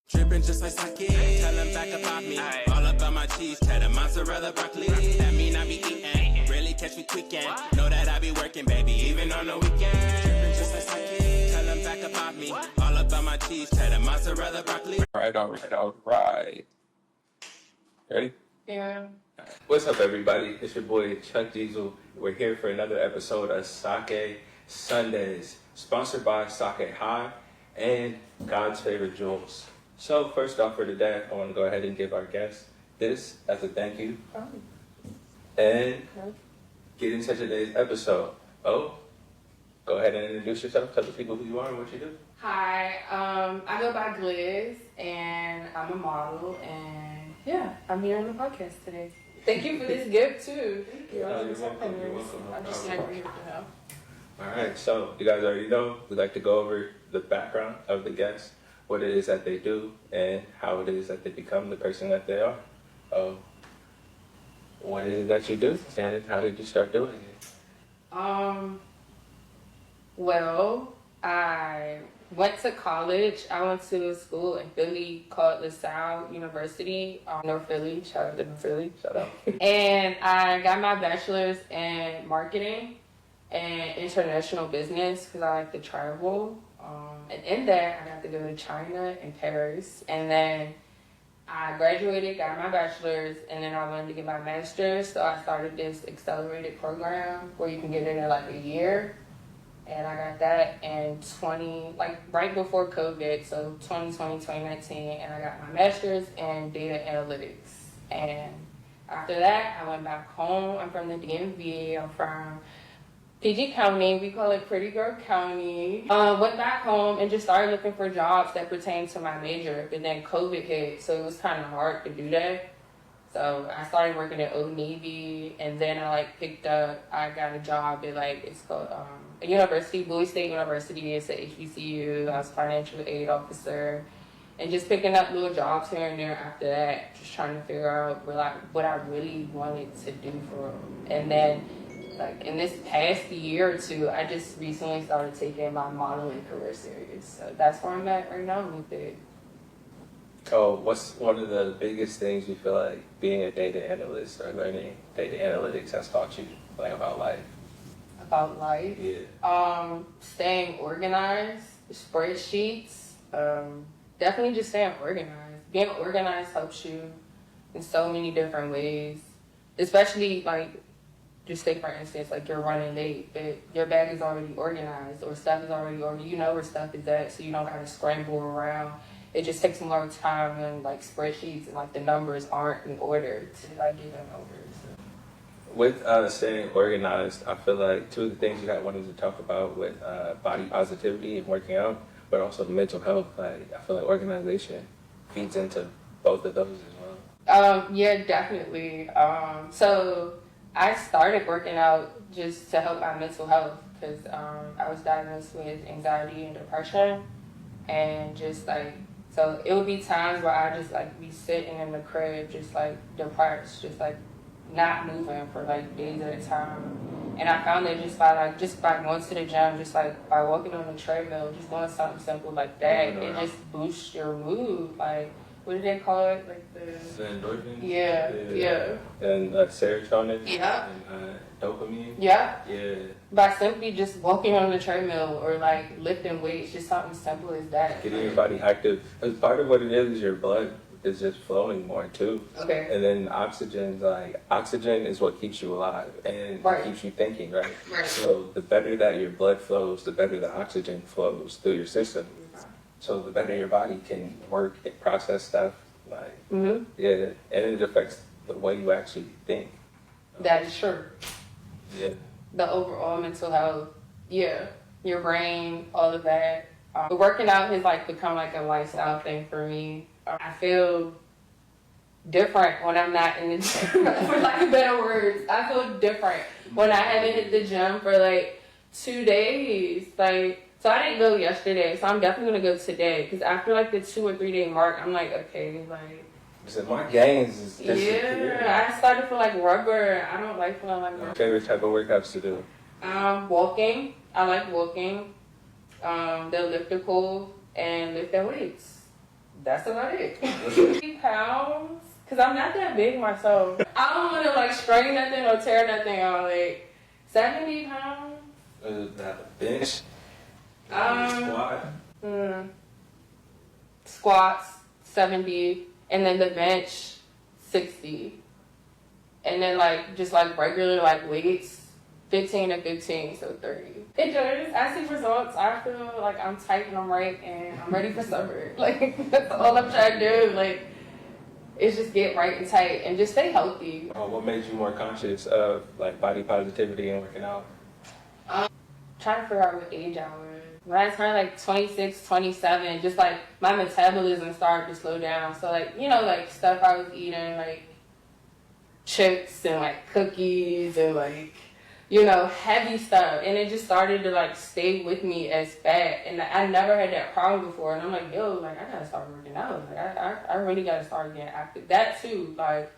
Dripping just like sake. Tell them back about me. All about my cheese, cheddar, mozzarella, broccoli. That mean I be eating. Really catch me tweaking. Know that I be working, baby, even on the weekend. Dripping just like sake. Tell them back about me. All about my cheese, cheddar, mozzarella, broccoli. All right. Ready? Yeah. What's up, everybody? It's your boy Chuck Diesel. We're here for another episode of Sake Sundays, sponsored by Sake High and God's Favorite Jewels. So first off for today, I want to go ahead and give our guest this as a thank you. And get into today's episode. Oh, go ahead and introduce yourself. Tell the people who you are and what you do. Hi, I go by Glizz, and I'm a model, and yeah, I'm here on the podcast today. Thank you for this gift too. Thank you. You're welcome. I'm just happy to know. All right, so you guys already know we like to go over the background of the guests, what it is that they do, and how it is that they become the person that they are. What is it that you do, and how did you start doing it? Well, I went to college. I went to a school in Philly called LaSalle University, North Philly. Shout out to North Philly. Shout out. And I got my bachelor's in marketing and international business because I like to travel. And in that, I got to go to China and Paris. And then I graduated, got my bachelor's, and then I wanted to get my master's. So I started this accelerated program where you can get it in like a year. And I got that in right before COVID, so 2020, 2019. And I got my master's in data analytics. And after that, I went back home. I'm from the DMV. I'm from PG County, we call it Pretty Girl County. Went back home and just started looking for jobs that pertain to my major, but then COVID hit, so it was kind of hard to do that. So I started working at Old Navy, and then I I got a job at it's called a university, Bowie State University. It's at HBCU. I was financial aid officer, and just picking up little jobs here and there after that, just trying to figure out what I really wanted to do for them. And then in this past year or two, I just recently started taking my modeling career serious. So that's where I'm at right now with it. Oh, what's one of the biggest things you feel like being a data analyst or learning data analytics has taught you, about life? About life? Yeah. Staying organized, spreadsheets, definitely just staying organized. Being organized helps you in so many different ways, especially just say for instance, you're running late, but your bag is already organized or stuff is already organized. You know where stuff is at, so you don't have to scramble around. It just takes more time and spreadsheets and the numbers aren't in order to get them over. So. With staying organized, I feel like two of the things you wanted to talk about with body positivity and working out, but also mental health. I feel like organization feeds into both of those as well. Yeah, definitely. So I started working out just to help my mental health because I was diagnosed with anxiety and depression, and so it would be times where I just be sitting in the crib just depressed, just not moving for days at a time. And I found that just by going to the gym, just by walking on the treadmill, just doing something simple like that, it just boosts your mood. What do they call it? The endorphins? Yeah. And serotonin? Yeah. And dopamine? Yeah. Yeah. By simply just walking on the treadmill or lifting weights, just something simple as that. Getting your body active. Because part of what it is your blood is just flowing more too. Okay. And then oxygen is what keeps you alive and keeps you thinking, right? Right. So the better that your blood flows, the better the oxygen flows through your system. So the better your body can work and process stuff, Mm-hmm. Yeah, and it affects the way you actually think. That is true. Yeah. The overall mental health, yeah, your brain, all of that. But working out has become a lifestyle thing for me. I feel different when I'm not in the gym, for lack of better words. I feel different when I haven't hit the gym for 2 days. So I didn't go yesterday, so I'm definitely gonna go today. Because after the 2 or 3 day mark, I'm okay, So my gains is yeah, I started for rubber. I don't like feeling Your favorite type of workouts to do? Walking. I like walking. The elliptical and lifting weights. that's about it. 3 pounds, because I'm not that big myself. I don't want to like strain nothing or tear nothing on. Like 70 pounds. That bench. Squats 70, and then the bench 60, and then like just like regular like weights 15 to 15, so 30. It does. I see results. I feel like I'm tight and I'm right and I'm ready for summer. Like that's all I'm trying to do. Like it's just get right and tight and just stay healthy. What made you more conscious of like body positivity and working out? Trying to figure out what age I was. When I turned like 26, 27, just like my metabolism started to slow down. So like, you know, like stuff I was eating, like chips and like cookies and like, you know, heavy stuff. And it just started to like stay with me as fat. And I never had that problem before. And I'm like, yo, like I gotta start working out. Like I really gotta start getting active. That too, like,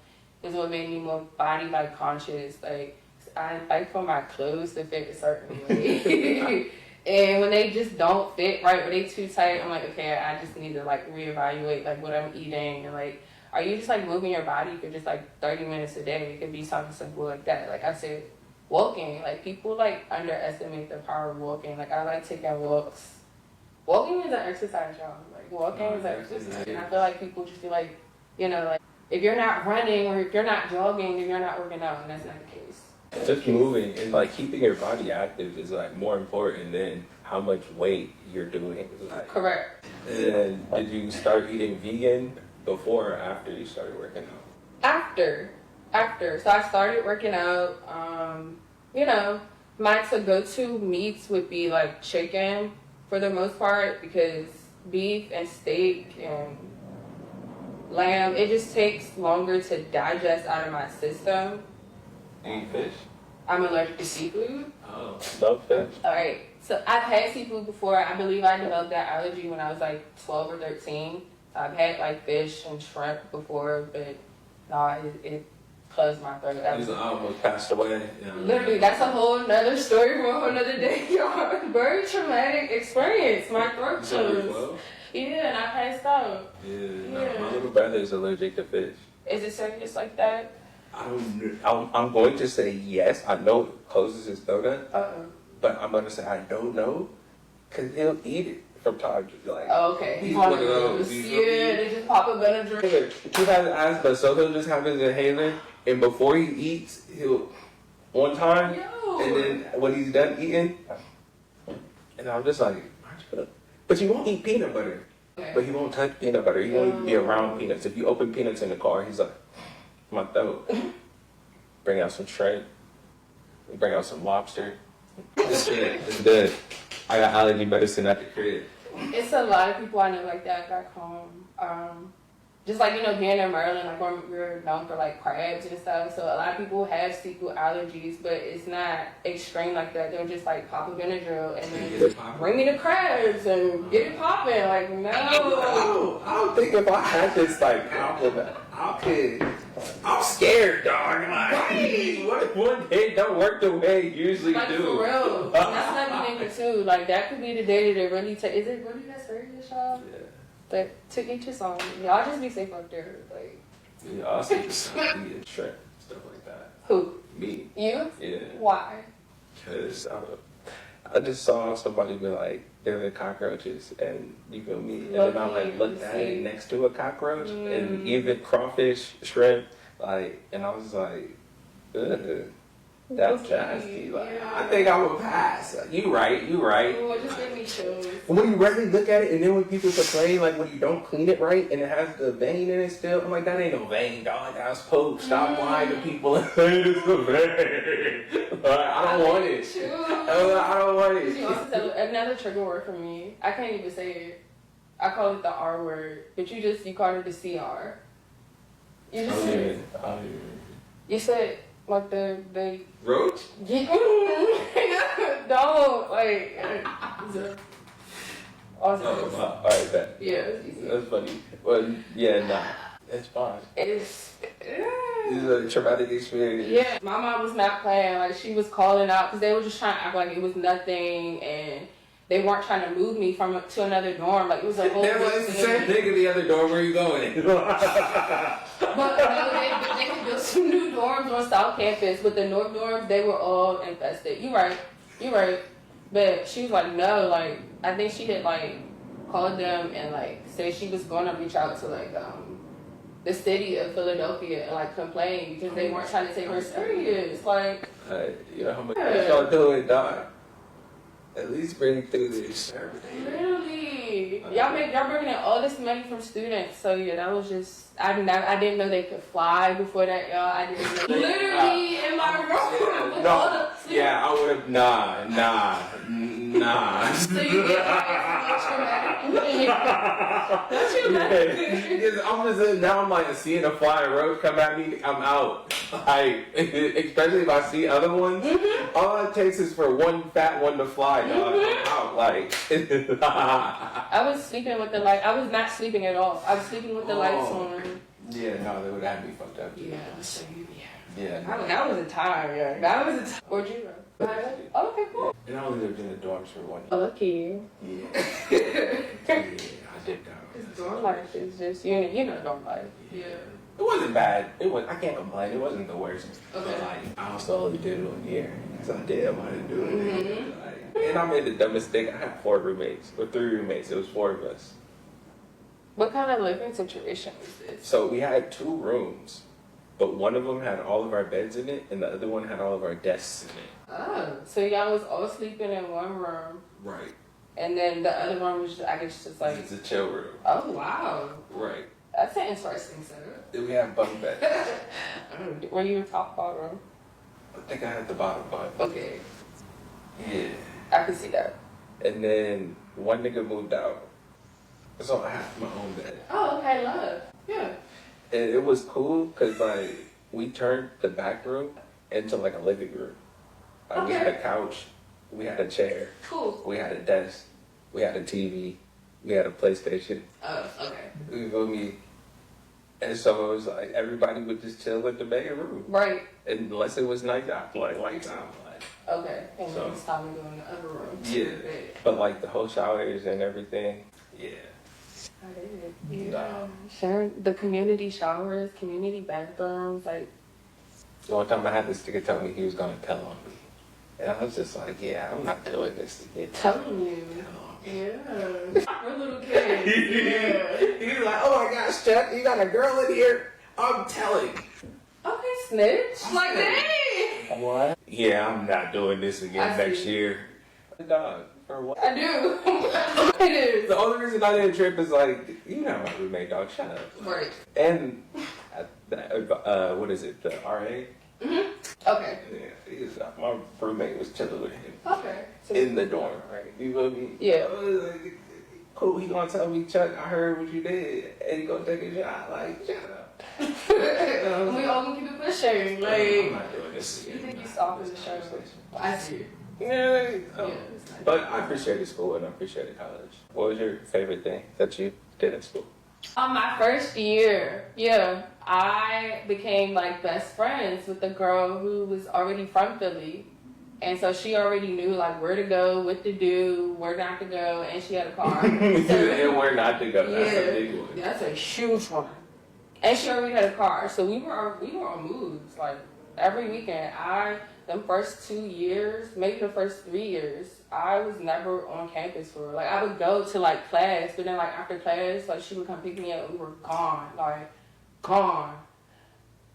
is what made me more body like conscious. Like I like for my clothes to fit a certain way. And when they just don't fit right or they too tight, I'm like, okay, I just need to like reevaluate like what I'm eating and like, are you just like moving your body for just like 30 minutes a day? It could be something simple like that. Like I said, walking. Like people like underestimate the power of walking. Like I like taking walks. Walking is an exercise, y'all. Like walking is an exercise. And I feel like people just be like, you know, like if you're not running or if you're not jogging, then you're not working out, and that's not the case. Just moving and like keeping your body active is like more important than how much weight you're doing. Like, correct. And then did you start eating vegan before or after you started working out? After. So I started working out. You know, my go-to meats would be like chicken for the most part because beef and steak and lamb, it just takes longer to digest out of my system. Do you eat fish? I'm allergic to seafood. Oh, love fish. All right. So I've had seafood before. I believe I developed that allergy when I was like 12 or 13. So I've had like fish and shrimp before, but no, it closed my throat. I almost passed away. Yeah. Literally, that's a whole nother story for a whole nother day, y'all. Very traumatic experience. My throat closed. Yeah, and I passed out. Yeah. My little brother is allergic to fish. Is it serious like that? I'm going to say yes. I know it closes his throat up, but I'm going to say I don't know because he'll eat it from time to like. Oh, okay. He's one of those. Yeah, they just pop a Benadryl. He has asthma, so he'll just have his inhaler, and before he eats, he'll one time, and then when he's done eating, and I'm just like, but you won't eat peanut butter. Okay. But he won't touch peanut butter. He won't even be around peanuts. If you open peanuts in the car, he's like, my throat. Bring out some shrimp. Bring out some lobster. It's good. I got allergy medicine at the crib. It's a lot of people I know like that back home. Just like, you know, being in Maryland, like we're known for like crabs and stuff. So a lot of people have seafood allergies, but it's not extreme like that. They'll just like pop a Benadryl and then bring me the crabs and get it popping. Like, no. I don't think if I had this like compliment, I'm scared, dog. Like, what if one day don't work the way it usually like, do? For real. That's not me too. Like that could be the day that it really is it really that serious, y'all? Yeah. But to each his own. Y'all just be safe out there. Like, yeah, I see just eating shrimp, stuff like that. Who? Me. You? Yeah. Why? Because I just saw somebody be like, they're the cockroaches, and you feel me? And then I like looked at it next to a cockroach, and even crawfish, shrimp, like, and I was like, ugh. That's nasty. Like, yeah. I think I would pass. You right. Oh, it just gave me chills. When you really look at it, and then when people complain, like when you don't clean it right, and it has the vein in it still, I'm like, that ain't no vein, dog. That's poop. Stop lying to people and saying it's a vein. I don't want it. I don't want it. You also said another trigger word for me. I can't even say it. I call it the R word, but you called it the CR. You just said. You said. Like the roach? Yeah. Don't like. Alright, bet. Yeah, that's funny. Well, yeah, nah, it's fine. It's a traumatic experience. Yeah, my mom was not playing. Like she was calling out because they were just trying to act like it was nothing, and they weren't trying to move me to another dorm. Like, it was a whole It's the same thing in the other dorm. Where you going? But no, they could build some new dorms on South Campus, but the North dorms, they were all infested. You're right. But she was like, no, like, I think she had, like, called them and, like, said she was going to reach out to, like, the city of Philadelphia and, like, complain because they weren't trying to take her serious. Like, you know how much y'all doing, dog? At least bring through this. literally, y'all bringing in all this money from students. So yeah, that was just I didn't know they could fly before that, y'all. I didn't know. Literally in my room. With all the Yeah, I would have. Nah. So you get Don't you I'm just now. I'm like seeing a flying roach come at me. I'm out. Like, especially if I see other ones. All it takes is for one fat one to fly. Dog. I'm out. Like. I was sleeping with the light. I was not sleeping at all. I was sleeping with the lights on. Yeah, no, they would have me fucked up. Yeah. So Yeah. that was a time. Yeah. That was a time. Where'd you go? Oh, okay, cool. And I only lived in the dorms for 1 year. Oh, lucky. Yeah. Yeah, I did go. Dorm life is just you know dorm life. Yeah. It wasn't bad. I can't complain. It wasn't the worst. Okay. But like, I also only did 1 year. So I did want to do it. Like, and I made the dumbest thing. I had 4 roommates. Or 3 roommates. It was 4 of us. What kind of living situation is this? So we had 2 rooms. But one of them had all of our beds in it. And the other one had all of our desks in it. Oh. So y'all was all sleeping in one room. Right. And then the other one was, I guess, just like... It's a chill room. Oh, wow. Right. That's an interesting setup. Then we have bunk beds. Were you top bottom? I think I had the bottom bunk. Okay. Yeah. I can see that. And then one nigga moved out. So I had my own bed. Oh, okay, love. Yeah. And it was cool because like we turned the back room into like a living room. Like we had a couch, we had a chair, Cool. we had a desk, we had a TV, we had a PlayStation. Oh, okay. You feel me? And so it was like everybody would just chill in the main room. Right. Unless it was night out, like lights out. Like, Okay. And So- then it's time to go in the other room. yeah. Okay. But like the whole showers and everything. Yeah. I did. Yeah. Sharing the community showers, community bathrooms, like. The one time I had this nigga tell me he was gonna tell on me. And I was just like, yeah, I'm not doing this again. Telling you. Yeah. We're little kids. Yeah. He was like, oh my gosh, Chuck, you got a girl in here? I'm telling. Okay, snitch. Like, dang. What? Yeah, I'm not doing this again I next see. year. Dog, for what? I do. It is. The only reason I didn't trip is like, you know my roommate, dog, shut up. Right. And, what is it, the RA? Okay. Yeah, my roommate was chilling with him. Okay. So In the dorm, right? You feel me? Yeah. I was like, cool, he gonna tell me, Chuck, I heard what you did, and he gonna take a shot. Like, shut up. we all gonna keep it pushing. I'm Like, not doing this you again. think you soft in the show? I see. Yeah, Yeah. but I appreciated school and I appreciated college. What was your favorite thing that you did in school? My first year, yeah, I became like best friends with the girl who was already from Philly. And so she already knew like where to go, what to do, where not to go, and she had a car. And where not to go. That's a big one. That's a huge one. And she already had a car, so we were on moves like every weekend. Them first 2 years, maybe the first 3 years, I was never on campus for like I would go to like class, but then like after class, like she would come pick me up and we were gone.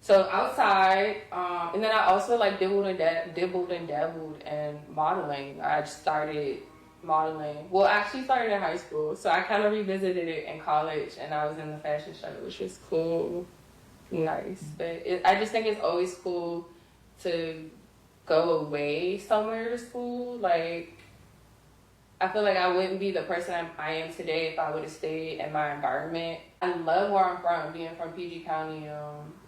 So outside, and then I also like dibbled and dabbled in modeling. I started modeling. Well, I actually started in high school, so I kind of revisited it in college, and I was in the fashion show, which was cool, nice. But I just think it's always cool to go away somewhere to school. Like, I feel like I wouldn't be the person I am today if I would have stayed in my environment. I love where I'm from, being from PG County.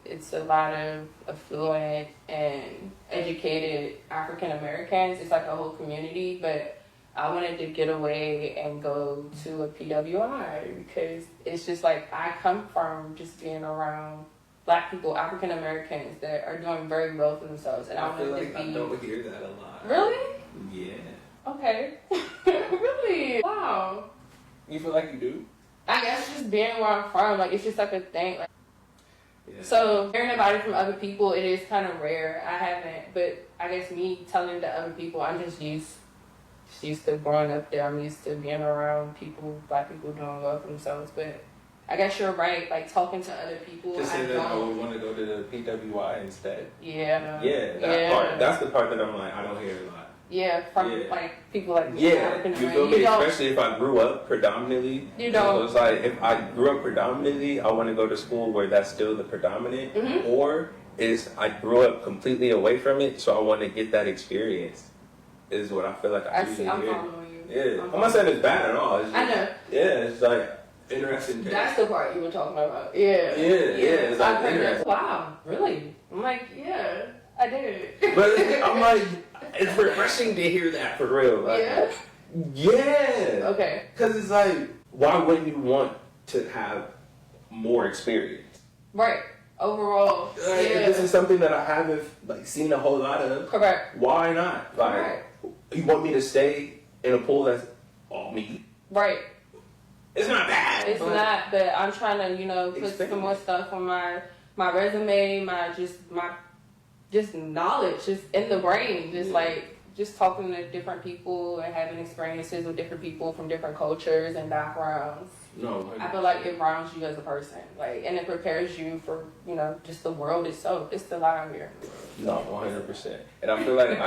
It's a lot of affluent and educated African Americans. It's like a whole community, but I wanted to get away and go to a PWI because it's just like I come from just being around Black people, African Americans that are doing very well for themselves, and I feel wanted like to be. I don't hear that a lot. Really? Yeah. Okay. Really? Really? Wow. You feel like you do? I guess just being where I'm from, like, it's just like a thing. Like, Yeah. so hearing about it from other people, it is kind of rare. I haven't, but I guess me telling it to other people, I'm just used to growing up there. I'm used to being around people, black people doing well for themselves. But I guess you're right. Like talking to other people, Just say that I would want to go to the PWI instead. Yeah. Yeah, that part. That's the part that I'm like, I don't hear a lot. Yeah, from like people like yeah, you feel me? Especially if I grew up predominantly. You know, so it's like if I grew up predominantly, I want to go to school where that's still the predominant, or is I grew up completely away from it, so I want to get that experience. Is what I feel like I see. I'm following you. Yeah, I'm not saying it's bad at all. It's just, I know. Yeah, it's like interesting. That's the part you were talking about. Yeah. Yeah. It's like interesting. Wow, really? I'm like, yeah, I did. But I'm like, it's refreshing to hear that for real. Like, yeah. Okay. Because it's like, why wouldn't you want to have more experience? Right. Overall. Like, if this is something that I haven't like seen a whole lot of. Correct. Why not? Like, Correct. You want me to stay in a pool that's all me? Right. It's not bad. It's not, but I'm trying to, put some more stuff on my resume, my knowledge, just in the brain, just talking to different people and having experiences with different people from different cultures and backgrounds. No, I feel like it rounds you as a person, and it prepares you for, just the world itself. It's still out here. No, 100%. And I feel like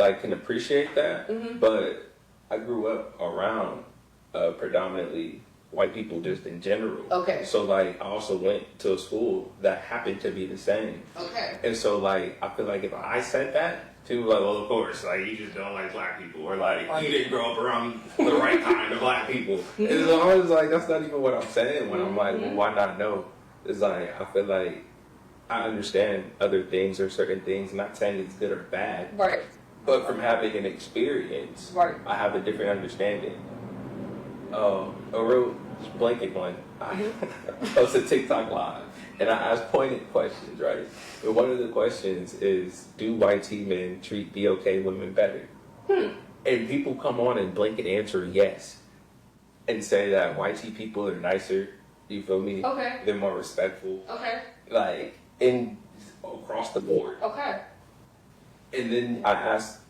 I can appreciate that, but I grew up around predominantly white people just in general. Okay. So I also went to a school that happened to be the same. Okay. And so I feel like if I said that, people were like, well, of course, you just don't like black people, or you didn't grow up around the right kind of black people. And so I was like, that's not even what I'm saying when I'm like, well, why not know? It's I feel like I understand other things or certain things, not saying it's good or bad. Right. But from having an experience, right. I have a different understanding. A real blanket one. I posted TikTok live, and I asked pointed questions, right? And one of the questions is, do white tea men treat BOK women better? And people come on and blanket answer yes, and say that white tea people are nicer. You feel me? Okay. They're more respectful. Okay. Across the board. Okay. And then I asked,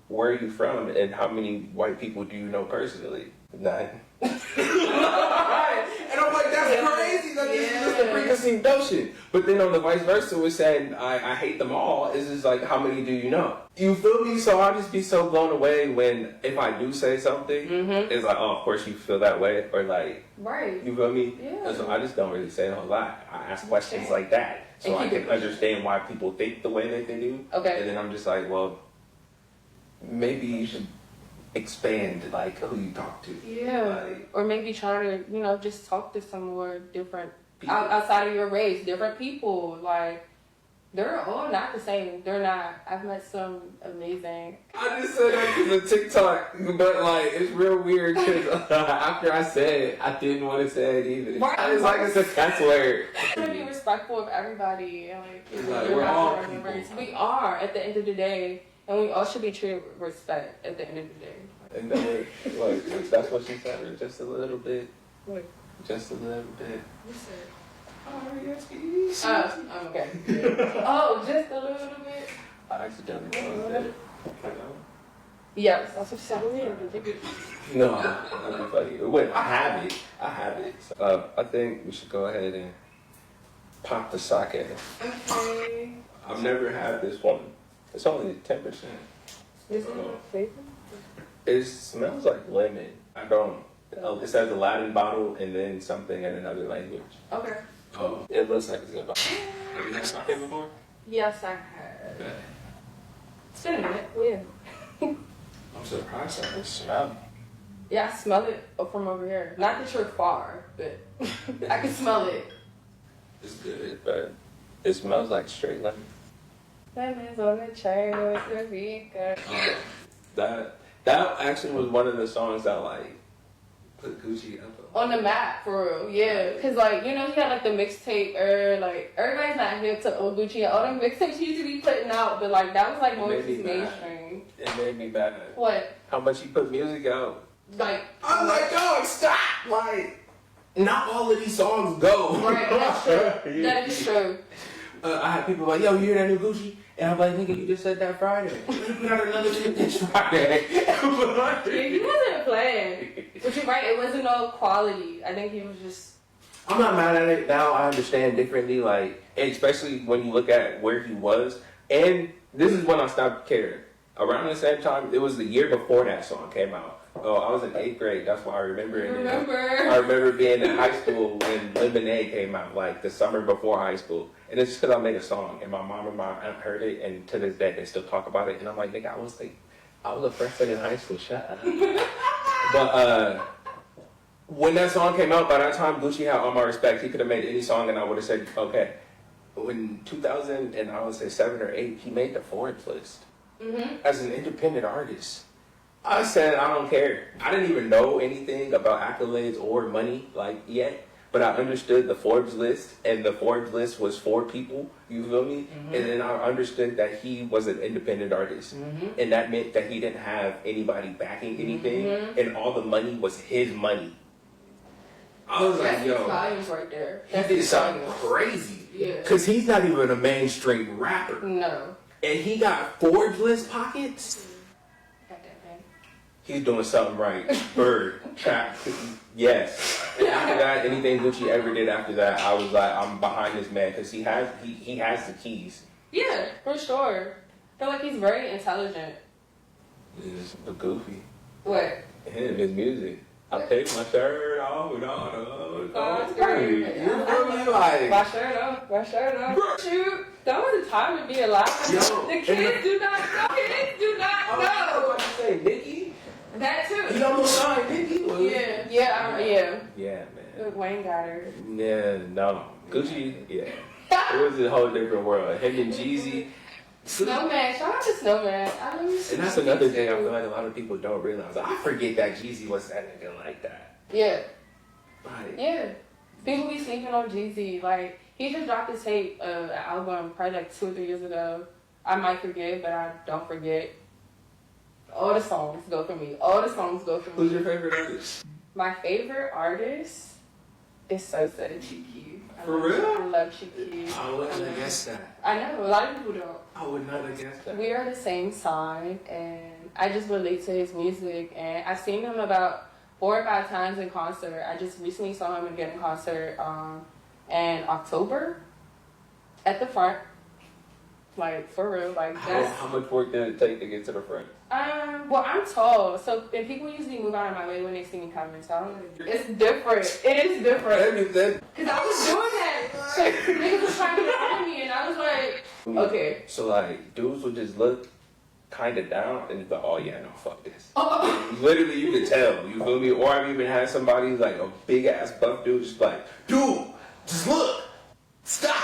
where are you from, and how many white people do you know personally? 9. And I'm like, that's crazy. That this is just a preconceived notion. But then on the vice versa, we're saying, I hate them all. It's just how many do you know? You feel me? So I'll just be so blown away when, if I do say something, it's like, oh, of course you feel that way. Or right. You feel me? Yeah. And so I just don't really say a whole lot. I ask questions like that. So I can understand why people think the way that they do. Okay. And then I'm just like, well, maybe you should expand who you talk to. Yeah. Or maybe try to, just talk to some more different outside of your race, different people. They're all not the same. They're not. I've met some amazing. I just said that because of TikTok, but it's real weird because after I said it, I didn't want to say it either. Right. I just it's a cuss word. To be respectful of everybody. We're all people. We are at the end of the day, and we all should be treated with respect at the end of the day. And then, that's what she said. Just a little bit. Just a little bit. Okay. Oh, just a little bit. I accidentally closed it. Yes, that's what she said. No, that'd be funny. Wait, I have it. So, I think we should go ahead and pop the sake. Okay. I've never had this one. It's only 10%. Is it your favorite? It smells like lemon. It says a Latin bottle and then something in another language. Okay. Oh, it looks like it's good. Have you had sake before? Yes, I have. Okay. It's been a minute. Yeah. I'm surprised I can smell it. Yeah, I smell it from over here. Not that you're far, but I can smell it. It's good, but it smells like straight lemon. Lemons on the train with the Vika. That actually was one of the songs that put Gucci up on the map for real, yeah. Cause he had the mixtape or everybody's not hip to old Gucci. All them mixtapes he used to be putting out, but that was more mainstream. It made me mad. What? How much he put music out Like, I was like, dog, stop! Like, not all of these songs go. right, that's true. That is true. I had people like, yo, you hear that new Gucci? And I'm like, nigga, you just said that Friday. You put out another shit this Friday. Yeah, he wasn't playing. But you're right, it wasn't no quality. I think he was just... I'm not mad at it. Now I understand differently, like, Especially when you look at where he was. And this is when I stopped caring. Around the same time, it was the year before that song came out. Oh, I was in 8th grade. That's why I remember it. I remember being in high school when Lemonade came out, like the summer before high school. And it's just because I made a song, and my mom and my aunt heard it, and to this day they still talk about it. And I'm like, nigga, I was a freshman in high school. Shut up. But when that song came out, by that time Gucci had all my respect. He could have made any song, and I would have said, okay. When 2000 and I would say 7 or 8, he made the Forbes list as an independent artist. I said, I don't care. I didn't even know anything about accolades or money like yet, but I understood the Forbes list, and the Forbes list was 4 people, you feel me? And then I understood that he was an independent artist, and that meant that he didn't have anybody backing anything, and all the money was his money. I was like, yo, volumes right there. he did something crazy. Yeah. Because he's not even a mainstream rapper. No. And he got Forbes list pockets. Got that thing. he's doing something right. Bird, trap, yes. And after that, anything Gucci ever did after that, I was like, I'm behind this man because he has the keys. Yeah, for sure. I feel like he's very intelligent. He's a goofy. What? Him, his music. I take my shirt off and all That's great. You feel me? Like, My shirt off. Shoot, that was the time to be alive. Yo, The kids do not know. Kids do not I was know. about to say, Nicki? That too. He almost signed Nicki. Yeah. Yeah, man. Wayne got her. Yeah, no. Gucci, yeah. It was a whole different world. Him and Jeezy. Snowman, shout out to Snowman. I love you. And that's another thing I feel like a lot of people don't realize. I forget that Jeezy was that nigga like that. Yeah. Like, Yeah. People be sleeping on Jeezy. Like, he just dropped his tape, an album probably like 2 or 3 years ago. I might forget, but I don't forget. All the songs go for me. who's your favorite artist? My favorite artist is Sosa and Cheeky. For real? I love Cheeky. I wouldn't have guessed that. I know, a lot of people don't. I would not have guessed that. We are the same sign, and I just relate to his music. And I've seen him about 4 or 5 times in concert. I just recently saw him again in concert in October at the front. Like, for real. Like, that's... How much work did it take to get to the front? Well, I'm tall, so and people usually move out of my way when they see me coming. So I don't really, it's different. It is different. Because I was doing that. So niggas was trying to get on me, and I was like, okay. So, like, dudes would just look kind of down and be like, oh, yeah, no, fuck this. Oh. Literally, you could tell. You feel me? Or I've even had somebody, like, a big-ass buff dude just like, dude, just look. Stop.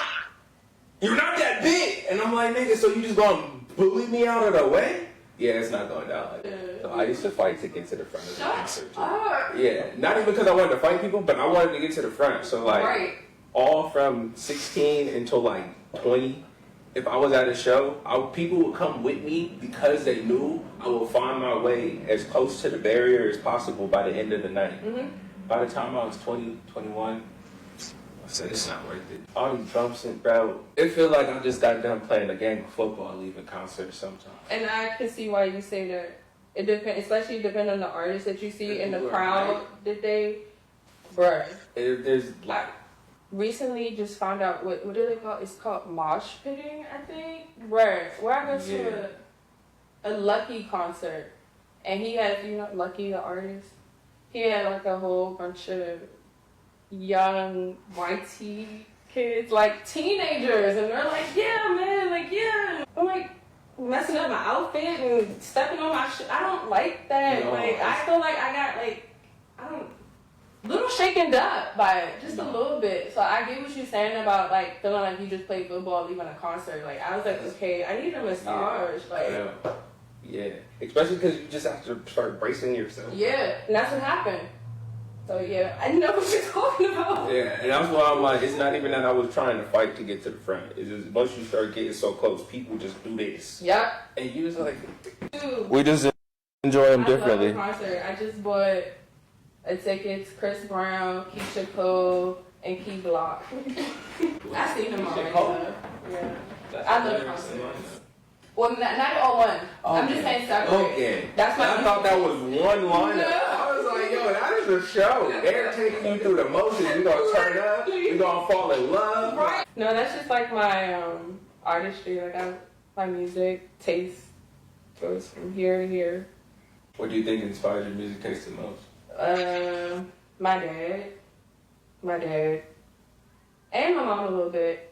You're not that big. And I'm like, nigga, so you just gonna bully me out of the way? Yeah, it's not going down like that. So I used to fight to get to the front of the concert. Yeah, not even because I wanted to fight people, but I wanted to get to the front. So like, all from 16 until like 20, if I was at a show, people would come with me because they knew I would find my way as close to the barrier as possible by the end of the night. Mm-hmm. By the time I was 20, 21, I said, it's not worth it. All these bumps and bro, it feels like I just got done playing a game of football leaving concerts sometimes. And I can see why you say that. It depends, especially depending on the artist that you see in the crowd that they, bruh. There's like, recently just found out what do they call it? It's called mosh pitting, I think. Where I go to a Lucky concert, and he had, you know, Lucky the artist. He had like a whole bunch of young YT kids, like teenagers, and they're like, yeah, man, like, yeah. I'm like messing up my outfit and stepping on my shit. I don't like that. No, like, I feel like I got like, I don't. Little shaken up by it, just a little bit. So I get what you're saying about like feeling like you just played football leaving a concert. Like I was like, okay, I need a massage. Yeah, especially because you just have to start bracing yourself. Yeah, and that's what happened. So yeah, I know what you're talking about. Yeah, and that's why I'm like, it's not even that I was trying to fight to get to the front. It's just once you start getting so close, people just do this. Yep. And you was like, dude. we just Enjoy them I differently. love a concert. I just bought a ticket to Chris Brown, Keisha Cole, and Key Block. I seen them already. Yeah. I love concerts. Well, not all one. I'm just saying separate. Okay. That's my I thought that was one lineup. No. I was like, yo, that is a show. They're taking you through the motions. You're gonna turn up. You're gonna fall in love. Right. No, that's just like my artistry. Like my music taste goes from here to here. What do you think inspires your music taste the most? My dad, and my mom a little bit.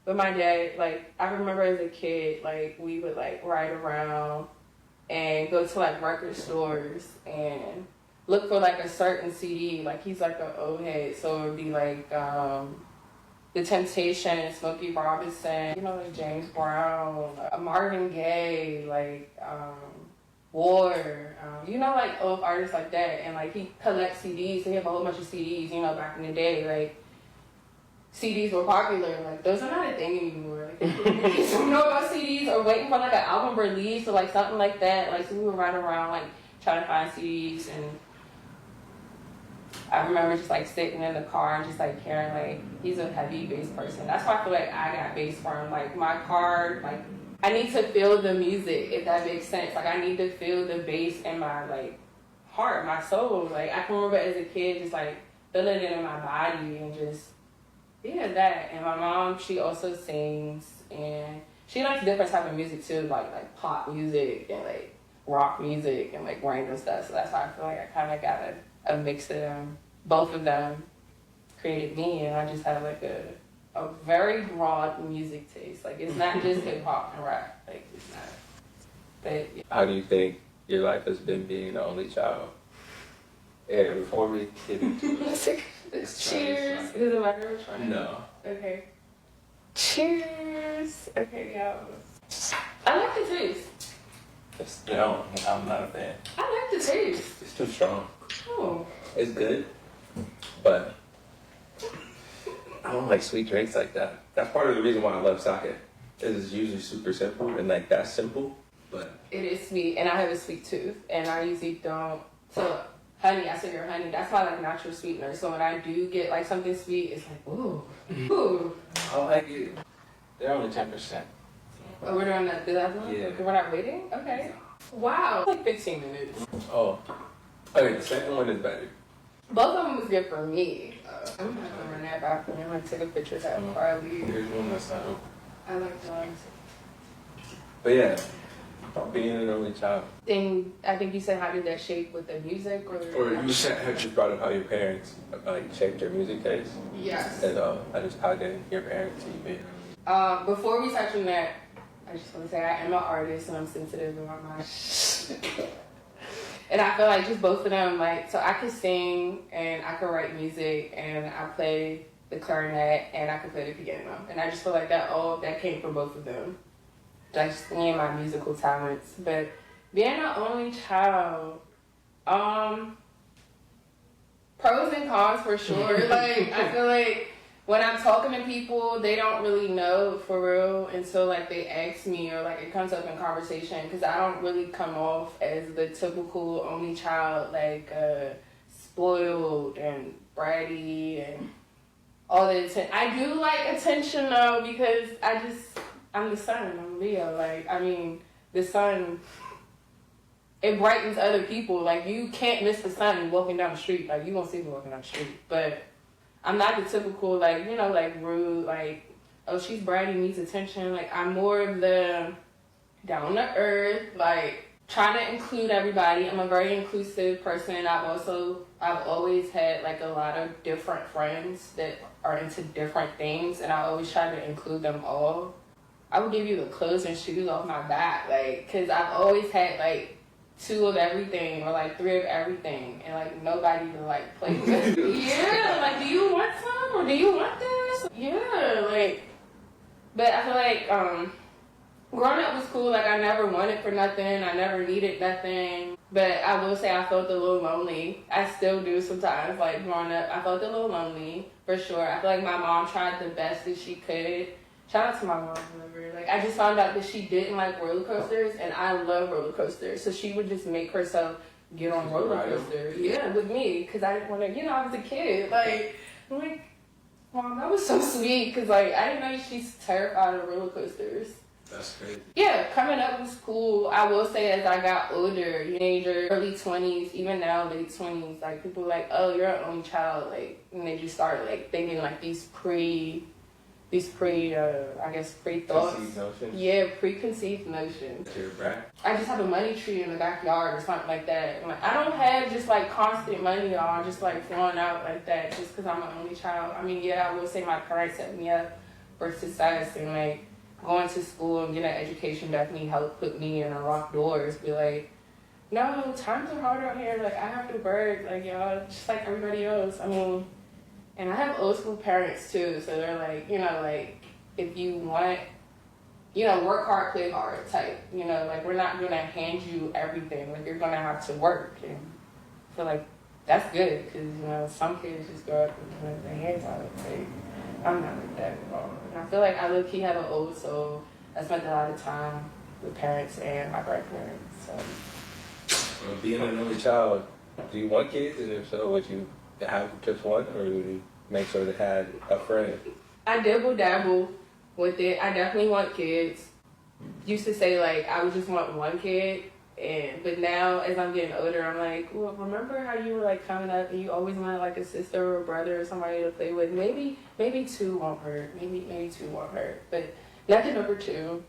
But my dad, like, I remember as a kid, like, we would, like, ride around and go to, like, record stores and look for, like, a certain CD. Like, he's, like, an old head, so it would be, like, The Temptations, Smokey Robinson, you know, like, James Brown, Marvin Gaye, like, War, you know, like, old artists like that. And, like, he collects CDs, so he have a whole bunch of CDs, you know, back in the day, like, CDs were popular. Like, those are not a thing anymore. Like, you don't know about CDs or waiting for, like, an album release or, like, something like that. Like, so we would run around, like, trying to find CDs. And I remember just, like, sitting in the car and just, like, hearing, like, he's a heavy bass person. That's why I feel like I got bass from. Like, my car, like, I need to feel the music, if that makes sense. Like, I need to feel the bass in my, like, heart, my soul. Like, I can remember as a kid just, like, feeling it in my body and just... Yeah, that. And my mom, she also sings, and she likes different type of music too, like pop music and like rock music and like random stuff. So that's why I feel like I kind of got a mix of them. Both of them created me, and I just have like a very broad music taste. Like, it's not just hip hop and rap. Like, it's not. But yeah. How do you think your life has been being the only child? Yeah, before we get into it. Cheers. Does it matter which one? No. Okay. Cheers. Okay, yo. I like the taste. No, I'm not a fan. I like the taste. It's too strong. Oh. It's good, but I don't like sweet drinks like that. That's part of the reason why I love sake. It's usually super simple and like that's simple, but It is sweet, and I have a sweet tooth, and I usually don't. So honey, I say your honey. That's my like natural sweetener. So when I do get like something sweet, it's like ooh, ooh. I like it. They're only 10%. Oh, we're doing that. Did that one? Yeah. Okay, we're not waiting. Okay. Wow. Like 15 minutes. Oh, okay. The second one is better. Both of them was good for me. I'm gonna go run that bathroom. I'm gonna take a picture of that before I leave. Here's one that's not. I like dogs. But yeah, being an only child. Then I think you said, how did that shape with the music, or You had just brought up how your parents like shaped your music taste. yes. And I just how did your parents see me? Before we touch on that, I just want to say I am an artist and I'm sensitive in my mind. And I feel like just both of them, like, so I could sing and I could write music and I play the clarinet and I could play the piano. And I just feel like that came from both of them. Just me and my musical talents. But being an only child, pros and cons for sure. Like, I feel like when I'm talking to people, they don't really know for real until like they ask me or like it comes up in conversation, because I don't really come off as the typical only child, like spoiled and bratty and all the attention. I do like attention though, because I'm the sun, I'm Leo. Like, I mean, the sun, it brightens other people. Like, you can't miss the sun walking down the street. Like, you won't see me walking down the street. But I'm not the typical, like, you know, like, rude, like, oh, she's bratty, needs attention. Like, I'm more of the down to earth, like, trying to include everybody. I'm a very inclusive person. I've always had, like, a lot of different friends that are into different things, and I always try to include them all. I would give you the clothes and shoes off my back, like, because I've always had, like, 2 of everything or, like, 3 of everything, and, like, nobody to, like, play with. Yeah, like, do you want some or do you want this? Yeah, like, but I feel like growing up was cool. Like, I never wanted for nothing. I never needed nothing. But I will say I felt a little lonely. I still do sometimes. Like, growing up, I felt a little lonely, for sure. I feel like my mom tried the best that she could. Shout out to my mom, whatever. Like, I just found out that she didn't like roller coasters, and I love roller coasters. So she would just make herself get on roller coasters. Yeah, with me, because I didn't want to, I was a kid. Like, I'm like, Mom, that was so sweet, because, like, I didn't know she's terrified of roller coasters. That's crazy. Yeah, coming up was cool. I will say as I got older, teenager, early 20s, even now, late 20s, like, people like, oh, you're an only child, like, and they just start, like, thinking, like, these pre-thoughts. Preconceived notions? Yeah, preconceived notions. You're a brat? I just have a money tree in the backyard or something like that. And, like, I don't have just, like, constant money, y'all, just, like, flowing out like that just because I'm an only child. I mean, yeah, I will say my parents set me up for success, and, like, going to school and getting an education definitely helped put me in unlocked doors. Be like, no, times are hard out here. Like, I have to work, like, y'all, just like everybody else. I mean, and I have old school parents too, so they're like, like, if you want, work hard, play hard type. Like, we're not gonna hand you everything. Like, you're gonna have to work. And I feel like that's good, because some kids just grow up with their hands on it. Like, I'm not like that at all. And I feel like I low-key have an old soul. I spent a lot of time with parents and my grandparents. So, Well, being an only child, do you want kids? And if so, would you have just one, or would you make sure they had a friend? I dabble with it. I definitely want kids. Used to say, like, I would just want one kid. But now, as I'm getting older, I'm like, well, remember how you were, like, coming up and you always wanted, like, a sister or a brother or somebody to play with? Maybe two won't hurt. Maybe two won't hurt. But nothing over two.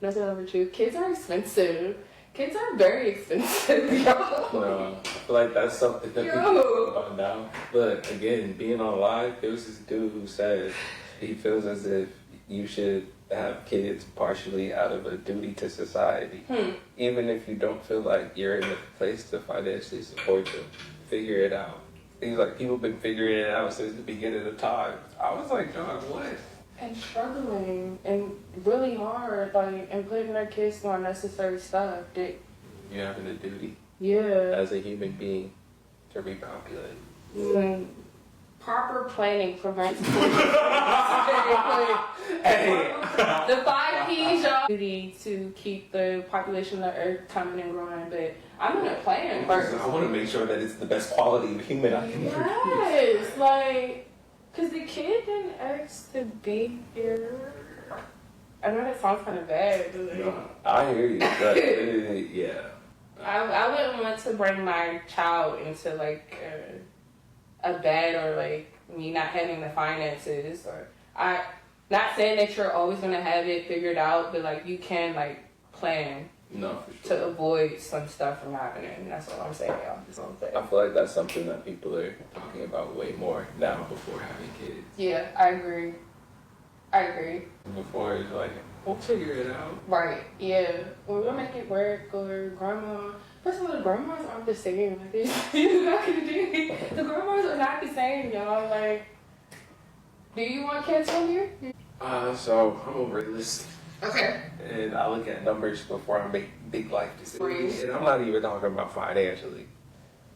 Nothing over two. Kids are expensive. Kids are very expensive, y'all. No, I feel like that's something that people talk about now. But again, being on live, there was this dude who said he feels as if you should have kids partially out of a duty to society. Even if you don't feel like you're in a place to financially support them. Figure it out. He's like, people been figuring it out since the beginning of time. I was like, dog, what? And struggling and really hard, like, and putting their kids through unnecessary stuff. You're having a duty Yeah. as a human being to repopulate. Proper planning prevents The Hey. 5 P's, y'all. Duty to keep the population of the earth coming and growing, but I'm gonna plan first. I want to make sure that it's the best quality of human I can produce. Yes, like, cause the kid didn't ask to be here. I know that sounds kind of bad, but like, No, I hear you. But, yeah. I wouldn't want to bring my child into like a bed, or like me not having the finances, or not saying that you're always gonna have it figured out, but like you can like plan No, for to sure. avoid some stuff from happening. That's all I'm saying, y'all. That's all I'm saying. I feel like that's something that people are talking about way more now before having kids. Yeah, I agree. Before it's like, we'll figure it out. Right, yeah. Or we'll make it work, or grandma. First of all, the grandmas aren't the same. Like, the grandmas are not the same, y'all. Like, do you want kids from here? So I'm a realist. Okay. And I look at numbers before I make big life decisions. Right. And I'm not even talking about financially.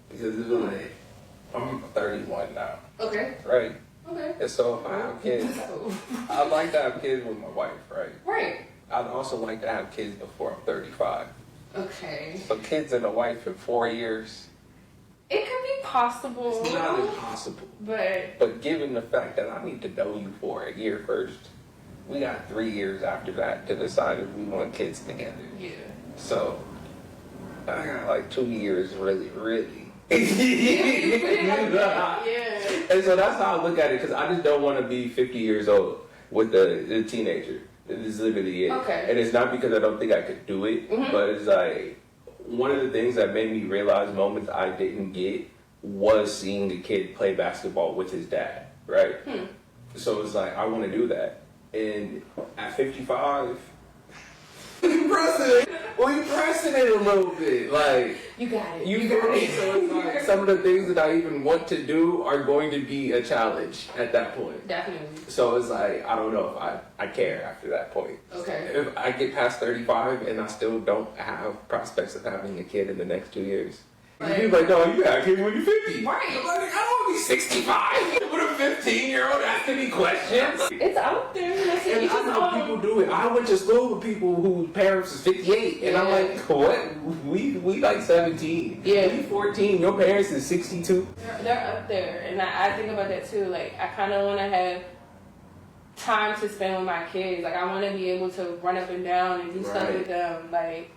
Because it's like, I'm 31 now. Okay. Right? Okay. And so if I have kids, I'd like to have kids with my wife, right? Right. I'd also like to have kids before I'm 35. Okay. So kids and a wife in 4 years, It could be possible. it's not impossible. But But given the fact that I need to know you for a year first, we got 3 years after that to decide if we want kids together. yeah. So I got like 2 years really. Yeah. And so that's how I look at it, because I just don't want to be 50 years old with a teenager. This is literally it. Okay. And it's not because I don't think I could do it, but it's like one of the things that made me realize moments I didn't get was seeing a kid play basketball with his dad, right? So it's like, I want to do that. And at 55, we pressing it a little bit. Like, You got it. you got it. So it's like some of the things that I even want to do are going to be a challenge at that point. Definitely. So it's like, I don't know if I care after that point. Okay. If I get past 35 and I still don't have prospects of having a kid in the next 2 years. Right. You're like, no, you got a kid when you're 50. Right. I'm like, I don't want to be 65 with a 15-year-old asking me questions? It's out there. Listen, And you I just know people do it. I went to school with people whose parents is 58, and I'm Yeah. like, what? We like 17. Yeah. We 14. Your parents is 62. they're up there, and I think about that too. Like, I kind of want to have time to spend with my kids. Like, I want to be able to run up and down and do stuff Right. with them. Like,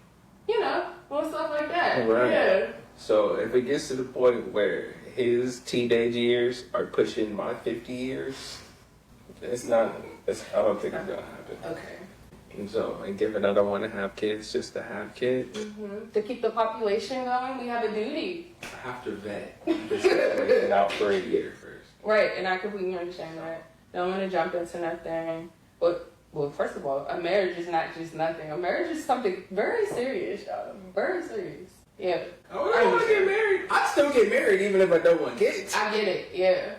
you know, little stuff like that. Right. Yeah. So if it gets to the point where his teenage years are pushing my 50 years, it's not. I don't think it's gonna happen. Okay. And so, and given I don't want to have kids just to have kids, To keep the population going, we have a duty. I have to vet. this situation out for a year first. Right, and I completely understand that. Don't want to jump into nothing. Well, first of all, a marriage is not just nothing. A marriage is something very serious, y'all. Very serious. Yeah. Oh, I don't want to get married. I still get married even if I don't want kids. I get it, yeah.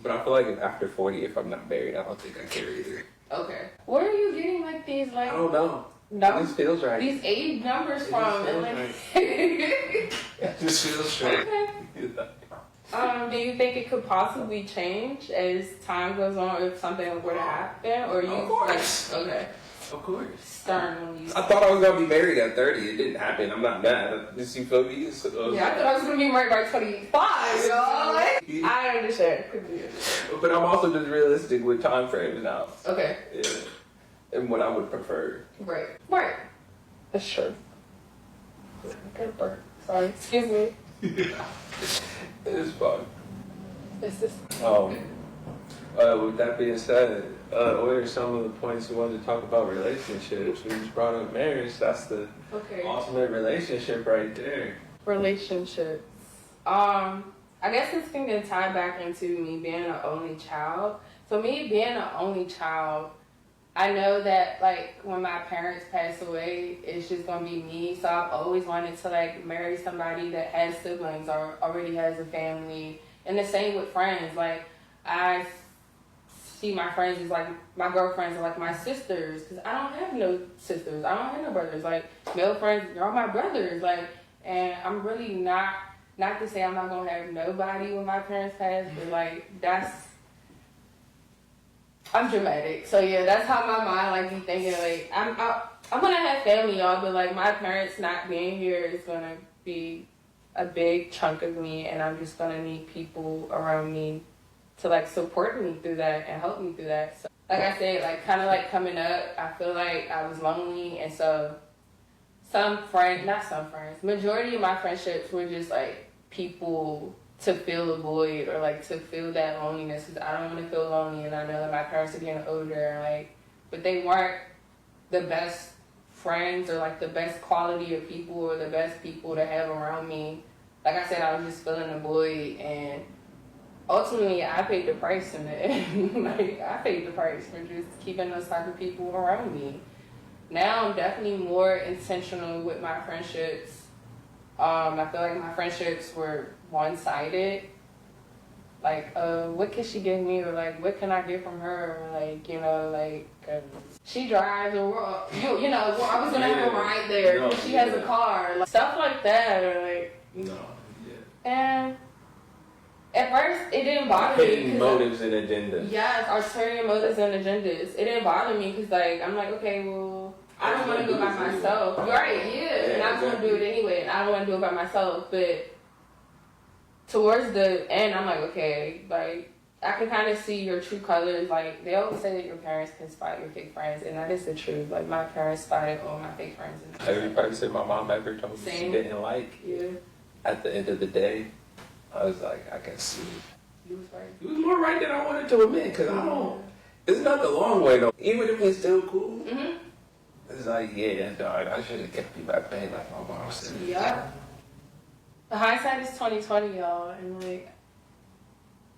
But I feel like if after 40, if I'm not married, I don't think I care either. Okay. Where are you getting like these I don't know. no, This feels right. these age numbers It from? just And feels like, Just feels straight. okay. Do you think it could possibly change as time goes on if something were to happen, or you? Of course. Like, okay. Of course. Stern when you. I thought I was gonna be married at 30. It didn't happen. I'm not mad. Just you feel me? So, Yeah, I thought I was gonna be married by 25, y'all. Like, I understand. Completely understand. But I'm also just realistic with time frames now. Okay. Yeah. And what I would prefer. Right. Right. That's true. Okay, burp. Sorry. Excuse me. It's fun. It's just. With that being said, what are some of the points you wanted to talk about relationships? We just brought up marriage. That's the Okay. ultimate relationship right there. Relationships. I guess this can get tied back into me being an only child. So me being an only child, I know that like when my parents pass away, it's just gonna be me. So I've always wanted to like marry somebody that has siblings or already has a family. And the same with friends. Like I see my friends as like my girlfriends are like my sisters because I don't have no sisters. I don't have no brothers. Like male friends, they're all my brothers. Like, and I'm really not to say I'm not gonna have nobody when my parents pass, but like I'm dramatic. So yeah, that's how my mind like be thinking. Like I'm gonna have family, y'all, but like my parents not being here is gonna be a big chunk of me, and I'm just gonna need people around me to like support me through that and help me through that. So like I said, like kind of like coming up, I feel like I was lonely, and so majority of my friendships were just like people to fill the void or like to feel that loneliness because I don't want to feel lonely, and I know that my parents are getting older, and like, but they weren't the best friends or like the best quality of people or the best people to have around me. Like I said, I was just filling the void, and ultimately I paid the price in the end. Like I paid the price for just keeping those type of people around me. Now I'm definitely more intentional with my friendships. I feel like my friendships were one-sided. Like, what can she give me? Or like, what can I get from her? Or like, you know, like, she drives or, you know, I was gonna have a ride there. No, she has a car. Like, stuff like that. Or like, No. and at first it didn't bother me. Hidden motives and agendas. Yes, ulterior motives and agendas. It didn't bother me because, like, I'm like, okay, well, I don't want to do it by myself. Right, yeah. And I was going to do it anyway, and I don't want to do it by myself. But towards the end, I'm like, okay, like, I can kind of see your true colors. Like, they always say that your parents can spot your fake friends, and that is the truth. Like, my parents spotted all my fake friends. Every person my mom ever told me she didn't like, Yeah. at the end of the day, I was like, I can see. You was right. You was more right than I wanted to admit, because I don't. It's not the long way though. Even if it's still cool, It's like, yeah, dog, I should have kept you back then, like my mom said. Yeah. The hindsight is 20/20, y'all, and like,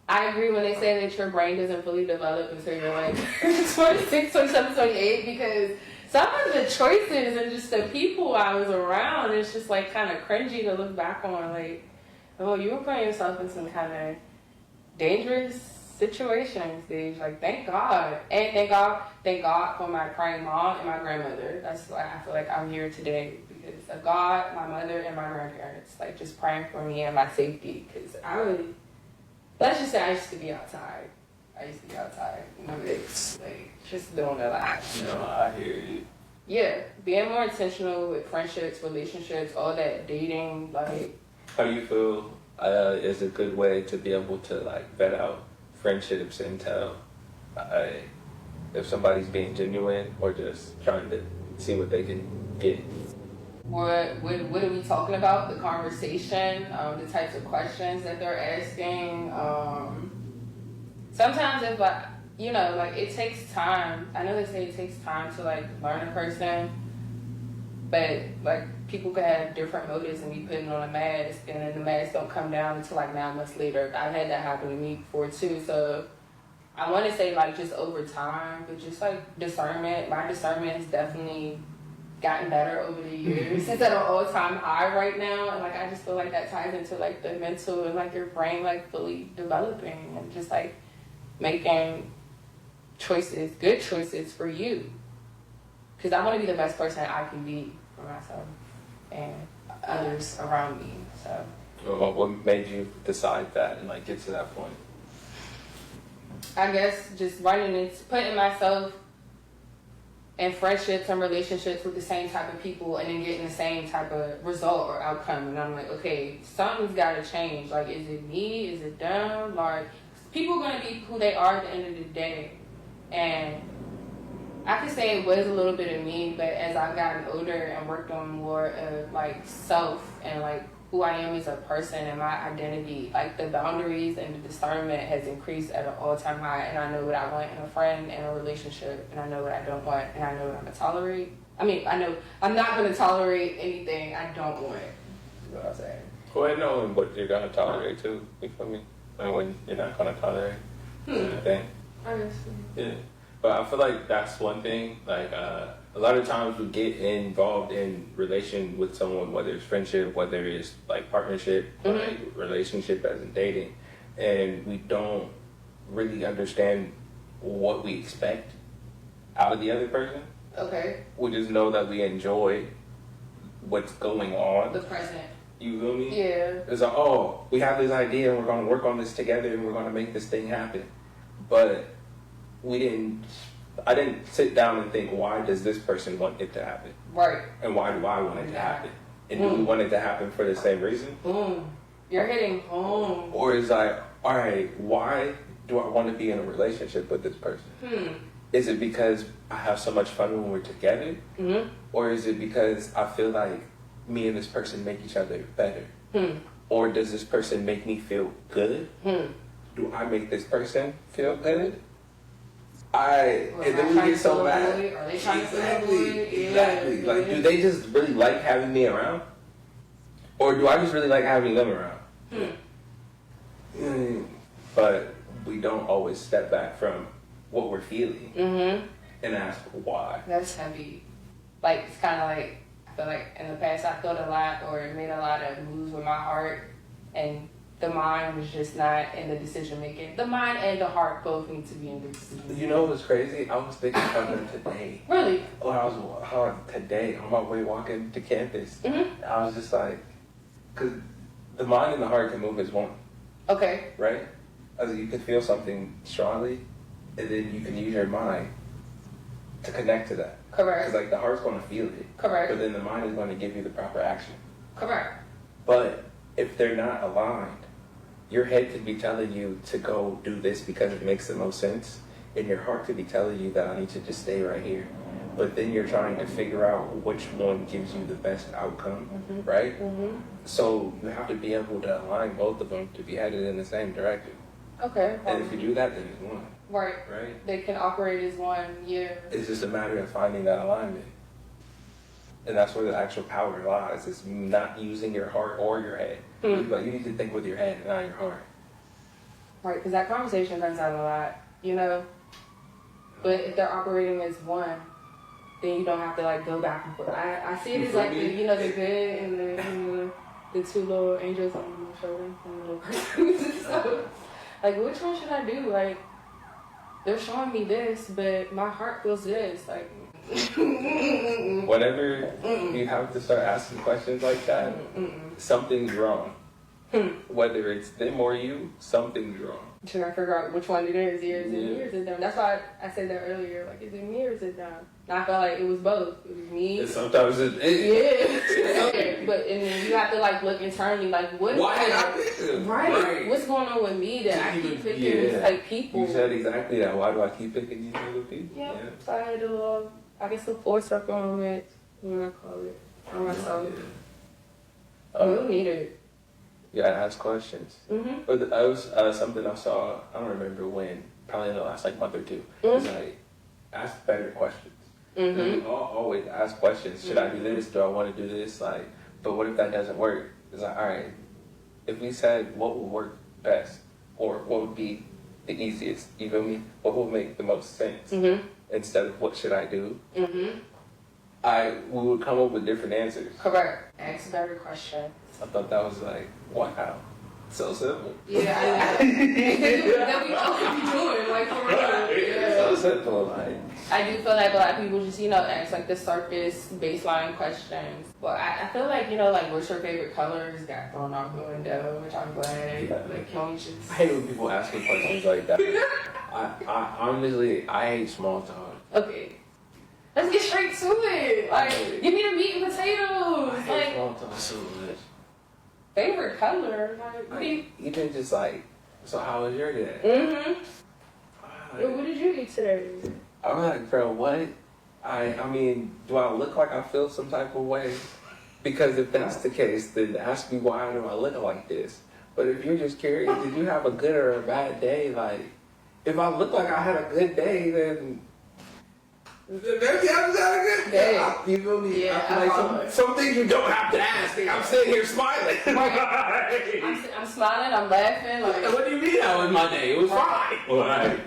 I agree when they say that your brain doesn't fully develop until you're like 26, 27, 28, because some of the choices and just the people I was around, it's just like kind of cringy to look back on. Like, oh, you were putting yourself in some kind of dangerous situations, dude. Like, thank God. And thank God for my praying mom and my grandmother. That's why I feel like I'm here today, because of God, my mother, and my grandparents, like, just praying for me and my safety, because let's just say I used to be outside. It's like just doing a lot. I hear you. Yeah, being more intentional with friendships, relationships, all that, dating, like. How do you feel is a good way to be able to like vet out friendships and tell if somebody's being genuine or just trying to see what they can get? What are we talking about? The conversation, the types of questions that they're asking. Sometimes if like, it takes time. I know they say it takes time to like learn a person, but like people could have different motives and be putting on a mask, and then the mask don't come down until like 9 months later. I've had that happen to me before too. So I want to say like just over time, but just like discernment. My discernment has definitely gotten better over the years. It's at an all-time high right now, and like I just feel like that ties into like the mental and like your brain like fully developing and just like making choices, good choices for you. Because I want to be the best person I can be for myself and others around me. So. Well, what made you decide that and like get to that point? I guess just putting myself in friendships and relationships with the same type of people and then getting the same type of result or outcome. And I'm like, okay, something's got to change. Like, is it me? Is it them? Like, people are going to be who they are at the end of the day. And I could say it was a little bit of me, but as I've gotten older and worked on more of like self and like who I am as a person and my identity, like the boundaries and the discernment has increased at an all-time high, and I know what I want in a friend and a relationship, and I know what I don't want, and I know what I'm going to tolerate. I mean, I know I'm not going to tolerate anything I don't want. You know what I'm saying? Go ahead, knowing what you're going to tolerate too. You feel me? Like when you're not going to tolerate anything. I guess. Yeah. But I feel like that's one thing. Like a lot of times we get involved in relation with someone, whether it's friendship, whether it's like partnership, like relationship as in dating, and we don't really understand what we expect out of the other person. Okay. We just know that we enjoy what's going on. The present. You feel me? Yeah. It's like, oh, we have this idea and we're going to work on this together and we're going to make this thing happen. But I didn't sit down and think, why does this person want it to happen? Right. And why do I want it to happen? And do we want it to happen for the same reason? You're hitting home. Or is like, all right, why do I want to be in a relationship with this person? Is it because I have so much fun when we're together? Or is it because I feel like me and this person make each other better? Or does this person make me feel good? Do I make this person feel good? And then we get so mad. Are they trying Exactly. Like, do they just really like having me around? Or do I just really like having them around? But we don't always step back from what we're feeling and ask why. That's heavy. Like, it's kind of like, I feel like in the past I thought a lot or made a lot of moves with my heart, and the mind was just not in the decision making. The mind and the heart both need to be in the decision making. You know what's crazy? I was thinking about that today. Really? Today on my way walking to campus, I was just like, because the mind and the heart can move as one. Okay. Right? As you can feel something strongly, and then you can use your mind to connect to that. Correct. Because like the heart's going to feel it. Correct. But then the mind is going to give you the proper action. Correct. But if they're not aligned, your head could be telling you to go do this because it makes the most sense, and your heart could be telling you that I need to just stay right here. But then you're trying to figure out which one gives you the best outcome, right? So you have to be able to align both of them to be headed in the same direction. Okay. And if you do that, then it's one. Right. Right? They can operate as one, yeah. It's just a matter of finding that alignment. And that's where the actual power lies. It's not using your heart or your head. But you need to think with your head and not your heart. Right, because that conversation comes out a lot, you know? But if they're operating as one, then you don't have to like go back and forth. I see it as like the, the good and the two little angels on my shoulder and the little person. So, like, which one should I do? Like, they're showing me this, but my heart feels this. Like, whenever you have to start asking questions like that, something's wrong. Whether it's them or you, something's wrong. Trying to figure out which one it is. Yeah, is it Yeah. me or is it them? That's why I said that earlier. Like, is it me or is it them? And I felt like it was both. It was me. And sometimes Yeah. Okay. But and then you have to like look internally, like what? Why did I pick them? Right. What's going on with me that I keep picking these like people? You said exactly that. Why do I keep picking these other people? Yeah. So I had a little, I guess, a full circle moment. What do I call it? On myself. We need it. You gotta ask questions. Mhm. But that was something I saw. I don't remember when. Probably in the last like month or two. It's like ask better questions. Mhm. Always ask questions. Should I do this? Do I want to do this? Like, but what if that doesn't work? It's like, all right. If we said what would work best, or what would be the easiest, you feel me? What would make the most sense? Mhm. Instead of what should I do? Mhm. We would come up with different answers. Correct. Ask better questions. I thought that was like, wow, so simple. Yeah, I know. That we all could be doing, like, for real. So Yeah. simple, like. I do feel like a lot of people just, ask, like, the surface baseline questions. But I feel like, like, what's your favorite colors got thrown out the window, which I'm glad. Yeah. Like, can we just... I hate when people ask me questions like that. I honestly, I hate small talk. Okay. Let's get straight to it. Like, give me the meat and potatoes. I hate Like, small talk so much. favorite color. Like, what do you... Even just like, so how was your day? Mm-hmm. What did you eat today? I'm like, bro, what? I mean, do I look like I feel some type of way? Because if that's the case, then ask me why do I look like this. But if you're just curious, did you have a good or a bad day? Like, if I look like I had a good day, then maybe I just had a good day. Yeah. You feel me? Yeah, I feel like some things you don't have to ask. Like, I'm sitting here smiling. I'm smiling, I'm laughing. Like, What do you mean that was my day? It was fine. Right.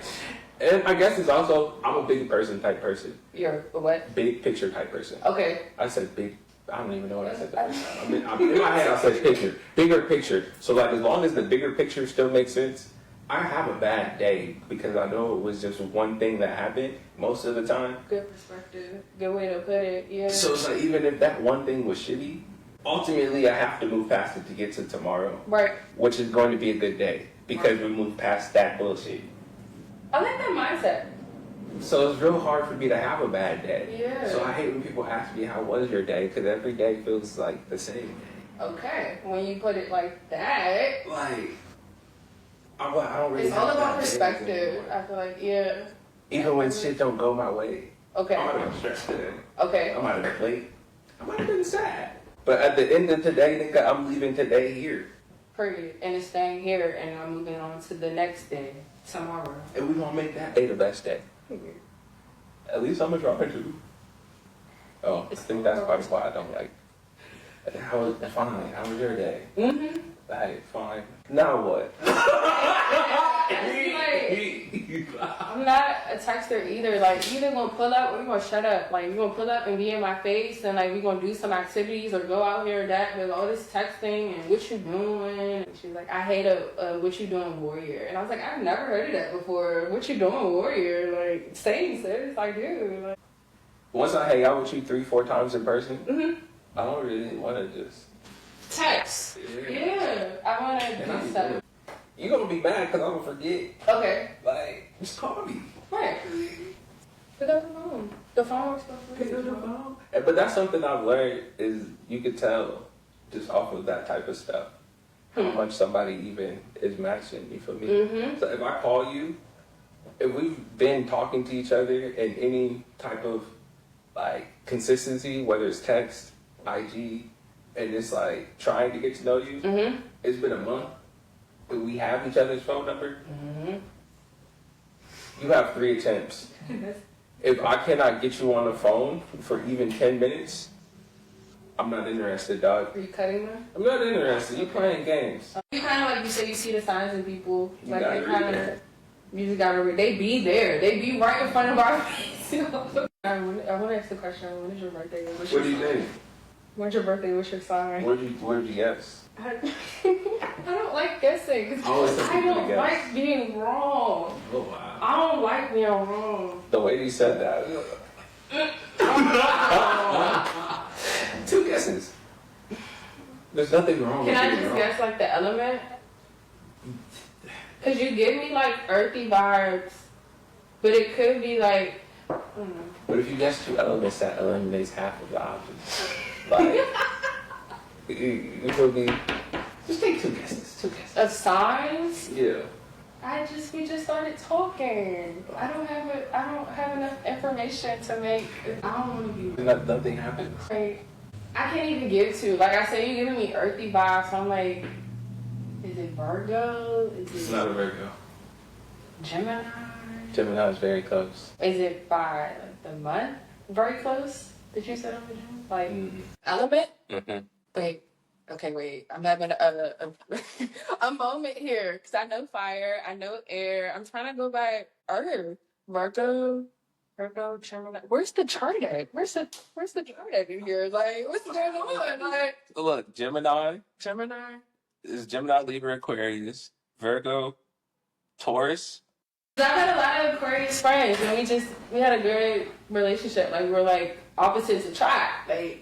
And I guess it's also, I'm a big person type person. you're a what? Big picture type person. Okay. I said big. I don't even know what I said the first time. In my head, I said picture. Bigger picture. So, like, as long as the bigger picture still makes sense, I have a bad day because I know it was just one thing that happened most of the time. Good perspective. Good way to put it. Yeah. So, it's like, even if that one thing was shitty, ultimately, I have to move past it to get to tomorrow, Right. which is going to be a good day because we moved past that bullshit. I like that mindset. So it's real hard for me to have a bad day. Yeah. So I hate when people ask me how was your day because every day feels like the same day. Okay. When you put it like that, Like, I don't really. it's all have about bad days perspective. anymore. I feel like, yeah. Even when shit don't go my way, Okay. I might have been stressed today. Okay. I might have been late. I might have been sad. But at the end of today, nigga, I'm leaving today here, Period. And it's staying here, and I'm moving on to the next day, tomorrow. and we gonna make that day the best day. At least I'm gonna try to. Oh, I think that's probably why I don't like. How was fine? How was your day? Mm-hmm. Like, fine. Now what? I'm not a texter either. Like, you either gonna pull up or you gonna shut up. Like, you gonna pull up and be in my face, and like we gonna do some activities or go out here or that. With all this texting and what you doing. And she's like, I hate a what you doing warrior. And I was like, I've never heard of that before. What you doing warrior? Like, same sis. I do. Like, Once I hang out with you 3-4 times in person, mm-hmm. I don't really want to just. Text. Yeah, I wanna And I do be stuff. doing- You gonna be mad because I'm gonna forget. Okay. Like, just call me. Right. Pick up the phone. The phone works for Pick up the phone. But that's something I've learned is you could tell just off of that type of stuff how much somebody even is matching. You feel me? Mm-hmm. So if I call you, if we've been talking to each other in any type of like consistency, whether it's text, IG, and it's like trying to get to know you, Mm-hmm. it's been a month. And we have each other's phone number. Mm-hmm. You have 3 attempts. If I cannot get you on the phone for even 10 minutes, I'm not interested, dog. Are you cutting them? I'm not interested. You playing games. You kind of like you say, you see the signs in people. You Like gotta they read kind it. of, you just gotta read. They be there. They be right in front of our face. I want to ask the question. When is your birthday? What's What do your you sign? think? When's your birthday? What's your sign? Where'd you guess? I don't like guessing. 'Cause I always tell I people to don't guess. like being wrong. Oh, wow. I don't like being wrong. The way you said that. 2 guesses. There's nothing wrong Can with I it. just guess like the element? Cause you give me like earthy vibes, but it could be like. But if you guess 2 elements, that eliminates half of the options. Like, you feel me? Just take 2 guesses. 2 guesses. Of signs? Yeah. We just started talking. I don't have enough information to make. I don't want to be. Nothing happens. Like, I can't even give to. Like I said, you're giving me earthy vibes. So I'm like, is it Virgo? It's not a Virgo. Gemini? Gemini is very close. Is it by like the month? Very close. Did you say like element? Mm-hmm. Wait. Okay, wait. I'm having a moment here because I know fire, I know air. I'm trying to go by earth. Virgo, Gemini. Where's the chart at? Where's the chart at in here? Like, what's going on? Like, Look, Gemini Gemini. is Gemini, Libra, Aquarius, Virgo, Taurus. I've had a lot of Aquarius friends, and we had a good relationship. Like, we're like opposites attract. Like,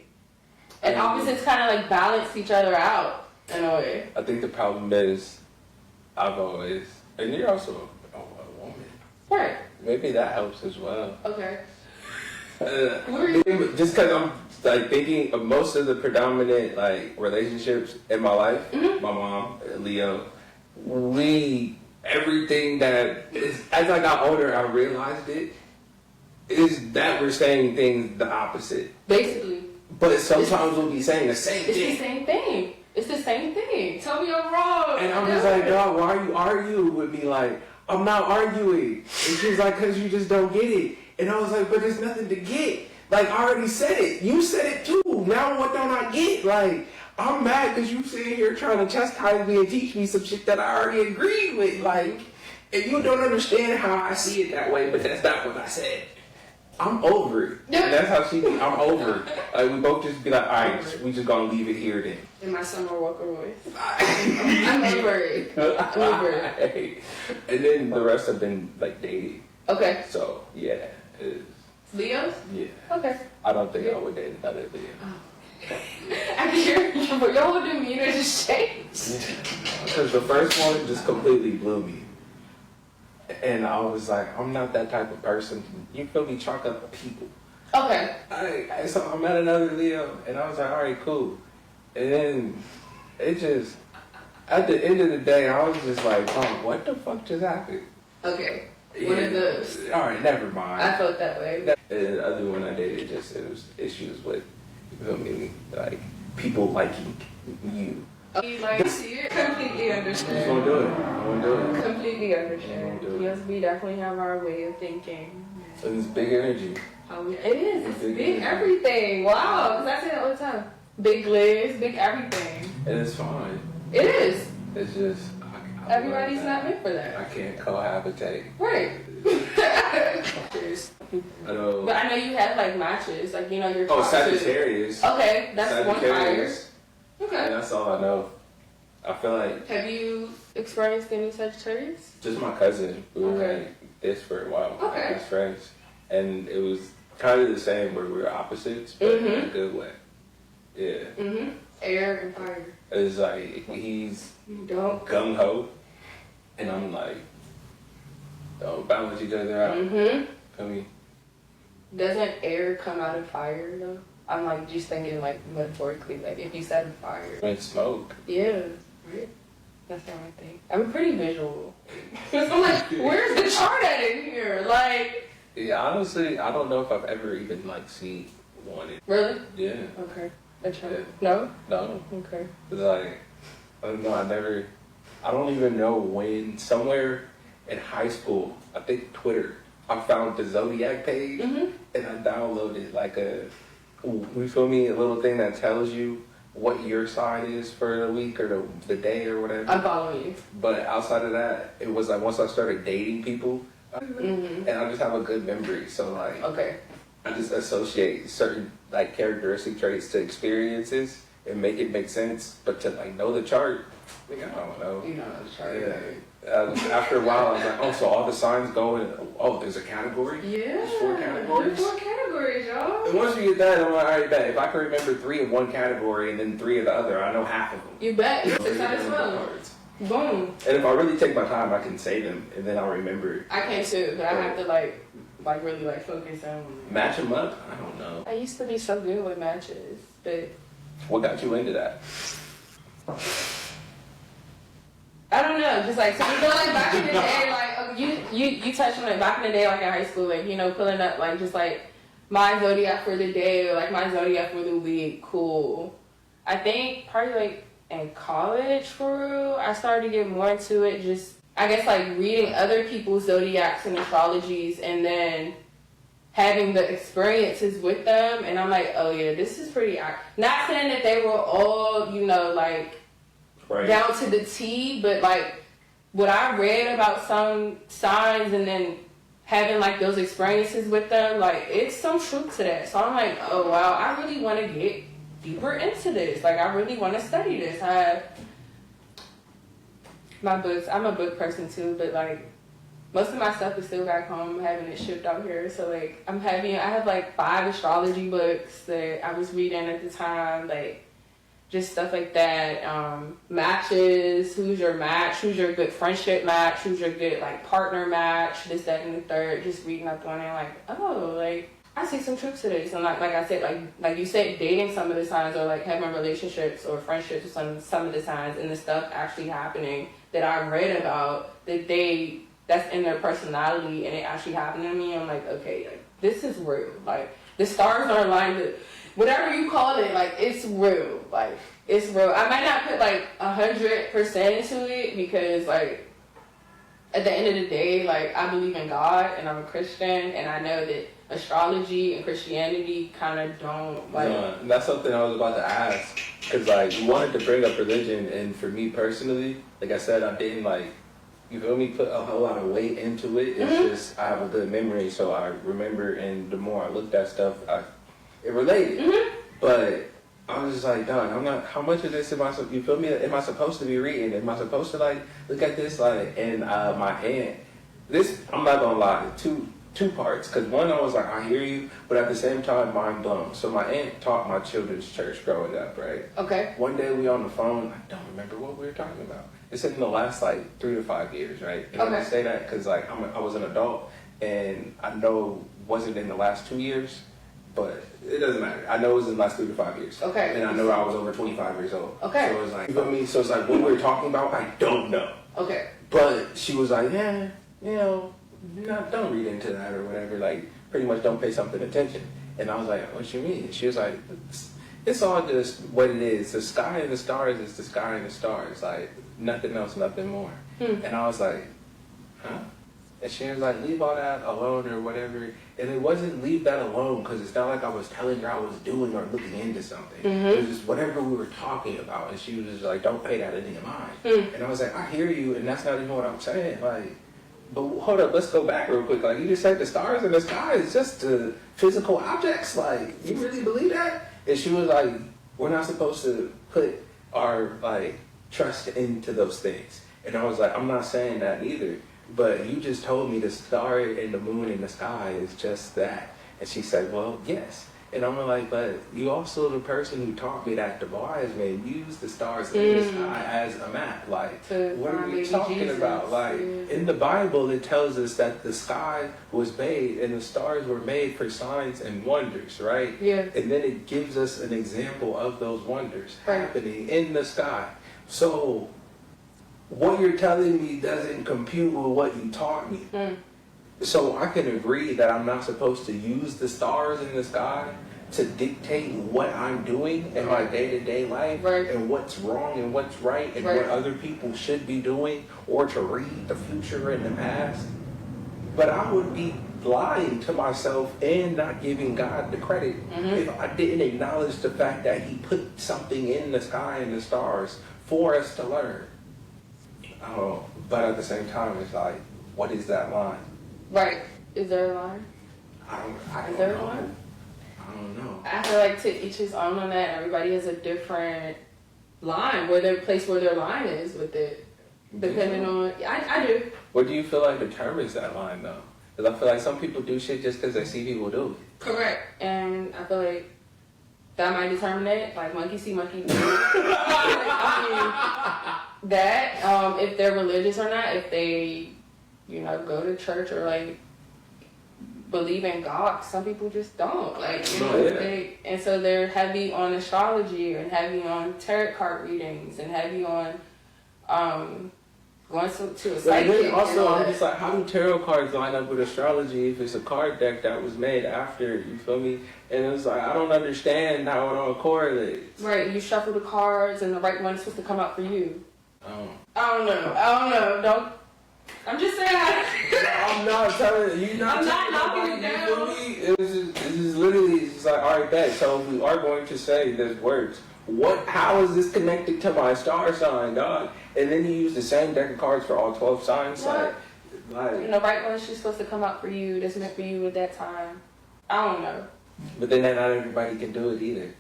and opposites kind of like balance each other out in a way. I think the problem is, I've always, and you're also a woman. Right. Maybe that helps as well. Okay. Just because I'm like thinking of most of the predominant like relationships in my life, Mm-hmm. my mom, Leo, everything that is, as I got older, I realized it, is that we're saying things the opposite. Basically. But sometimes we'll be saying the same It's thing. the same thing. It's the same thing. Tell me I'm wrong. And I'm just like, dog, why are you arguing with me? Like, I'm not arguing. And she's like, because you just don't get it. And I was like, but there's nothing to get. Like, I already said it. You said it too. Now what don't I get? Like, I'm mad because you sitting here trying to chastise me and teach me some shit that I already agreed with. Like, and you don't understand how I see it that way, but that's not what I said. I'm over it. And that's how she be. I'm over it. Like, we both just be like, all right, we just gonna leave it here then. In my Summer Walker voice. I'm over it. I'm over it. And then the rest have been like dating. Okay. So yeah, it's, Leos? yeah. Okay. I don't think I would date another Leo. I can hear your whole demeanor just changed. Because the first one just completely blew me. And I was like, I'm not that type of person. You feel me? Chalk up people. Okay. So I met another Leo, and I was like, all right, cool. And then it just, at the end of the day, I was just like, oh, what the fuck just happened? Okay. What are those? All right, never mind. I felt that way. And the other one I dated, just it was issues with, you feel me, like people liking you. You like see it? Completely I'm just understand. gonna do it. I'm gonna do it. Completely understand. do it. Yes, we definitely have our way of thinking. And it's big energy. It is. It's Big big energy. everything. Wow. Because I say that all the time. Big Glizz, big everything. And it's fine. It is. It's just I Everybody's learned not that meant for that. I can't cohabitate. Right. I know. But I know you have like matches. Like, you know, your Oh, top two. Sagittarius. Okay, that's one fire. Sagittarius. And Okay. that's all I know. I feel like Have you experienced any Sagittarius? just my cousin. We were Okay. like this for a while. Okay. Best friends, and it was kind of the same where we were opposites, but in a Mhm. good way. Yeah. Mm-hmm. Air and fire. It's like he's You don't. gung ho, and I'm like, don't balance each other out. Mm-hmm. Feel me? Doesn't air come out of fire though? I'm like just thinking like metaphorically, like if you said fire. When smoke. Yeah. Right. That's how I think. I'm pretty visual. I'm like, where's the chart at in here? Like, Yeah, honestly, I don't know if I've ever even like seen one. really? Yeah. Okay. A chart. Yeah. No? No. Okay. It's like, I don't know, I don't even know when, somewhere in high school, I think Twitter, I found the Zodiac page, Mm-hmm. and I downloaded like you feel me, a little thing that tells you what your sign is for the week or the day or whatever. I'm following you. But outside of that, it was like once I started dating people, Mm-hmm. and I just have a good memory, so like, Okay. I just associate certain like characteristic traits to experiences, and make it make sense, but to like know the chart, like, I don't know. You know the chart. Yeah. After a while, I was like, oh, so all the signs go in. Oh, there's a category. Yeah. There's 4 categories. There's 4 categories, y'all. And once we get that, I'm like, all right, bet. If I can remember 3 of one category and then 3 of the other, I know half of them. You bet. So 6 out of 12. Boom. And if I really take my time, I can say them, and then I'll remember. I can too, but I have to like really like focus on. Match them up? I don't know. I used to be so good with matches, but What got you into that? I don't know. Just like so, you know, like back in the day, like you touched on it back in the day, like in high school, like you know, pulling up like just like my zodiac for the day or like my zodiac for the week. Cool. I think probably like in college for real, I started to get more into it. Just I guess like reading other people's zodiacs and astrologies, and then having the experiences with them, and I'm like, oh yeah, this is pretty. Not saying that they were all, you know, like Right. down to the T, but like what I read about some signs, and then having like those experiences with them, like it's some truth to that. So I'm like, oh wow, I really want to get deeper into this. Like I really want to study this. I have my books. I'm a book person too, but like most of my stuff is still back home. I'm having it shipped out here. So like I have like 5 astrology books that I was reading at the time, like just stuff like that. Matches, who's your match, who's your good friendship match, who's your good like partner match, this, that, and the third. Just reading up on it, like, oh, like I see some truth to this. And like I said, like you said, dating some of the signs, or like having relationships or friendships with some of the signs, and the stuff actually happening that I read about that's in their personality, and it actually happened to me. I'm like, okay, like this is real. Like the stars are aligned. Whatever you call it, like it's real. Like it's real. I might not put like 100% into it, because like at the end of the day, like I believe in God and I'm a Christian, and I know that astrology and Christianity kind of don't like. No, that's something I was about to ask, because like you wanted to bring up religion, and for me personally, like I said, I didn't like. You feel me? Put a whole lot of weight into it. It's just I have a good memory, so I remember, and the more I looked at stuff, it related. But I was just like, done. I'm not. How much of this am I? You feel me? Am I supposed to be reading? Am I supposed to like look at this like? And my aunt, this I'm not gonna lie, two parts. Because one, I was like, I hear you, but at the same time, mind blown. So my aunt taught my children's church growing up, right? Okay. One day we on the phone. I don't remember what we were talking about. It's in the last like 3 to 5 years, right? And Okay. I say that because like I was an adult, and I know it wasn't in the last 2 years, but it doesn't matter. I know it was in the last 3 to 5 years. Okay. And I know I was over 25 years old. Okay. So it was like, you feel me? So it's like what we were talking about, I don't know. Okay. But she was like, yeah, you know, don't read into that or whatever. Like, pretty much don't pay something attention. And I was like, what you mean? She was like, it's all just what it is. The sky and the stars is the sky and the stars. Like, nothing else, nothing more. And I was like, huh? And she was like, leave all that alone or whatever. And it wasn't leave that alone, because it's not like I was telling her I was doing or looking into something. It was just whatever we were talking about. And she was just like, don't pay that any mind. And I was like, I hear you, and that's not even what I'm saying. Like, but hold up, let's go back real quick. Like, you just said the stars in the sky is just physical objects. Like, you really believe that? And she was like, we're not supposed to put our, like, trust into those things. And I was like, I'm not saying that either. But you just told me the star and the moon in the sky is just that. And she said, well, yes. And I'm like, but you also the person who taught me that the wise men use the stars in the sky as a map. Like, what are we talking Jesus. about? Like, in the Bible, it tells us that the sky was made and the stars were made for signs and wonders, right? Yeah. And then it gives us an example of those wonders Right. happening in the sky. So, what you're telling me doesn't compute with what you taught me. So I can agree that I'm not supposed to use the stars in the sky to dictate what I'm doing in my day-to-day life, Right. and what's wrong and what's right, and Right. what other people should be doing, or to read the future and the past. But I would be lying to myself and not giving God the credit if I didn't acknowledge the fact that He put something in the sky and the stars for us to learn. But at the same time, it's like, what is that line? Right. Is there a line? I don't Is there a know. line? I don't know. I feel like to each his own on that. Everybody has a different line where their place where their line is with it, depending on. I do. What do you feel like determines that line though? Because I feel like some people do shit just because they see people do it. Correct. And I feel like that might determine it. Like monkey see, monkey do. That if they're religious or not, if they, go to church or like believe in God. Some people just don't. Like, and so they're heavy on astrology and heavy on tarot card readings and heavy on going to a psychic. Also, I'm just like, how do tarot cards line up with astrology if it's a card deck that was made after? You feel me? And it's like, I don't understand how it all correlates. Right, you shuffle the cards and the right one is supposed to come out for you. Oh. I don't know. I'm just saying. I'm not telling you. I'm not knocking it down. You feel me? It's just literally, it's like, all right, bet. So if we are going to say this works, how is this connected to my star sign, dog? And then you use the same deck of cards for all 12 signs. Like, the right one she's supposed to come out for you. That's meant for you at that time. I don't know. But then not everybody can do it either.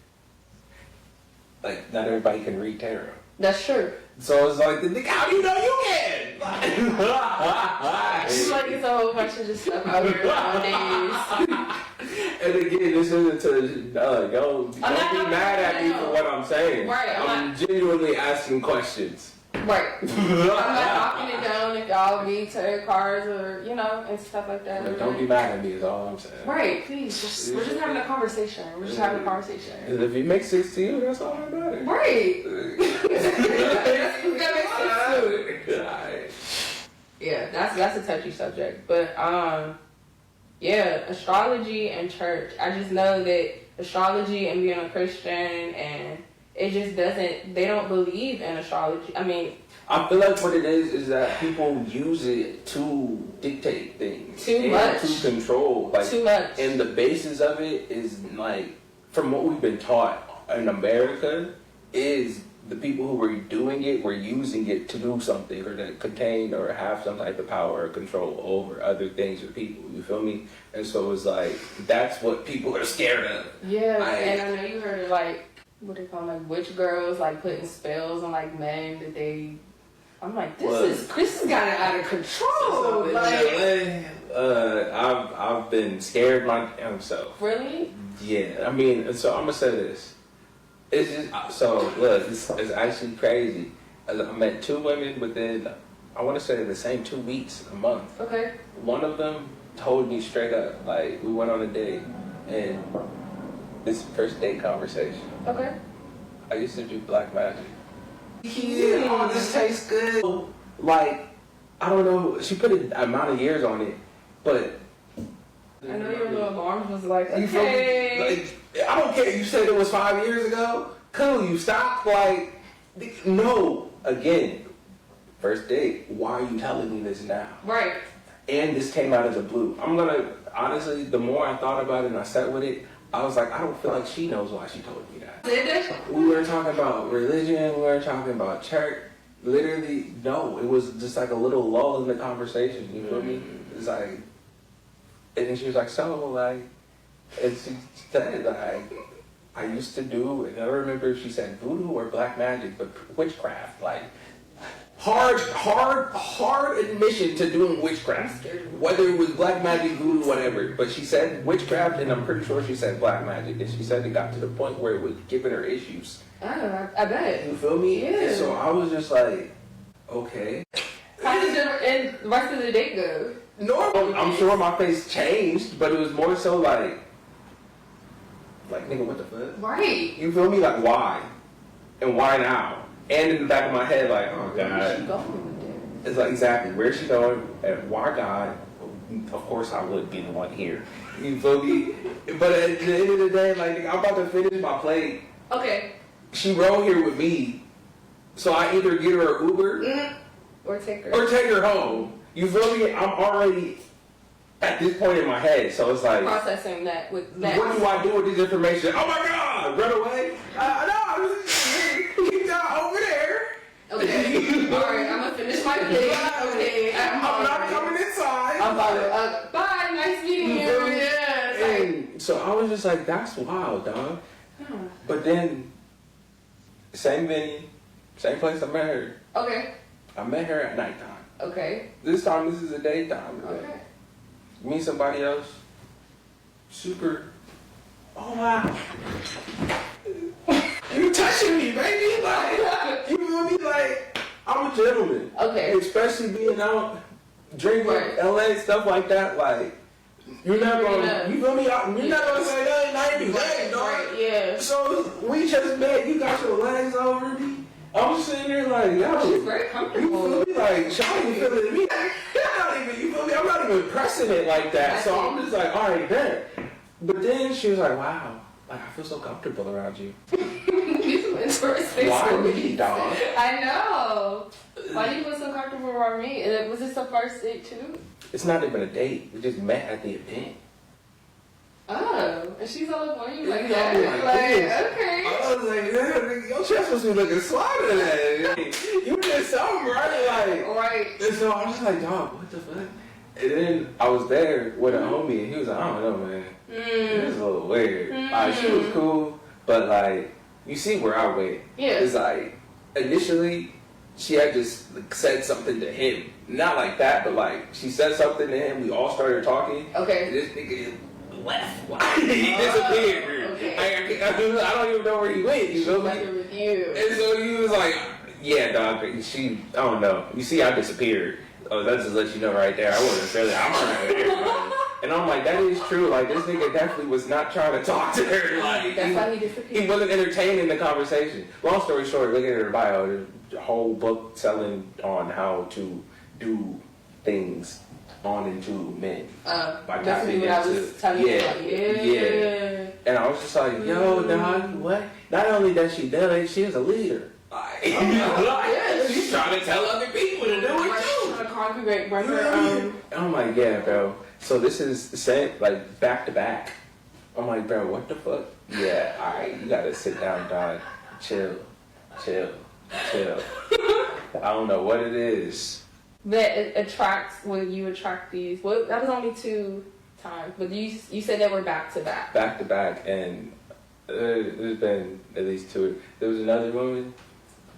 Like, not everybody can read tarot. That's true. So it's like, how do you know you can? It's like it's a whole bunch of just stuff out here nowadays. And again, this isn't to, don't be mad at me for what I'm saying. Right. I'm genuinely asking questions. Right. I'm not knocking it down if y'all read tarot cards or, and stuff like that. But don't be mad at me is all I'm saying. Right, please. We're just having a conversation. If it makes sense to you, that's all that matters. Right. You gotta make sense too. Yeah, that's a touchy subject. But, astrology and church. I just know that astrology and being a Christian and it just doesn't, they don't believe in astrology. I mean, I feel like what it is that people use it to dictate things. Too much. To control. Like, too much. And the basis of it is like, from what we've been taught in America, is the people who were doing it were using it to do something or to contain or have some type of power or control over other things or people. You feel me? And so it's like, that's what people are scared of. Yeah, and I know you heard of like, what they call like witch girls, like putting spells on like men that they. I'm like, this has gotten out of control. Like, I've been scared myself. Really? Yeah, I mean, so I'm gonna say this. It's just look, it's actually crazy. I met two women within, I want to say the same 2 weeks, a month. Okay. One of them told me straight up, like, we went on a date, and this first date conversation. Okay. I used to do black magic. Yeah, oh, this tastes good. Like, I don't know, she put an amount of years on it, but I know your little alarm was like, okay. Like, I don't care. You said it was 5 years ago. Cool, you stopped. Like, no. Again, first date. Why are you telling me this now? Right. And this came out of the blue. I'm gonna honestly. The more I thought about it and I sat with it, I was like, I don't feel like she knows why she told me that. We weren't talking about religion. We weren't talking about church. Literally, no. It was just like a little lull in the conversation. You feel me? It's like. And then she was like, so, like, and she said, like, I used to do, and I don't remember if she said voodoo or black magic, but witchcraft, like, hard admission to doing witchcraft. Whether it was black magic, voodoo, whatever. But she said witchcraft, and I'm pretty sure she said black magic. And she said it got to the point where it was giving her issues. I bet. You feel me? Yeah. And so I was just like, okay. How did the rest of the date go? No, I'm sure my face changed, but it was more so like, nigga, what the fuck? Right. You feel me? Like, why? And why now? And in the back of my head, like, oh, God. Where's she going with it? It's like, exactly, where's she going? And why, God? Of course I would be the one here. You feel me? But at the end of the day, like, nigga, I'm about to finish my plate. Okay. She rode here with me, so I either get her an Uber or take her home. You feel me? I'm already at this point in my head, so it's like processing that with that. What do I do with this information? Oh my God! Run away? No, keep that over there. Okay. All right. I'm gonna finish my plate. Okay. I'm not coming inside. I'm following. Bye. Nice meeting you. Yeah. So I was just like, that's wild, dog. But then, same venue, same place I met her. Okay. I met her at nighttime. Okay. This time, this is a daytime. Okay. Meet somebody else. Super. Oh wow. You touching me, baby? Like, you feel me? Like, I'm a gentleman. Okay. Especially being out drinking Right. LA stuff like that. Like, you're not gonna. You feel me? You're not gonna say nothing. Not even that, dog. Right. Yeah. So we just met. You got your legs over me. I'm sitting there like, yo. She's very comfortable. You feel me? Like, Shawty feeling me. You feel me? I'm not even pressing it like that. So I'm just like, all right, then. But then she was like, wow, like I feel so comfortable around you. Interesting. Why me, dog? I know. Why do you feel so comfortable around me? And was this the first date too? It's not even a date. We just met at the event. Oh, and she's all up on you like Yeah, that. like Like, okay. I was like, yeah, your chest must be looking slotted today. You did something right, like. Right. And so I was like, dog, what the fuck? And then I was there with a homie, and he was like, I don't know, man. It was a little weird. Like, she was cool, but like, you see where I went. Yeah. It's like, initially, she had just like, said something to him. Not like that, but like, she said something to him. We all started talking. Okay. And this nigga left. He disappeared. Okay. I don't even know where he went. You feel me? Like with you. And so he was like, yeah, dog, I don't know. You see, I disappeared. Oh, that just lets you know right there. I wasn't feeling I'm trying to everybody. And I'm like, that is true. Like, this nigga definitely was not trying to talk to her. Like, That's why he disappeared. He wasn't entertaining the conversation. Long story short, look at her bio. There's a whole book selling on how to do things on and to men. By tapping what I was telling you about. Yeah. And I was just like, yo, dog, what? Not only does she do it, she is a leader. Like, she's trying to tell other people to do it too. Trying to congregate, bring And her I'm like, yeah, bro. So this is the same, like, back to back. I'm like, bro, what the fuck? Yeah, alright, you gotta sit down, dog. Chill. I don't know what it is. that it attracts when you attract these. Well, that was only 2 times, but you said they were back to back. Back to back, and there's been at least 2. There was another woman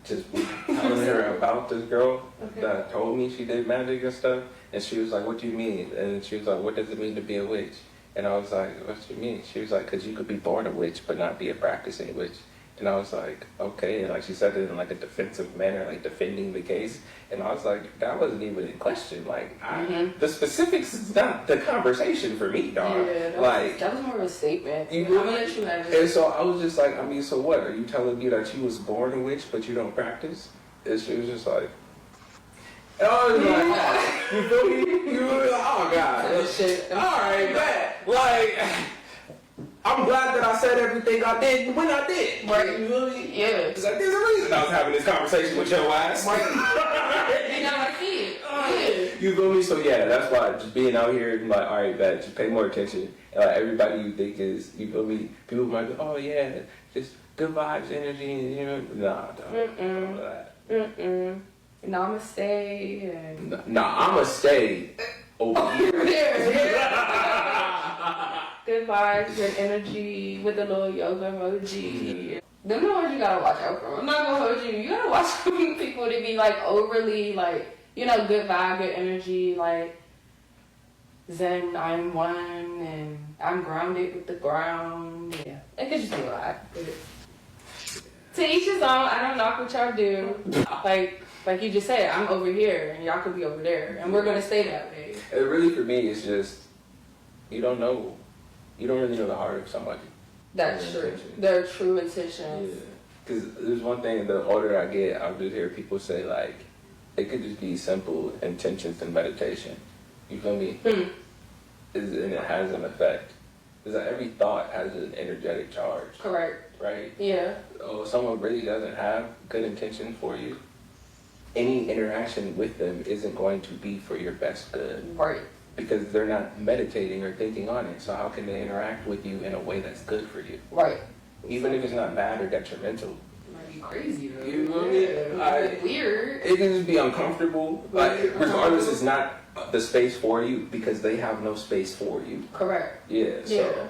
just telling her about this girl that told me she did magic and stuff, and she was like, what do you mean? And she was like, what does it mean to be a witch? And I was like, what do you mean? She was like, because you could be born a witch but not be a practicing witch. And I was like, okay. And like she said it in like a defensive manner, like defending the case. And I was like, that wasn't even in question. Like, the specifics is not the conversation for me, dog. Yeah, that was more of a statement. I'm gonna let you have it. And so I was just like, I mean, so what? Are you telling me that you was born a witch but you don't practice? And she was just like, and I was like, you feel me? You were like, oh God. Shit. All right, bet. Like, I'm glad that I said everything I did when I did. Right. You feel me? Yeah. Because like, there's a reason I was having this conversation with your ass. Right. You know, I see it. Yeah. You feel me? So yeah, that's why just being out here, I'm like, all right, bet, just pay more attention. Everybody you think is, you feel me? People might go, oh yeah, just good vibes, energy, you know? Nah, dog. Namaste and Nah, I'ma stay over here. good vibes, good energy with a little yoga emoji. Them the ones you gotta watch out for. I'm not gonna hold you. You gotta watch people to be like overly like, you know, good vibe, good energy, like Zen, I'm one, and I'm grounded with the ground. Yeah, it could just be a lot. To each his own. I don't knock what y'all do. Like you just said, I'm over here and y'all could be over there, and we're gonna stay that way. It really, for me, it's just you don't know. You don't really know the heart of somebody. That's true. Their true intentions. Yeah. Because there's one thing, the older I get, I'll just hear people say, like, it could just be simple intentions and meditation. You feel me? And it has an effect. Because every thought has an energetic charge. Correct. Right? Yeah. Oh, if someone really doesn't have good intention for you, any interaction with them isn't going to be for your best good. Right. Because they're not meditating or thinking on it. So how can they interact with you in a way that's good for you? Right. Even if it's not bad or detrimental. It might be crazy though. You know what I mean? Like, weird. It can just be uncomfortable. Like, regardless, it's not the space for you because they have no space for you. Correct. Yeah. So, Yeah.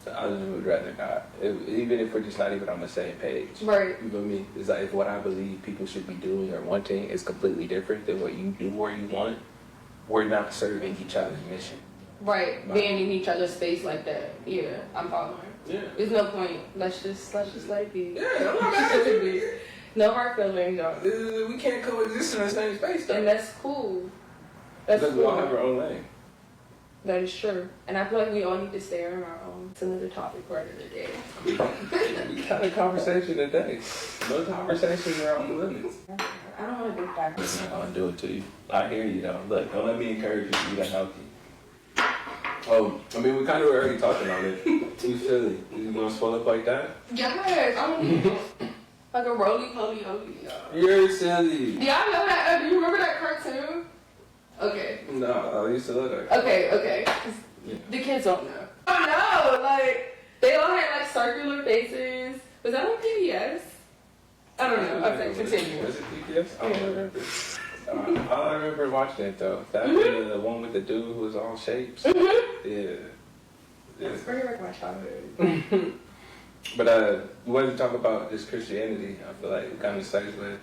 I just would rather not. Even if we're just not even on the same page. Right. You feel me? It's like if what I believe people should be doing or wanting is completely different than what you do or you want, we're not serving each other's mission. Right. Being in each other's space like that. Yeah, I'm following. Yeah. There's no point. Let's just let it be. Yeah, I'm not mad at you. No hard feelings, y'all. We can't coexist in the same space, though. And that's cool. That's because cool. we all have our own lane. That is true. And I feel like we all need to stay in our own. It's another topic for another day. We had a conversation today. No conversations are off limits. I don't want to do that. I'm gonna do it to you. I hear you though. Look, don't let me encourage you to be unhealthy. Oh, I mean, we kind of were already talking on it. You silly. You gonna swell up like that? Yes, I'm like a roly-poly oly, y'all. You're silly. Do y'all know that? Do you remember that cartoon? Okay. No, I used to look like that. Okay. Yeah. The kids don't know. Oh no, like, they all had like circular faces. Was that on PBS? I don't know. Okay, continue. Was it PBS? I don't remember. I remember watching it though. That the one with the dude who was all shapes. Yeah. It's pretty like my childhood. But we wanted to talk about just Christianity. I feel like it kind of segues with.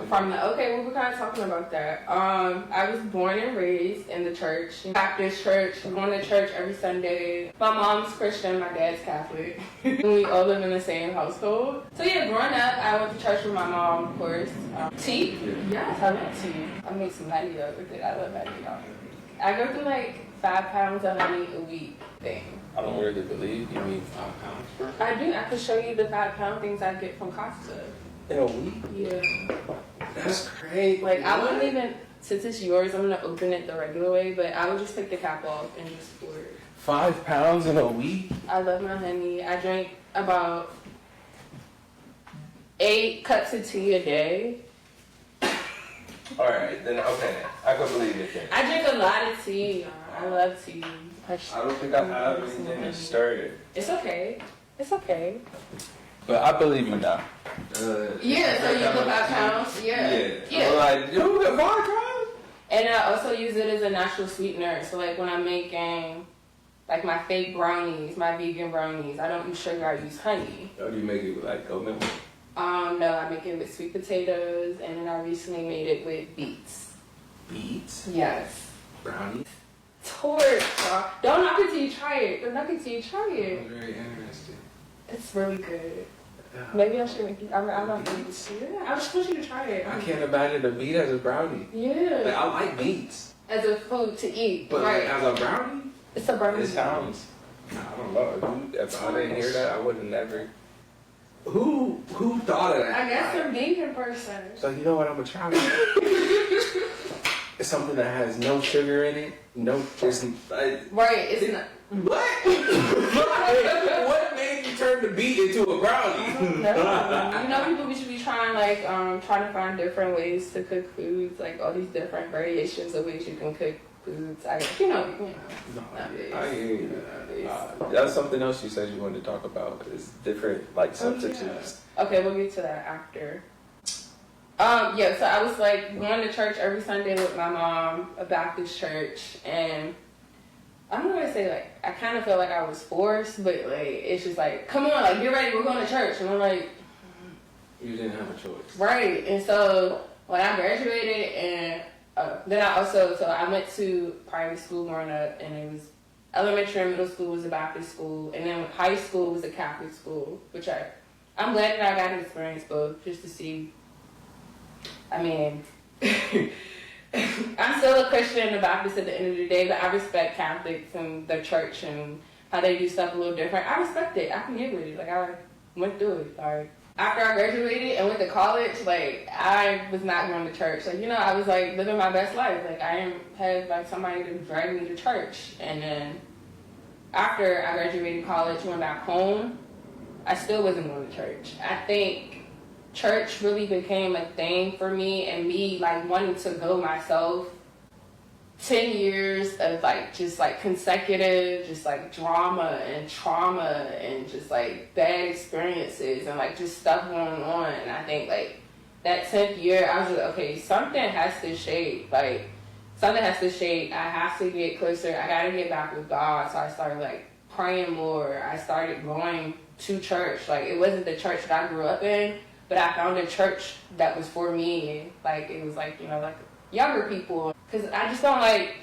From the we were kind of talking about that. I was born and raised in the church, Baptist church. I'm going to church every Sunday. My mom's Christian, my dad's Catholic. We all live in the same household. So yeah, growing up, I went to church with my mom, of course. Tea? Yes, I love tea. I make some honey up with it. I love honey. I go through like 5 pounds of honey a week thing. I don't really believe you mean 5 pounds per. I do. I can show you the 5-pound things I get from Costa. In a week? Yeah. That's crazy. Like, I wouldn't even, since it's yours, I'm gonna open it the regular way, but I would just take the cap off and just pour it. 5 pounds in a week? I love my honey. I drink about 8 cups of tea a day. Alright, then okay. I can believe it then. I drink a lot of tea. I love tea. I don't think I have anything to stir it. It's okay. It's okay. But I believe you now. Yeah, so you put 5 pounds? Yeah. I'm like, you got 5 pounds? And I also use it as a natural sweetener. So like when I'm making like my fake brownies, my vegan brownies, I don't use sugar, I use honey. Or do you make it with like goat milk? No, I make it with sweet potatoes, and then I recently made it with beets. Beets? Yes. Brownies? Torch, y'all. Don't knock it till you try it. Don't knock it till you try it. I'm very interested. It's really good. Maybe I should make it. I'm not beets. Yeah, I just want you to try it. I can't imagine a beet as a brownie. Yeah. Like, I like beets. As a food to eat. But right. like, as a brownie? It's a brownie. It sounds. I don't know. If I didn't hear that, I would have never. Who thought of that? I guess a vegan person. So you know what I'm gonna try with? It's something that has no sugar in it. No, it's like, Right, it's not. what? What made you turn the beet into a brownie? You know, people should be trying like trying to find different ways to cook foods, like all these different variations of ways you can cook foods. You know. No, I hear you. That's something else you said you wanted to talk about. Is different like substitutes. Okay, we'll get to that after. Yeah, so I was like going to church every Sunday with my mom, a Baptist church, and I don't know what to say, like, I kind of felt like I was forced, but like, it's just like, come on, like, get ready, we're going to church. And I'm like, You didn't have a choice. right. And so when I graduated, and then I went to private school growing up, and it was elementary and middle school was a Baptist school, and then high school was a Catholic school, which I'm glad that I got to experience both, just to see. I mean, I'm still a Christian and a Baptist at the end of the day, but I respect Catholics and their church and how they do stuff a little different. I respect it. I can get with it. Like, I went through it. Like, after I graduated and went to college, like, I was not going to church. Like, you know, I was, like, living my best life. Like, I didn't have, like, somebody to drag me to church. And then after I graduated college, went back home, I still wasn't going to church. I think church really became a thing for me, and me like wanting to go myself. 10 years of like just like consecutive just like drama and trauma and just like bad experiences and like just stuff going on, and I think like that 10th year I was like, okay, something has to shake. Like something has to shake. I have to get closer. I gotta get back with God. So I started like praying more. I started going to church. Like, it wasn't the church that I grew up in, but I found a church that was for me. Like, it was like, you know, like younger people. Because I just don't like,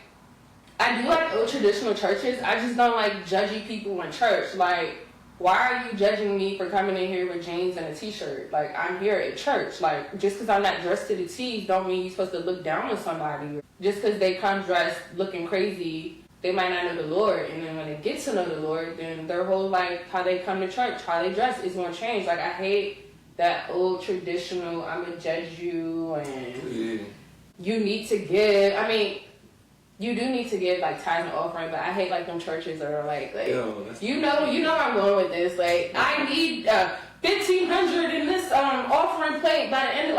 I do like old traditional churches. I just don't like judgy people in church. Like, why are you judging me for coming in here with jeans and a t-shirt? Like, I'm here at church. Like, just because I'm not dressed to the T don't mean you're supposed to look down on somebody. Just because they come dressed looking crazy, they might not know the Lord. And then when they get to know the Lord, then their whole life, how they come to church, how they dress is going to change. Like, I hate that old traditional, I'm going to judge you and you need to give. I mean, you do need to give like tithes and offering, but I hate like them churches that are like you know I'm going with this. Like, I need $1,500 in this offering plate by the end of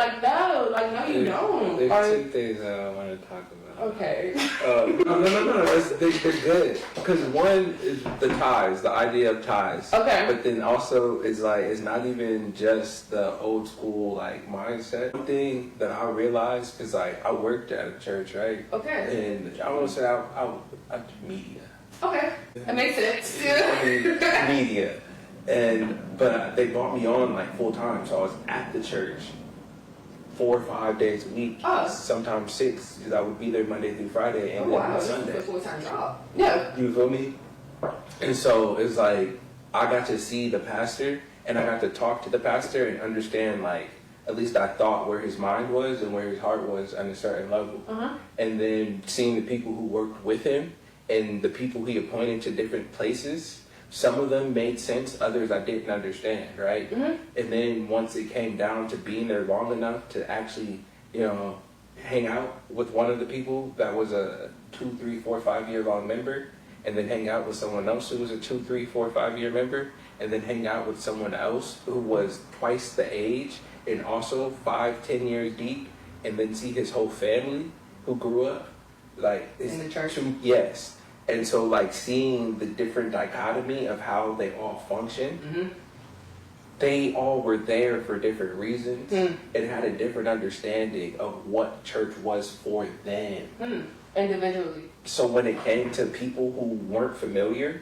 no, you don't. There's two things I want to talk about. Okay. No. They're good. Because one is the ties, the idea of ties. Okay. But then also it's like, it's not even just the old school like mindset. One thing that I realized is like, I worked at a church, right? Okay. And I want to say I do media. Okay. That makes sense. Media. But they brought me on like full time, so I was at the church 4 or 5 days a week, sometimes 6, because I would be there Monday through Friday and then Sunday. That's a full-time job. Yeah. You feel me? And so it's like, I got to see the pastor, and I got to talk to the pastor and understand, like, at least I thought where his mind was and where his heart was on a certain level. And then seeing the people who worked with him and the people he appointed to different places, some of them made sense, others I didn't understand, right? And then once it came down to being there long enough to actually, you know, hang out with one of the people that was a 2, 3, 4, 5 year long member, and then hang out with someone else who was a 2, 3, 4, 5 year member, and then hang out with someone else who was twice the age and also 5, 10 years deep, and then see his whole family who grew up like in the church. Yes. And so, like, seeing the different dichotomy of how they all function, they all were there for different reasons and had a different understanding of what church was for them. Individually. So when it came to people who weren't familiar,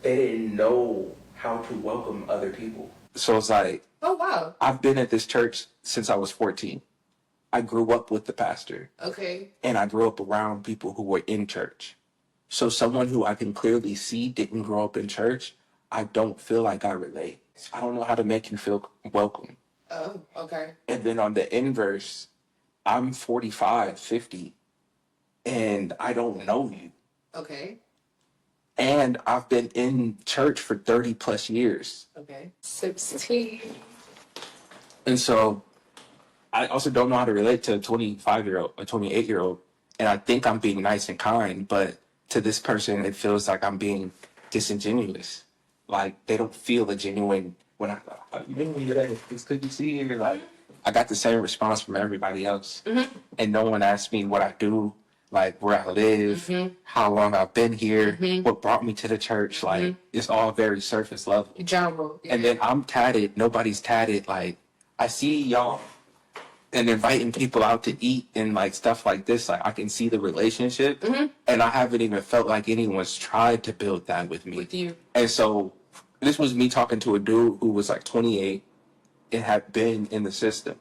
they didn't know how to welcome other people. So it's like, oh, wow. I've been at this church since I was 14. I grew up with the pastor. Okay. And I grew up around people who were in church. So someone who I can clearly see didn't grow up in church, I don't feel like I relate. I don't know how to make you feel welcome. Oh, okay. And then on the inverse, I'm 45, 50, and I don't know you. Okay. And I've been in church for 30 plus years. Okay. 16. And so I also don't know how to relate to a 25-year-old, a 28-year-old. And I think I'm being nice and kind, but to this person, it feels like I'm being disingenuous. Like, they don't feel a genuine, when I, you doing today? It's good to see you. Like, I got the same response from everybody else. And no one asked me what I do, like where I live, how long I've been here, what brought me to the church. Like, it's all very surface level. General. Yeah. And then I'm tatted, nobody's tatted. Like, I see y'all and inviting people out to eat and like stuff like this, like I can see the relationship, and I haven't even felt like anyone's tried to build that with me. With you. And so this was me talking to a dude who was like 28 and had been in the system.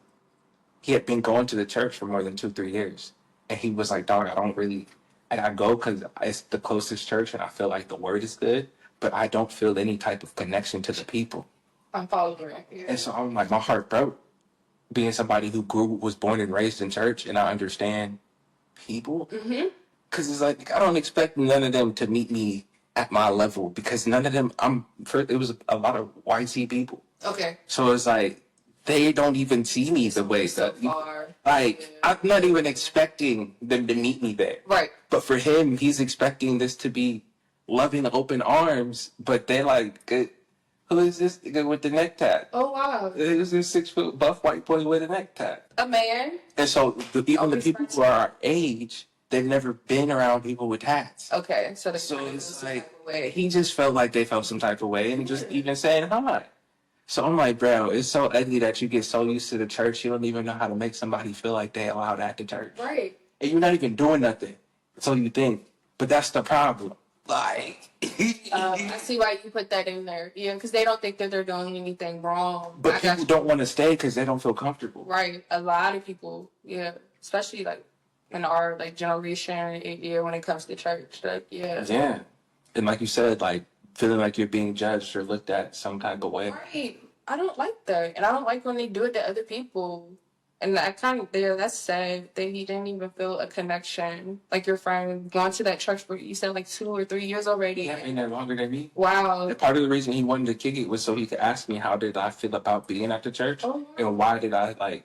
He had been going to the church for more than 2-3 years, and he was like, "Dog, I go because it's the closest church, and I feel like the word is good, but I don't feel any type of connection to the people." I'm following right here. And so I'm like, my heart broke. Being somebody who was born and raised in church, and I understand people. Because it's like, I don't expect none of them to meet me at my level, because none of them, it was a lot of YC people. Okay. So it's like, they don't even see me the way that, I'm not even expecting them to meet me there. Right. But for him, he's expecting this to be loving open arms, but they're like, who is this nigga with the neck tat? Oh, wow. Who's this 6-foot buff white boy with a neck tat? A man. And so even the people who are our age, they've never been around people with tats. Okay. So it's like, he just felt like they felt some type of way and just even saying hi. So I'm like, bro, it's so ugly that you get so used to the church, you don't even know how to make somebody feel like they allowed at the church. Right. And you're not even doing nothing. So you think. But that's the problem. Like, I see why you put that in there. Yeah, because they don't think that they're doing anything wrong. but people don't want to stay because they don't feel comfortable. Right. A lot of people, yeah, especially like in our like generation, yeah, when it comes to church, like Yeah. And like you said, like feeling like you're being judged or looked at some type of way. Right. I don't like that, and I don't like when they do it to other people. And I kind of, that's sad that he didn't even feel a connection. Like your friend going to that church for, you said like 2 or 3 years already. Yeah, ain't that longer than me. Wow. And part of the reason he wanted to kick it was so he could ask me how did I feel about being at the church, and why did I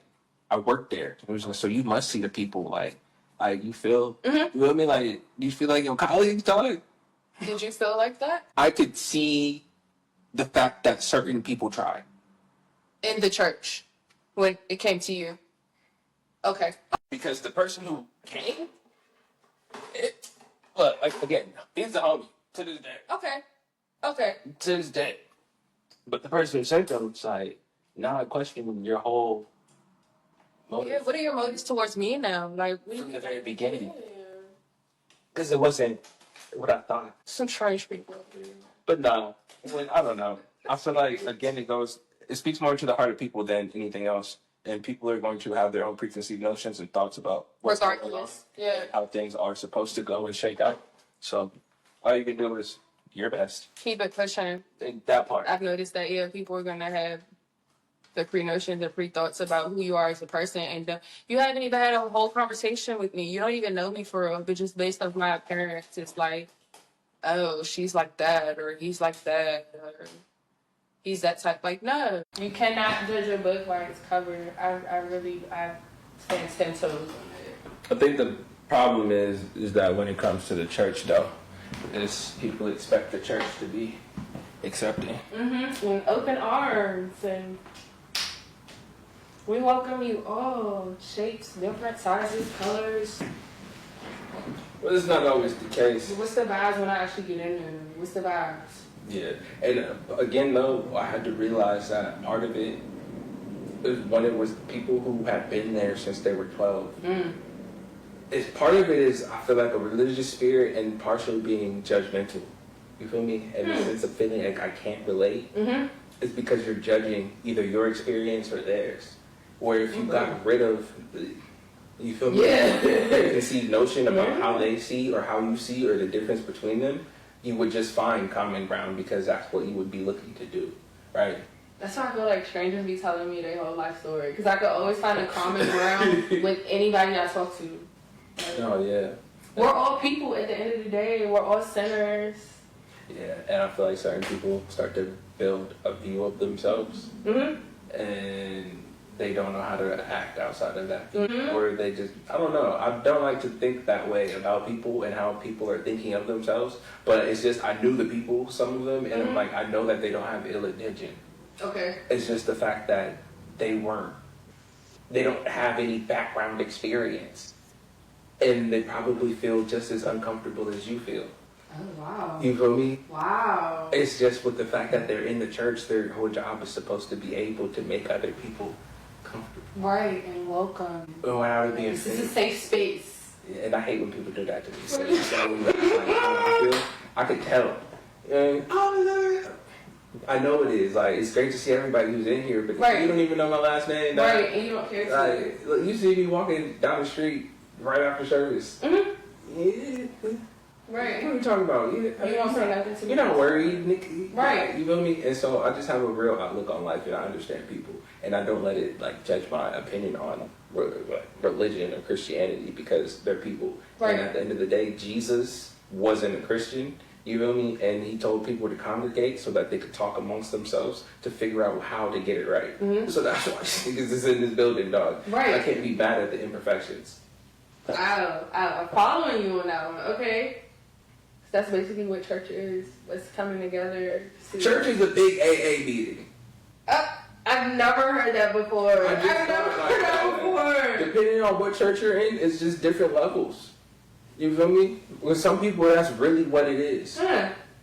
worked there. It was like, so you must see the people like you feel, you feel me? Like, do you feel like your colleagues, dog? Did you feel like that? I could see the fact that certain people try. In the church, when it came to you. Okay. Because the person who came, look, like, again, he's the homie to this day. Okay. To this day. But the person who sent them, it's like, now I question your whole motive. Yeah, what are your motives towards me now? Like, From the very beginning. Because it wasn't what I thought. some strange people. But no, I don't know. I feel like, again, it speaks more to the heart of people than anything else. And people are going to have their own preconceived notions and thoughts about what's going on, Regardless. Yeah. how things are supposed to go and shake out. So all you can do is your best. Keep it pushing. That part. I've noticed that, yeah, people are going to have the pre-notions and pre-thoughts about who you are as a person. And you haven't even had a whole conversation with me. You don't even know me for real, but just based off my appearance, it's like, oh, she's like that, or he's like that, or he's that type. Like, no. You cannot judge a book by its cover. I stand 10 toes on it. I think the problem is that when it comes to the church, though, is people expect the church to be accepting. And open arms, and we welcome you all. Shapes, different sizes, colors. Well, it's not always the case. What's the vibes when I actually get in there? What's the vibes? Yeah, and again, though, I had to realize that part of it is when it was people who had been there since they were 12. It's part of it is, I feel like, a religious spirit and partially being judgmental. You feel me? And the sense of feeling like I can't relate. It's because you're judging either your experience or theirs. Or if you got rid of, you feel me? Yeah. The preconceived notion about how they see or how you see or the difference between them, you would just find common ground because that's what you would be looking to do, right? That's why I feel like strangers be telling me their whole life story. Because I could always find a common ground with anybody I talk to. Oh, yeah. We're all people at the end of the day. We're all sinners. Yeah, and I feel like certain people start to build a view of themselves, and they don't know how to act outside of that. Or they just, I don't know. I don't like to think that way about people and how people are thinking of themselves, but it's just, I knew the people, some of them, and I'm like, I know that they don't have ill intention. Okay. It's just the fact that they don't have any background experience. And they probably feel just as uncomfortable as you feel. Oh, wow. You feel me? Wow. It's just with the fact that they're in the church, their whole job is supposed to be able to make other people comfortable. Right, and welcome. Without being This is a safe space. And I hate when people do that to me. So it's like, I could tell. And, I know it is. Like, it's great to see everybody who's in here, but you don't even know my last name. Right, and you don't care to. Like, look, you see me walking down the street right after service. Yeah. Right. What are you talking about? You don't say nothing to me. You're not worried, Nick. Right. You feel me? And so I just have a real outlook on life, and I understand people, and I don't let it like judge my opinion on religion or Christianity because they're people. Right. And at the end of the day, Jesus wasn't a Christian. You feel me? And he told people to congregate so that they could talk amongst themselves to figure out how to get it right. So that's why niggas is in this building, dog. Right. I can't be mad at the imperfections. I'm following you on that one, okay? That's basically what church is. It's coming together. Church is a big AA meeting. I've never heard that before. I've never heard that before. Depending on what church you're in, it's just different levels. You feel me? With some people, that's really what it is.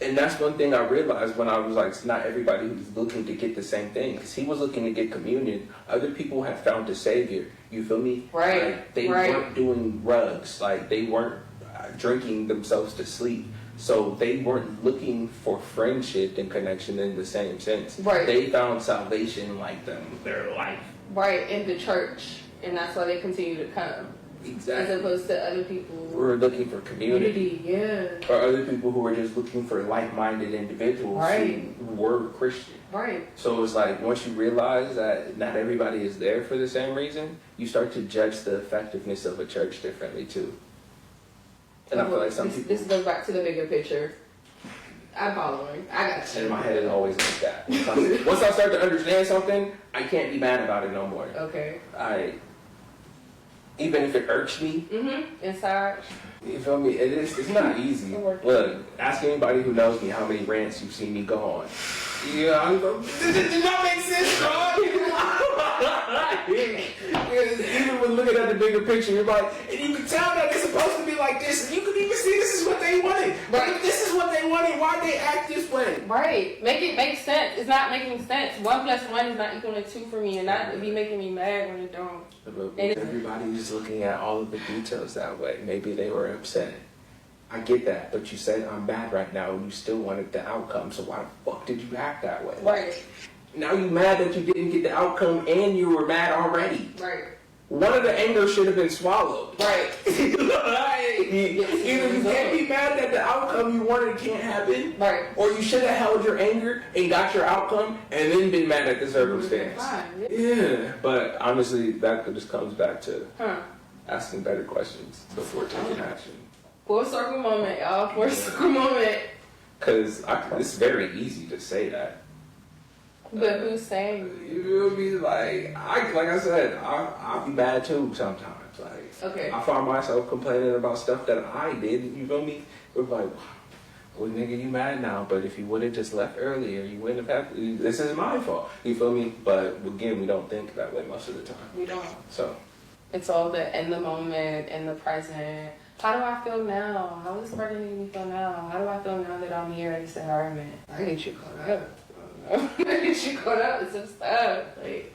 And that's one thing I realized when I was like, not everybody who's looking to get the same thing. Because he was looking to get communion. Other people had found the Savior. You feel me? Right. Like, they weren't doing rugs. Like, they weren't drinking themselves to sleep. So they weren't looking for friendship and connection in the same sense. Right. They found salvation like their life. Right, in the church. And that's why they continue to come. Exactly. As opposed to other people. We're looking for community. Yeah. Or other people who are just looking for like-minded individuals Right. who were Christian. Right. So it's like, once you realize that not everybody is there for the same reason, you start to judge the effectiveness of a church differently too. And I feel like some people... This goes back to the bigger picture. I'm following. I got you. And my head is always like that. Once I start to understand something, I can't be mad about it no more. Okay. Even if it irks me, Inside. you feel me? It's not easy. Look, ask anybody who knows me how many rants you've seen me go on. Yeah, did that make sense, bro? Even when looking at the bigger picture, you're like, and you can tell that it's supposed to be like this. And you can even see this is what they wanted. But if this is what they wanted, why'd they act this way? Right. Make it make sense. It's not making sense. 1 + 1 is not equal to 2 for me, and that be making me mad when it don't. Everybody's looking at all of the details that way. Maybe they were upset. I get that, but you said I'm mad right now and you still wanted the outcome, so why the fuck did you act that way? Right. Now you mad that you didn't get the outcome and you were mad already. Right. One of the anger should have been swallowed. Right. Either you can't be mad that the outcome you wanted can't happen, Right. or you should have held your anger and got your outcome and then been mad at the circumstance. Yeah, but honestly, that just comes back to asking better questions before taking action. Full circle moment, y'all. Full circle moment. Because it's very easy to say that. But who's saying? You feel me? Like I said, I'll be mad too sometimes. Like, Okay. I find myself complaining about stuff that I did. You feel me? It's like, well, nigga, you mad now? But if you would have just left earlier, you wouldn't have had. This is my fault. You feel me? But again, we don't think that way most of the time. We don't. So It's all in the moment, in the present. How do I feel now? How is this person making me feel now? How do I feel now that I'm here in this environment? I get you caught up. I get you caught up with some stuff. Like,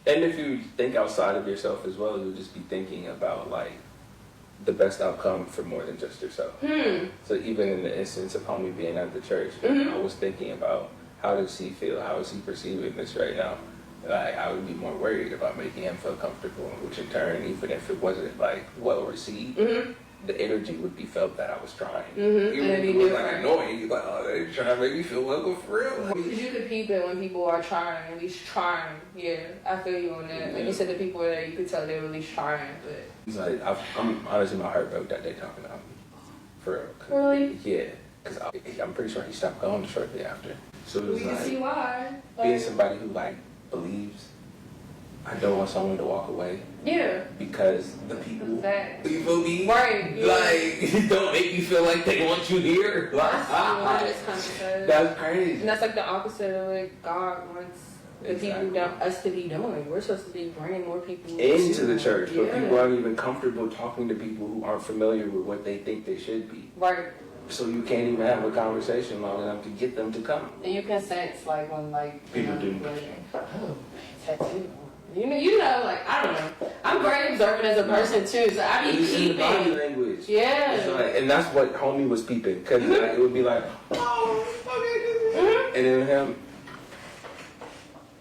and if you think outside of yourself as well, you'll just be thinking about like the best outcome for more than just yourself. So even in the instance of homie being at the church, I was thinking about how does he feel? How is he perceiving this right now? Like, I would be more worried about making him feel comfortable, which in turn, even if it wasn't like well received, the energy would be felt that I was trying. Even if it was like annoying, you're like, oh, they're trying to make me feel welcome for real. because you can peep it when people are trying, at least trying. Yeah, I feel you on that. Like you said, the people there, you could tell they were at least trying. But It's like, I'm honestly, my heart broke that day talking about me. For real. really, Yeah, because I'm pretty sure he stopped going shortly after. So it was we can see like, why. being somebody who like believes, I don't want someone to walk away Yeah. because the people, Facts. you feel me? Right. Yeah. Like, don't make me feel like they want you here. That's crazy. And that's like the opposite of what God wants the people us to be doing. We're supposed to be bringing more people Into the church, but Yeah. people aren't even comfortable talking to people who aren't familiar with what they think they should be. Right. So you can't even have a conversation long enough to get them to come. And you can sense like when like People do. oh, tattoo. You know, like I don't know. I'm very observant as a person too, so I be It's in the body peeping. language. Yeah. It's like, and that's what homie was peeping, because it would be like, oh, okay, and then him,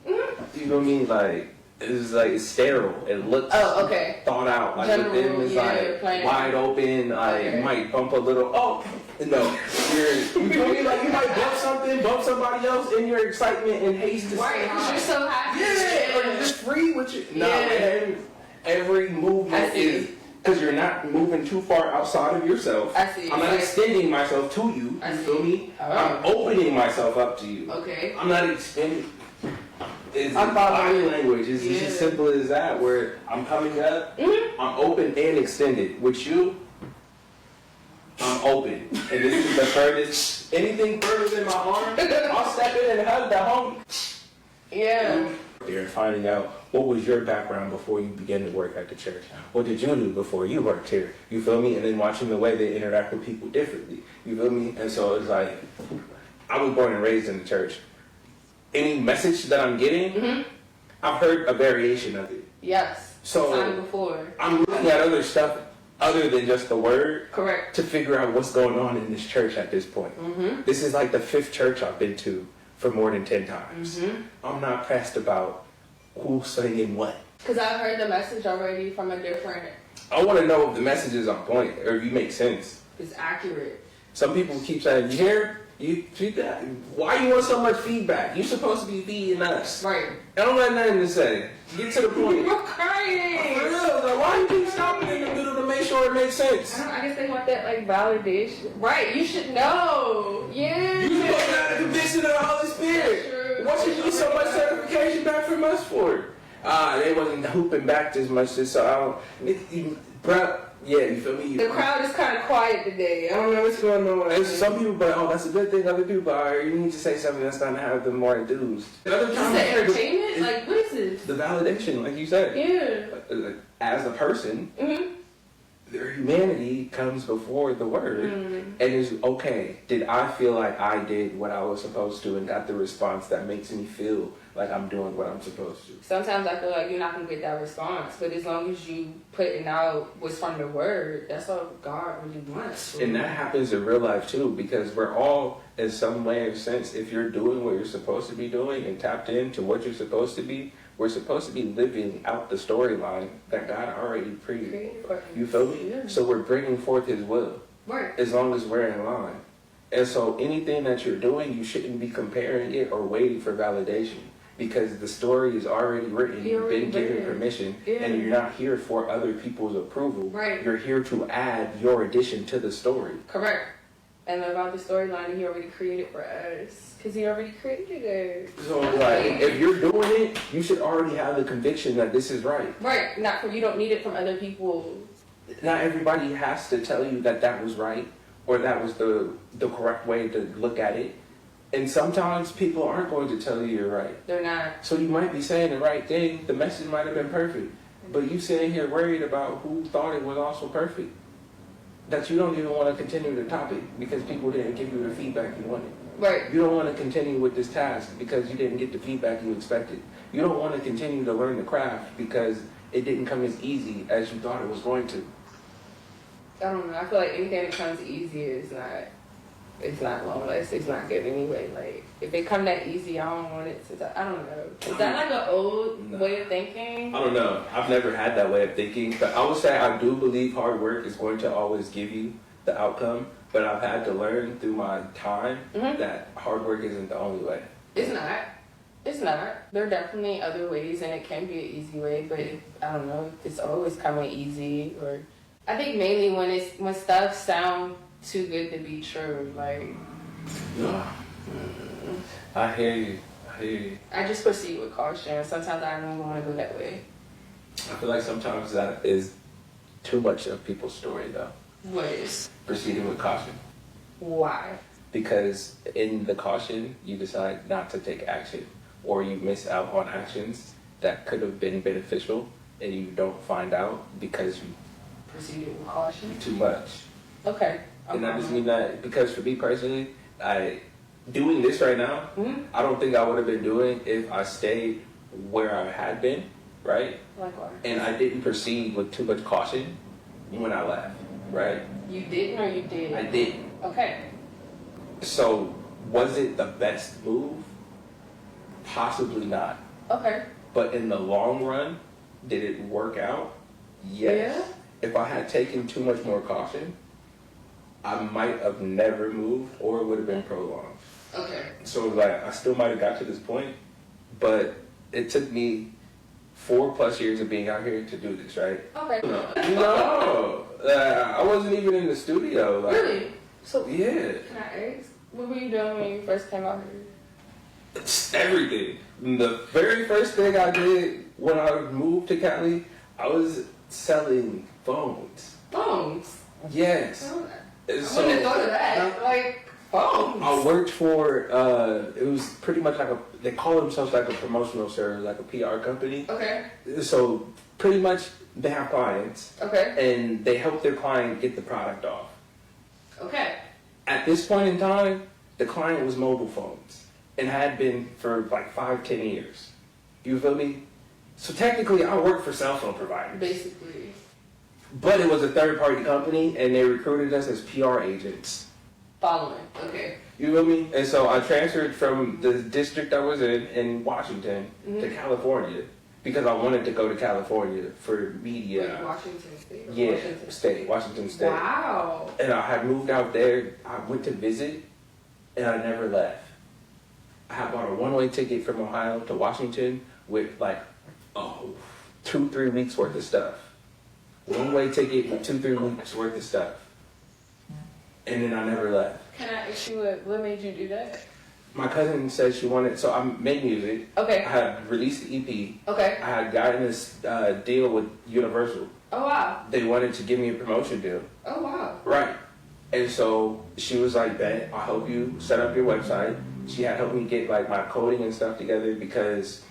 you know what I mean? Like, it's sterile. It looks thought out. Like General, with them, it's like plain. wide open. Like, you might bump a little. Oh, no. You feel me? Like, you might bump somebody else in your excitement and haste to Right, because you're so happy. yeah, or you're just free with you. No, Yeah. every movement is because you're not moving too far outside of yourself. I see. I'm not extending myself to you. I You see. feel me? Oh. I'm opening myself up to you. Okay. I'm not extending. It's I'm body following. language. It's just as simple as that. Where I'm coming up, I'm open and extended. With you, I'm open. And this is the furthest. Anything further than my arm, I'll step in and hug the homie. Yeah. You're finding out what was your background before you began to work at the church. What did you do before you worked here? You feel me? And then watching the way they interact with people differently. You feel me? And so it's like, I was born and raised in the church. Any message that I'm getting, I've heard a variation of it. Yes. So time before. I'm looking at other stuff other than just the word. Correct. To figure out what's going on in this church at this point. This is like the 5th church I've been to for more than 10 times. I'm not pressed about who's singing what. Because I've heard the message already from a different... I want to know if the message is on point or if you make sense. It's accurate. Some people keep saying, you hear? You feedback. Why you want so much feedback? You're supposed to be feeding us. Right. I don't got nothing to say. Get to the point. You're crying. For real, like, why you keep stopping in the middle to make sure it makes sense? I guess they want that like validation. Right, you should know. Yeah. You supposed to have the conviction of the Holy Spirit. True. What you need so much certification back from us for? They wasn't hooping back this much, so I don't. Bruh, yeah, you feel me? The crowd is kind of quiet today. I don't know what's going on. There's some people, but that's a good thing. Other people, you need to say something that's gonna have them more enthused. Other Is times, it entertainment? Like, what is this? the validation, like you said. Yeah. Like, as a person, their humanity comes before the word, and is okay. Did I feel like I did what I was supposed to and got the response that makes me feel like I'm doing what I'm supposed to? Sometimes I feel like you're not going to get that response, but as long as you putting out what's from the word, that's all God really wants. And that happens in real life too, because we're all, in some way or sense, if you're doing what you're supposed to be doing and tapped into what you're supposed to be, we're supposed to be living out the storyline that God already created. You feel me? Yeah. So we're bringing forth His will, Right. as long as we're in line. And so anything that you're doing, you shouldn't be comparing it or waiting for validation. Because the story is already written, you've been given permission, and you're not here for other people's approval. Right. You're here to add your addition to the story. Correct. And about the storyline He already created for us. Because He already created it. So like, if you're doing it, you should already have the conviction that this is right. Right. Not from, you don't need it from other people. Not everybody has to tell you that that was right, or that was the correct way to look at it. And sometimes people aren't going to tell you you're right. They're not. So you might be saying the right thing, the message might have been perfect, but you sitting here worried about who thought it was also perfect, that you don't even want to continue the topic because people didn't give you the feedback you wanted. Right. You don't want to continue with this task because you didn't get the feedback you expected. You don't want to continue to learn the craft because it didn't come as easy as you thought it was going to. I don't know. I feel like anything that comes easy is not long lasting. It's not good anyway. Like, if it come that easy, I don't want it to. I don't know. Is that like an old way of thinking? I don't know. I've never had that way of thinking, but I would say I do believe hard work is going to always give you the outcome. But I've had to learn through my time that hard work isn't the only way. It's not. It's not. There are definitely other ways, and it can be an easy way. But I don't know. It's always coming easy, or I think mainly when stuff sounds too good to be true. Like, I hear you. I just proceed with caution. Sometimes I don't want to go that way. I feel like sometimes that is too much of people's story, though. What is? Proceeding with caution. Why? Because in the caution, you decide not to take action, or you miss out on actions that could have been beneficial, and you don't find out because you Proceeded with caution. too much. Okay. And I just mean that because for me personally, doing this right now, I don't think I would have been doing if I stayed where I had been, right? Likewise. And I didn't proceed with too much caution when I left, right? You didn't or you did? I didn't. Okay. So was it the best move? Possibly not. Okay. But in the long run, did it work out? Yes. Yeah. If I had taken too much more caution, I might have never moved, or it would have been prolonged. Okay. So like, I still might have got to this point, but it took me 4+ years of being out here to do this, right? Okay. No, I wasn't even in the studio. Like, Really? So yeah, can I ask, what were you doing when you first came out here? it's everything. The very first thing I did when I moved to Cali, I was selling phones. Phones. Yes. I wouldn't So, have thought of that. Like, phones. I worked for, it was pretty much like they call themselves like a promotional service, like a PR company. Okay. So pretty much they have clients Okay. and they help their client get the product off. Okay. At this point in time, the client was mobile phones and had been for like 5-10 years. You feel me? So technically I work for cell phone providers. Basically. But it was a third-party company, and they recruited us as PR agents. Following. Okay. You feel me? And so I transferred from the district I was in Washington to California because I wanted to go to California for media. Wait, Washington State? Or Yeah, Washington State. Wow. And I had moved out there. I went to visit, and I never left. I had bought a one-way ticket from Ohio to Washington with like 2-3 weeks worth of stuff. One-way ticket with 2-3 weeks worth of stuff. And then I never left. Can I ask you what made you do that? My cousin said she wanted, so I made music. Okay. I had released the EP. Okay. I had gotten this deal with Universal. Oh, wow. They wanted to give me a promotion deal. Oh, wow. Right. And so she was like, "Bet, I'll help you set up your website." She had helped me get like my coding and stuff together because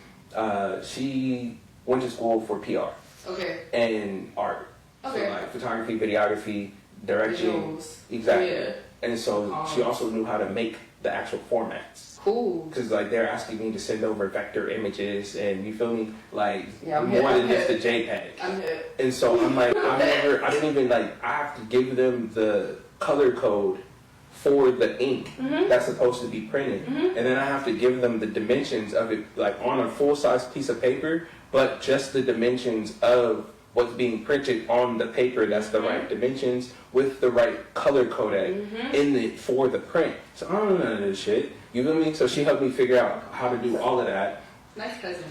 she went to school for PR. Okay. And art. Okay. So like photography, videography, directing. Visuals. Exactly. Yeah. And so she also knew how to make the actual formats. Cool. Because like they're asking me to send over vector images and you feel me, like I'm more hip, than just a JPEG. I'm hip. And so I'm like, I didn't even like, I have to give them the color code for the ink that's supposed to be printed. And then I have to give them the dimensions of it, like on a full-size piece of paper, but just the dimensions of what's being printed on the paper that's the right dimensions with the right color codec for the print. So I don't know none of this shit. You feel me? So she helped me figure out how to do all of that. Nice cousin.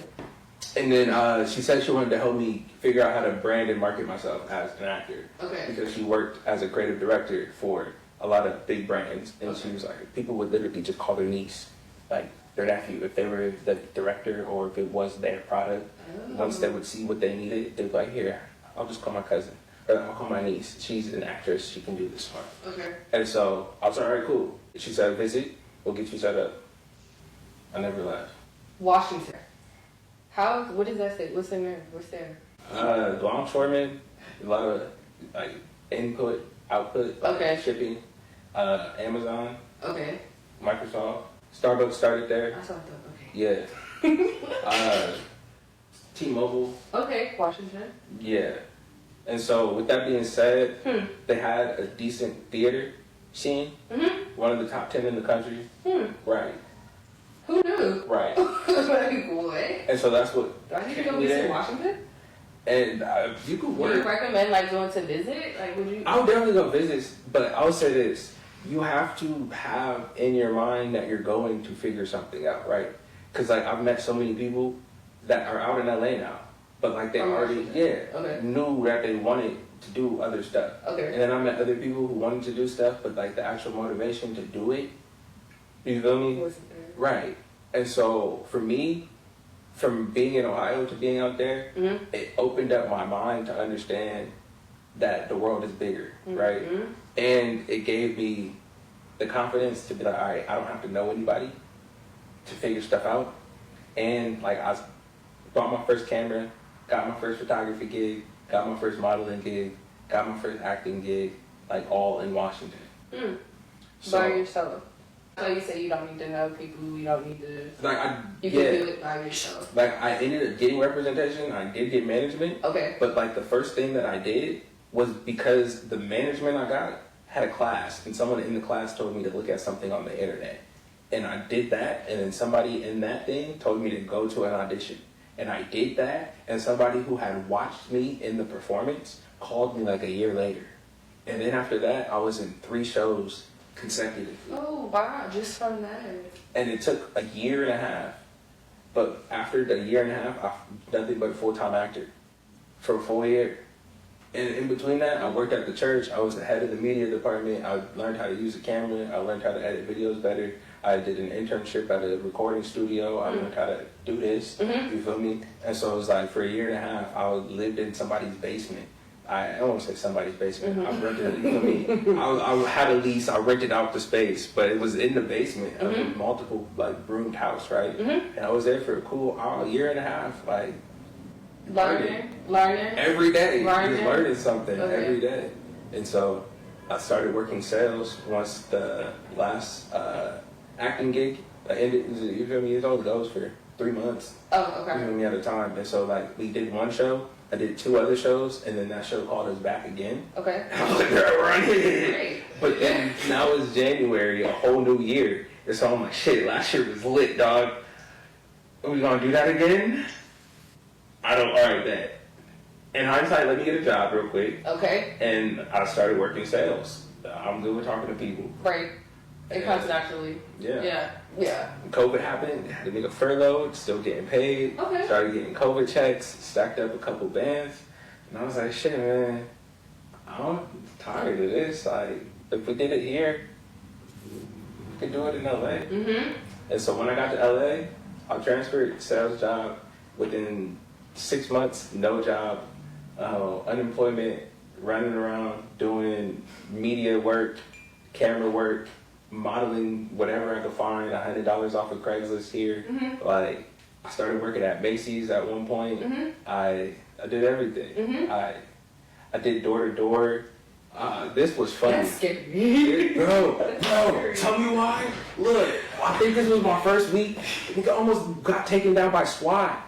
And then she said she wanted to help me figure out how to brand and market myself as an actor. Okay. Because she worked as a creative director for a lot of big brands. And she was like, people would literally just call their niece, like their nephew, if they were the director or if it was their product. Once they would see what they needed, they'd be like, here, I'll just call my cousin. Or I'll call my niece. She's an actress. She can do this part. Okay. And so I was like, all right, cool. She said, visit. We'll get you set up. I never left. Washington. What does that say? What's in there? What's there? Longshoreman, a lot of like input, output, like, Okay. shipping, Amazon, Okay. Microsoft, Starbucks started there. I saw that. Okay. Yeah. T-Mobile. Okay. Washington. Yeah. And so with that being said, they had a decent theater scene. One of the top 10 in the country. Right. Who knew? Right. Like, what? And so that's what. Do I need to go visit Washington? And you could Would you work. recommend like going to visit? Like, would you? I would definitely go visit, but I would say this. You have to have in your mind that you're going to figure something out, right? Because like I've met so many people that are out in LA now, but like they already knew that they wanted to do other stuff. Okay. And then I met other people who wanted to do stuff, but like the actual motivation to do it, you feel me? Wasn't there. Right. And so for me, from being in Ohio to being out there, it opened up my mind to understand that the world is bigger, right? And it gave me the confidence to be like, all right, I don't have to know anybody to figure stuff out. And like I bought my first camera, got my first photography gig, got my first modeling gig, got my first acting gig, like all in Washington. By yourself. So you say you don't need to know people, you don't need to... Like You can do it by yourself. Like I ended up getting representation, I did get management. Okay. But like the first thing that I did was because the management I got had a class and someone in the class told me to look at something on the internet. And I did that, and then somebody in that thing told me to go to an audition. And I did that, and somebody who had watched me in the performance called me like a year later. And then after that, I was in 3 shows consecutively. Oh, wow, just from that. And it took a year and a half. But after the year and a half, I'm nothing but a full-time actor for a full year. And in between that, I worked at the church. I was the head of the media department. I learned how to use a camera. I learned how to edit videos better. I did an internship at a recording studio. I learned how to do this. You feel me? And so it was like for a year and a half, I lived in somebody's basement. I don't want to say somebody's basement. I rented it. You feel me? I had a lease. I rented out the space, but it was in the basement of a multiple like roomed house, right? And I was there for a cool year and a half, like Learning. every day, Learning. just learning something Okay. every day. And so I started working sales once the last acting gig ended. You feel me? It only goes for 3 months. Oh, okay. You feel me, at a time. And so like we did one show I did 2 other shows, and then that show called us back again. Okay. I was like, girl, run it. Great. But then now it's January, a whole new year. And so I'm like, shit, last year was lit, dog. Are we gonna do that again? Alright, bet. In hindsight, let me get a job real quick. Okay. And I started working sales. I'm good with talking to people. Right. It comes naturally. Yeah. Yeah. COVID happened, had to make a furlough, still getting paid. Okay. Started getting COVID checks, stacked up a couple bands. And I was like, shit, man, I'm tired of this. Like, if we did it here, we could do it in LA. Mm-hmm. And so when I got to LA, I transferred sales job. Within 6 months, no job, unemployment, running around, doing media work, camera work, modeling whatever I could find, $100 off of Craigslist here. Mm-hmm. Like, I started working at Macy's at one point. Mm-hmm. I did everything. Mm-hmm. I did door to door. This was funny. That's scary. Bro, tell me why. Look, I think this was my first week. I think I almost got taken down by SWAT.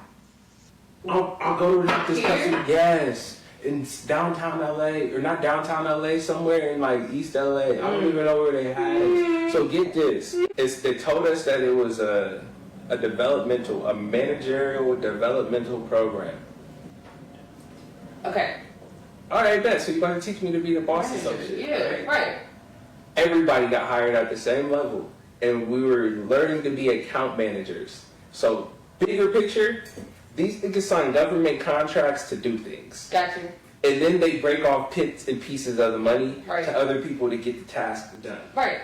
I'll go to this customer. Yes. In downtown LA, or not downtown LA, somewhere in like East LA. I don't even know where they had it. So get this. They told us that it was a managerial developmental program. Okay. Alright, bet. So you're going to teach me to be the boss of some shit. Yeah, right. Everybody got hired at the same level. And we were learning to be account managers. So, bigger picture, these niggas sign government contracts to do things. Got you. And then they break off bits and pieces of the money Right. to other people to get the task done. Right.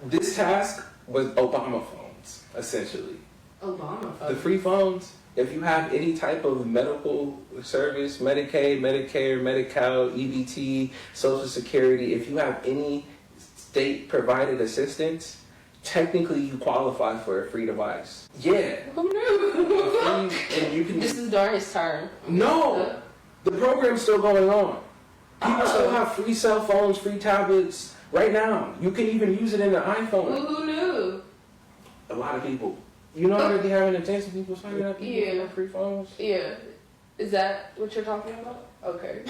This task was Obama phones, essentially. Obama. The free phones, if you have any type of medical service, Medicaid, Medicare, Medi-Cal, EBT, Social Security, if you have any state-provided assistance, technically you qualify for a free device. Yeah. Who knew? And you can... This is during his term. No! The program's still going on. People still have free cell phones, free tablets. Right now. You can even use it in the iPhone. Who knew? A lot of people. You know already having a taste of people signing up Yeah. for free phones? Yeah. Is that what you're talking about? Okay.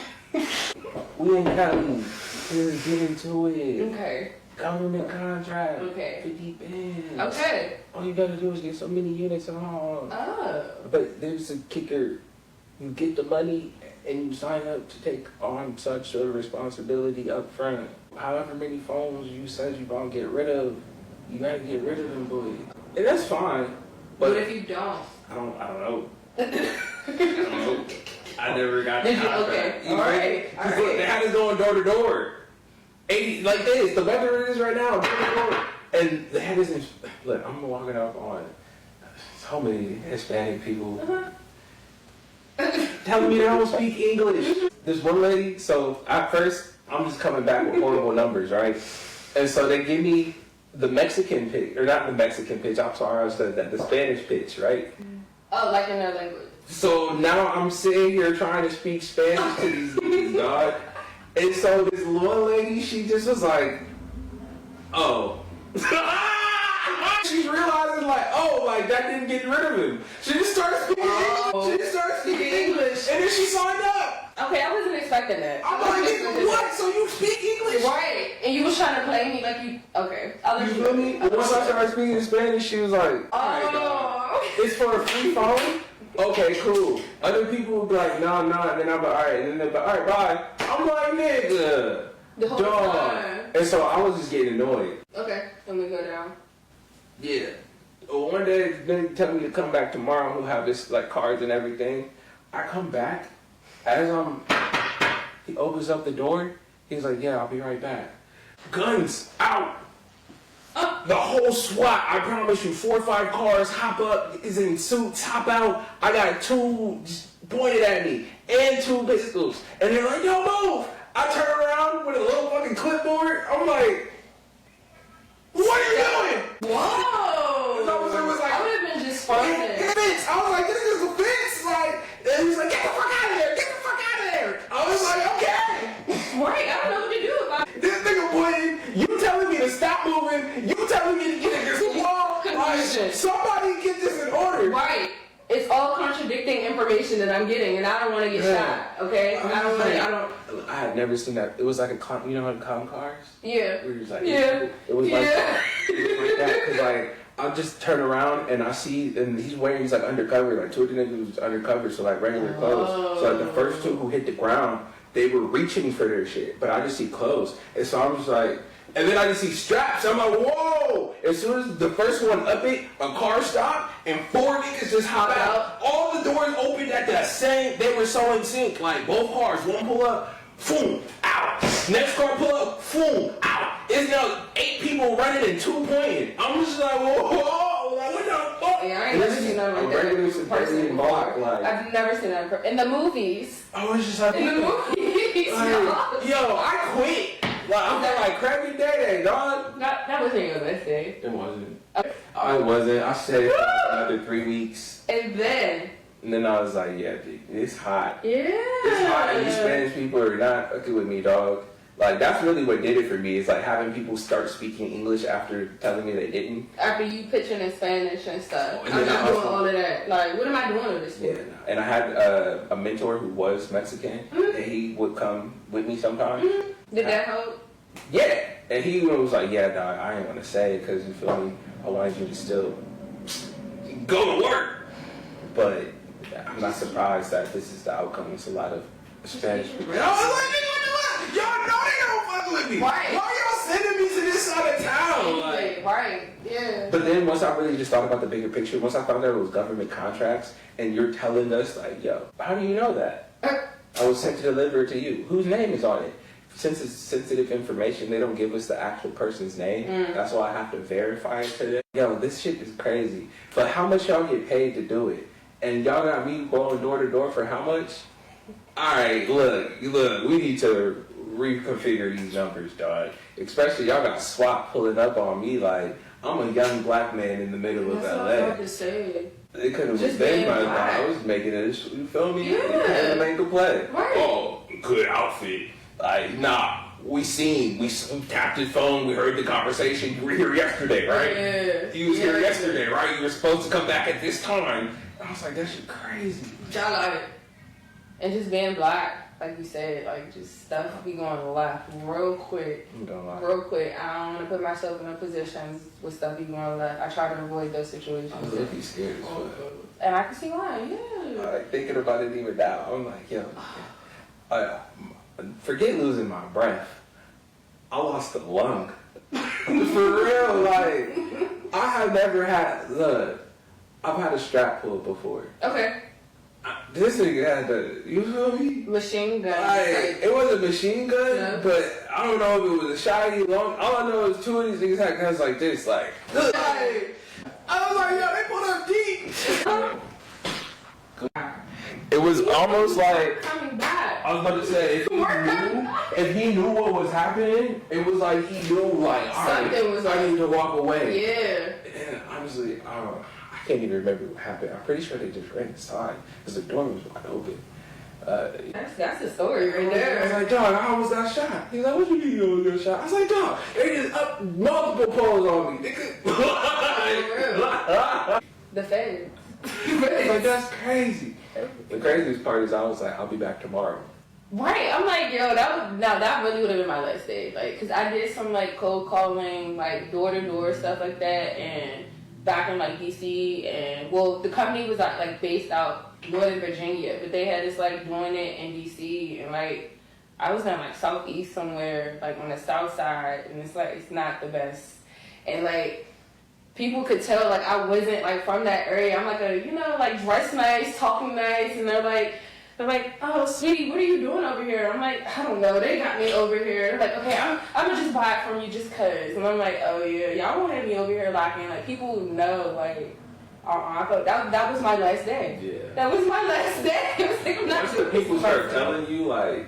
We ain't gotten to get into it. Okay. Government contract. Okay. 50 bands. Okay. All you gotta do is get so many units at home. Oh. But there's a kicker. You get the money and you sign up to take on such sort of responsibility up front. However many phones you said you're gonna get rid of, you gotta get rid of them, boys. And that's fine. But What if you don't? I don't know. I don't know. I never got the Did you? contract. Okay. You know? Alright. Cause look, they had us going door to door. 80, like this, the weather it is right now, door to door. And they had us in, look, I'm walking up on so many Hispanic people telling me they don't speak English. This one lady, so at first, I'm just coming back with horrible numbers, right? And so they give me the Mexican pitch, or not the Mexican pitch, I'm sorry, I said that, the Spanish pitch, right? Oh, like in their language. So now I'm sitting here trying to speak Spanish to these niggas, dog. And so this one lady, she just was like, oh. She's realizing like, oh, like that didn't get rid of him. She just started speaking English. She just started speaking English. And then she signed up. Okay, I wasn't expecting that. I'm like, nigga, what? So you speak English? Right. And you was trying to play me like you, okay. I'll let You feel me? Once I started speaking Spanish, she was like, alright, dog. It's for a free phone? Okay, cool. Other people would be like, nah, and then I'm like, alright, and then they're like, alright, bye. I'm like, nigga. The whole Dog. time. And so I was just getting annoyed. Okay, let me go down. Yeah. Well, one day they tell me to come back tomorrow. We'll have this like cards and everything. I come back. As he opens up the door. He's like, yeah, I'll be right back. Guns out. The whole SWAT, I promise you, 4 or 5 cars hop up, is in suits, hop out. I got 2 just pointed at me and 2 pistols. And they're like, yo, move. I turn around with a little fucking clipboard. I'm like, what are you doing? Whoa! The officer was like, I would have been just frozen. Fence. I was like, this is a fence. Like, and he's like, get the fuck out of there. Get the fuck out of there. I was like, okay. Right, I don't know what to do about it. This nigga pointing, you telling me to stop moving, you telling me to get against the wall. Like, Confusion. somebody get this in order. Right. It's all contradicting information that I'm getting, and I don't want to get shot. Okay, I don't want to. I had never seen that. It was like you know, like cars. Yeah. Where like, Yeah. It was like that. It was like that because like I'll just turn around and I see, and he's like undercover, like two of the niggas was undercover, so like regular clothes. So like the first two who hit the ground, they were reaching for their shit, but I just see clothes, and so I'm just like. And then I just see straps. I'm like, whoa! As soon as the first one up it, a car stopped, and 4 niggas just hop out. All the doors opened at the same. They were so in sync. Like both cars, one pull up, boom, out. Next car pull up, boom, out. It's now 8 people running and 2 pointing. I'm just like, whoa! Like what the fuck? Yeah, I ain't never seen nothing like that in person. Like, I've never seen that in the movies. I was just like, in the movies. yo, I quit. Like, I'm like, crappy day, dog. That wasn't your best day. It wasn't. I wasn't. I said it for another 3 weeks. And then I was like, yeah, dude, it's hot. Yeah. It's hot, and these Spanish people are not fucking with me, dog. Like, that's really what did it for me, is like having people start speaking English after telling me they didn't. After you pitching in Spanish and stuff. And I'm not doing all of that. Like, what am I doing with this for? Yeah. And I had a mentor who was Mexican, and he would come with me sometimes. Did that help? Yeah. And he was like, yeah, dog, I ain't gonna say it because, you feel me, I wanted you to still go to work. But I'm not surprised that this is the outcome. It's a lot of Spanish people. And I was like, nigga, y'all know they don't fuck with me. Right. Why y'all sending me to this side of town? Like, right. Yeah. but then once I really just thought about the bigger picture, once I found out it was government contracts, and you're telling us, like, yo, how do you know that? I was sent to deliver it to you. Whose name is on it? Since it's sensitive information, they don't give us the actual person's name. That's why I have to verify it to them. Yo, this shit is crazy. But how much y'all get paid to do it? And y'all got me going door to door for how much? Alright, look, we need to reconfigure these numbers, dog. Especially y'all got SWAT pulling up on me like I'm a young black man in the middle of That's LA. what I have to say. It could have Just been being my black. I was making it, you feel me? Yeah. It make a play. Right. Oh, good outfit. Like, nah, we tapped his phone, we heard the conversation. You were here yesterday, right? Yeah. You was here yesterday, right? You were supposed to come back at this time. I was like, that shit crazy. Y'all got it. And just being black, like you said, like just stuff be going left real quick. Real quick. I don't want to put myself in a position with stuff be going left. I try to avoid those situations. I was really scared as fuck. And I can see why, yeah. Like, thinking about it even now, I'm like, yo, forget losing my breath. I lost a lung. For real, like, I have never had, look, I've had a strap pull before. Okay. This nigga had the, you feel me? Machine gun. Like, it was a machine gun, Yeah. but I don't know if it was a shiny long. All I know is 2 of these niggas had guns like this, like, I was like, yo, they put up deep. It was almost like, Coming back. I was about to say, if he knew what was happening, it was like he knew, like, all right, Something was I need to walk away. Yeah. And honestly, I can't even remember what happened. I'm pretty sure they just ran inside because the door was wide open. That's the story right there. I was like, dog, I almost got shot. He's like, what you mean you almost got shot? I was like, dog, they just up multiple poles on me. They could... The feds. Like, that's crazy. The craziest part is I was like, I'll be back tomorrow. Right, I'm like, yo, that really would have been my last day, like, cause I did some like cold calling, like door to door stuff like that, and back in like DC, and well, the company was like based out Northern Virginia, but they had us like doing it in DC, and like I was in like Southeast somewhere, like on the South Side, and it's like it's not the best, and like people could tell like I wasn't like from that area. I'm like like dressed nice, talking nice, and they're like, oh, sweetie, what are you doing over here? I'm like, I don't know. They got me over here. They're like, okay, I'm gonna just buy it from you just cause. And I'm like, oh yeah, y'all wanted me over here locking. Like people know, like, I thought that was my last day. Yeah. That was my last day. It was like, I'm not Once the people start telling you, like,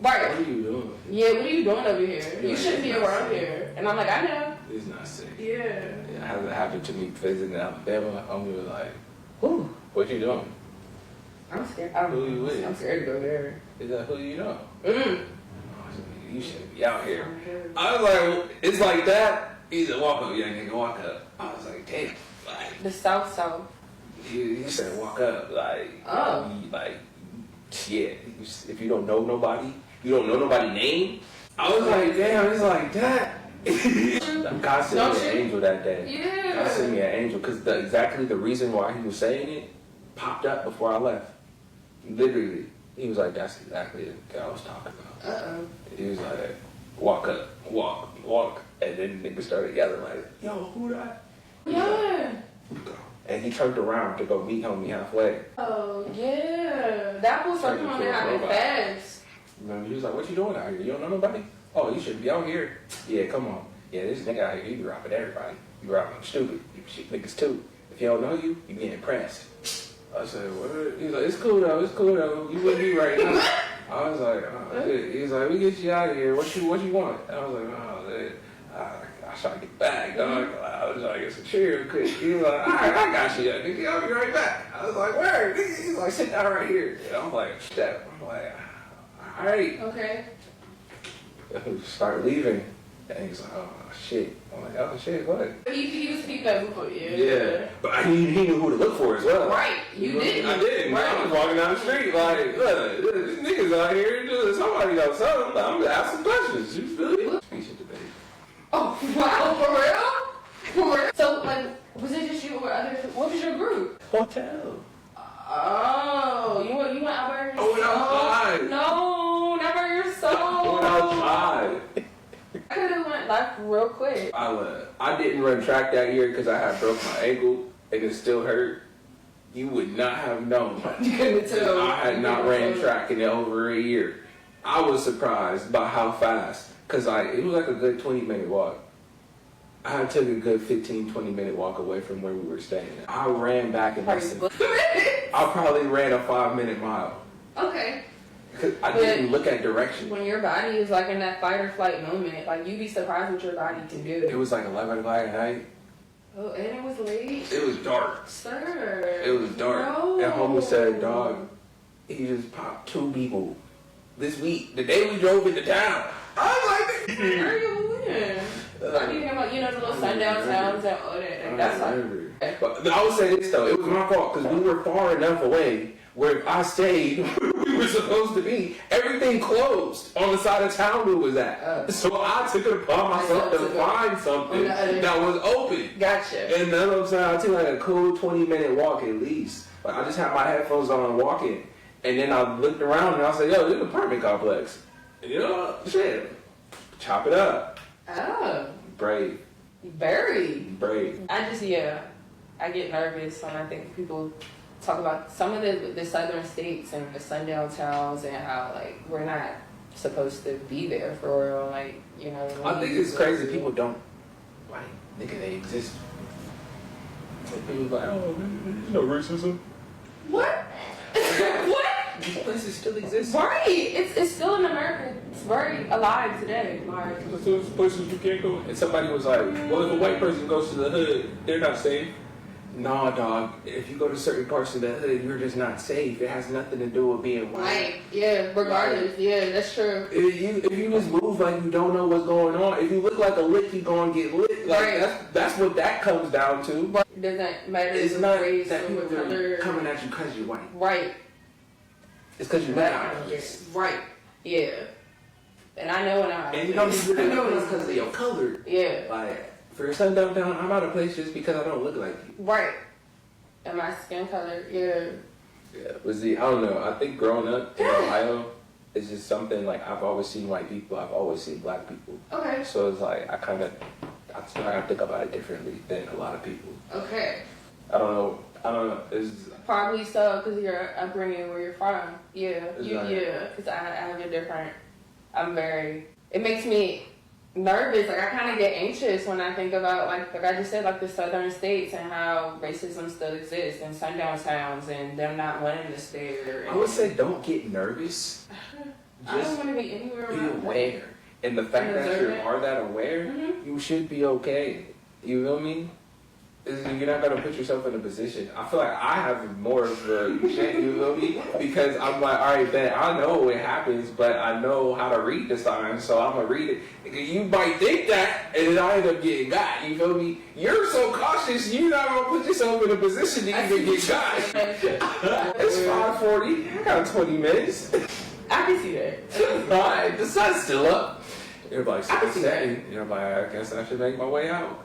right. what are you doing? Yeah, what are you doing over here? You Like, shouldn't be around here. And I'm like, I know. It's not safe. Yeah. It hasn't happened to me visiting Alabama. I'm gonna be like, who? What you doing? I'm scared. Who you with? I'm scared to go there. Is that who you know? Mm. You shouldn't be out here. I was like, it's like that. He's a walk up, young nigga, walk up. I was like, damn. Like, The South. He said, walk up, like, yeah. If you don't know nobody, you don't know nobody's name. I was like, damn, it's like that. God sent me an angel that day. Yeah. God sent me an angel because exactly the reason why he was saying it popped up before I left. Literally, he was like, "That's exactly the guy I was talking about." He was like, "Walk up, walk," and then niggas started yelling like, "Yo, who that?" Yeah. And he turned around to go meet homie halfway. Oh yeah, that was something on there happened fast. And he was like, "What you doing out here? You don't know nobody? Oh, you should be out here." Yeah, come on. Yeah, this nigga out here, he be robbing everybody. You be robbing stupid. You shoot niggas too. If he don't know you, you get impressed. I said, what? He's like, it's cool though. You with me right now. I was like, oh, good. He's like, we get you out of here. What you want? And I was like, oh, man. I try to get back, dog. I was trying to get some cereal quick. He was like, all right, I got you, nigga. I'll be right back. I was like, where? He's like, sit down right here. And I'm like, step. I'm like, all right. Okay. Start leaving. And he's like, oh, shit. I'm like, oh, shit, what? He was peeped up before you. Yeah. But he knew who to look for as well. Right. You did. I did. Right. I was walking down the street like, look, these niggas out here doing somebody got something. I'm gonna ask some questions. You feel me? Speech and debate. Oh, wow, for real? For real? So, like, was it just you or others? What was your group? Hotel. Oh, you went out by yourself? I went outside. No, not by yourself. I went outside. I could have went like real quick. I didn't run track that year because I had broke my ankle and it still hurt. You would not have known. You couldn't tell. I had not ran track in over a year. I was surprised by how fast, because it was like a good 20-minute walk. I had took a good 15, 20-minute walk away from where we were staying. I ran back in less than I probably ran a 5-minute mile. Okay. Because I didn't look at direction. When your body is like in that fight or flight moment, like you'd be surprised what your body can do. It was like 11 o'clock at night. Oh, and it was late? It was dark. Sir. It was dark. No. And homie said, dog, he just popped 2 people this week, the day we drove into town. I was like, where are you in? Are you talking about, the little sundown towns and all that? That's like, but I would say this though, it was my fault because we were far enough away where if I stayed where we were supposed to be, everything closed on the side of town we was at. So I took it upon myself to find something that was open. Gotcha. And then I'm saying I took like a cool 20-minute walk at least. Like I just had my headphones on walking. And then I looked around and I said, yo, this is an apartment complex. Shit. Chop it up. Oh. Brave. Very. Brave. I get nervous when I think people talk about some of the southern states and the sundown towns and how, like, we're not supposed to be there for real. Like, I think it's crazy people don't, think they exist. People like, oh, there's no racism. What? What? These places still exist. Right. It's still in America. It's very alive today. Like, There's places you can't go. And somebody was like, well, if a white person goes to the hood, they're not safe. Nah, dog. If you go to certain parts of the hood, you're just not safe. It has nothing to do with being white. Right. Yeah, regardless. Yeah, that's true. If you just move like you don't know what's going on, if you look like a lick, you're going to get licked. Like, right. That's what that comes down to. But it doesn't matter. It's not race that or people are color. coming at you because you're white. Right. It's because you're white. Yes. Right. Yeah. And I know when And you don't even know it's because of your color. Yeah. Like, for your son down, I'm out of place just because I don't look like you. Right. And my skin color, yeah. Yeah, but see, I don't know. I think growing up in Ohio, it's just something like I've always seen white people, I've always seen black people. Okay. So it's like I think about it differently than a lot of people. Okay. I don't know. It's Probably so, because of your upbringing, where you're from. Yeah. Exactly. Because I have it makes me nervous. Like, I kind of get anxious when I think about, like I just said, like the southern states and how racism still exists and sundown towns and them not wanting to stay there. I would say don't get nervous. I don't want to be anywhere Be around aware. And the fact that you are that aware, you should be okay. You feel me? is you're not gonna put yourself in a position. I feel like I have more of the shit, you feel me? Because I'm like, all right, man, I know it happens, but I know how to read the signs, so I'm gonna read it. You might think that, and then I end up getting got. You feel me? You're so cautious, you're not gonna put yourself in a position to even get got. It's 5:40. I got 20 minutes. I can see that. All right, the sun's still up. Everybody's I can see that. Everybody, I guess I should make my way out.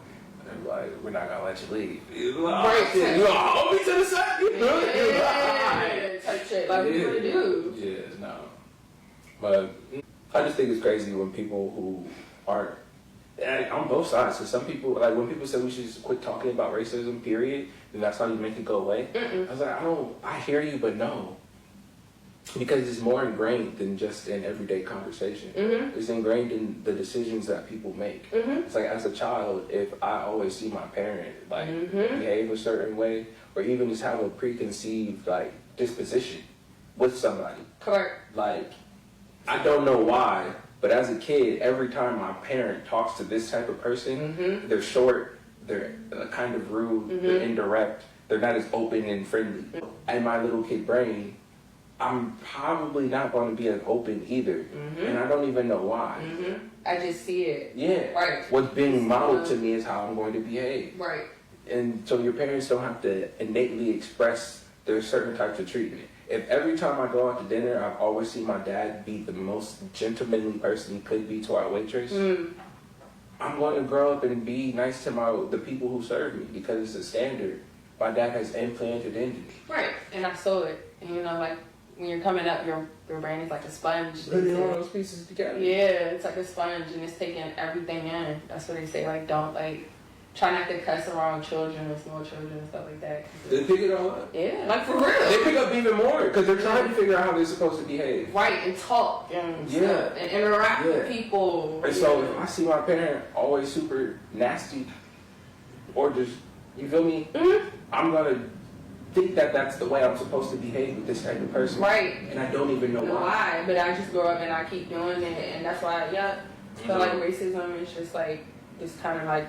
Like, we're not gonna let you leave. Right. You gonna hold me to the side? Yeah, type shit. Like, what you gonna do? Yeah, no. But I just think it's crazy when people who aren't, and on both sides, because some people, like when people say we should just quit talking about racism, period, then that's how you make it go away. I was like, I hear you, but no. Because it's more ingrained than just in everyday conversation. It's ingrained in the decisions that people make. It's like as a child, if I always see my parent like behave a certain way, or even just have a preconceived like disposition with somebody. Correct. Like, I don't know why, but as a kid, every time my parent talks to this type of person, they're short, they're kind of rude, they're indirect, they're not as open and friendly. In my little kid brain, I'm probably not going to be as open either, and I don't even know why. I just see it. Yeah. Right. What's being modeled to me is how I'm going to behave. Right. And so your parents don't have to innately express their certain types of treatment. If every time I go out to dinner, I've always seen my dad be the most gentlemanly person he could be to our waitress, I'm going to grow up and be nice to the people who serve me because it's a standard my dad has implanted into me. Right. And I saw it. And you know, like, when you're coming up, your brain is like a sponge. Putting all those pieces together. Yeah, it's like a sponge and it's taking everything in. That's what they say, like, don't, like, try not to cuss around children or small children and stuff like that. They pick it all up. Yeah, like, for real. They pick up even more because they're trying to figure out how they're supposed to behave. Right, and talk and stuff, and interact with people. And so if I see my parent always super nasty or just, you feel me? I'm going to think that that's the way I'm supposed to behave with this type of person. Right. And I don't even know why. But I just grow up and I keep doing it, and that's why, I feel like racism is just like, it's kind of like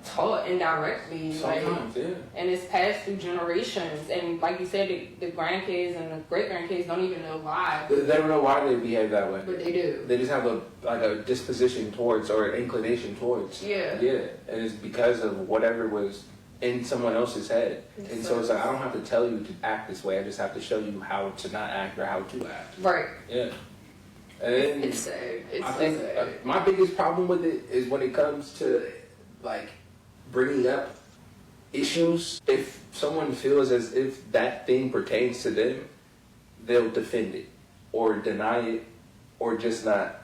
taught indirectly. Sometimes, like, and it's passed through generations. And like you said, the grandkids and the great-grandkids don't even know why. They don't know why they behave that way. But they do. They just have a disposition towards or an inclination towards. Yeah. Yeah. And it's because of whatever was in someone else's head. And so it's like, I don't have to tell you to act this way. I just have to show you how to not act or how to act. Right. Yeah. And it's sad. I think my biggest problem with it is when it comes to like bringing up issues. If someone feels as if that thing pertains to them, they'll defend it or deny it or just not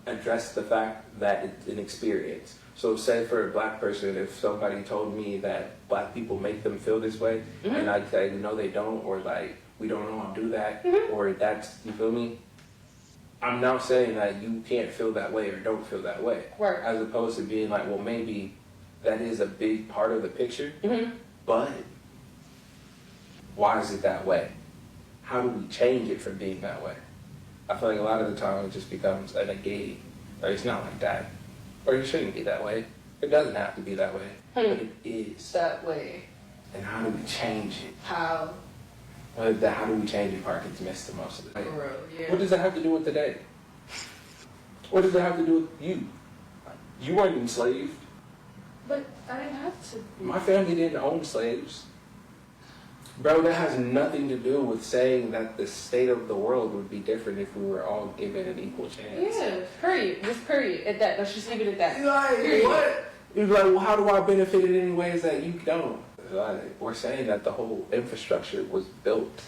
address the fact that it's an experience. So say for a black person, if somebody told me that black people make them feel this way, and I say, no, they don't, or like, we don't know how to do that, or that's, you feel me? I'm now saying that you can't feel that way or don't feel that way. Right. As opposed to being like, well, maybe that is a big part of the picture, but why is it that way? How do we change it from being that way? I feel like a lot of the time it just becomes a negate, or it's not like that. Or it shouldn't be that way. It doesn't have to be that way. But it is. That way. And how do we change it? How? The how do we change it part gets missed the most of the day. For real, yeah. What does that have to do with today? What does that have to do with you? You weren't enslaved. But I didn't have to. My family didn't own slaves. Bro, that has nothing to do with saying that the state of the world would be different if we were all given an equal chance. Yeah, period. Just period. At that. Let's just leave it at that. Like, period. what? You're like, well, how do I benefit in ways that you don't? Like, we're saying that the whole infrastructure was built.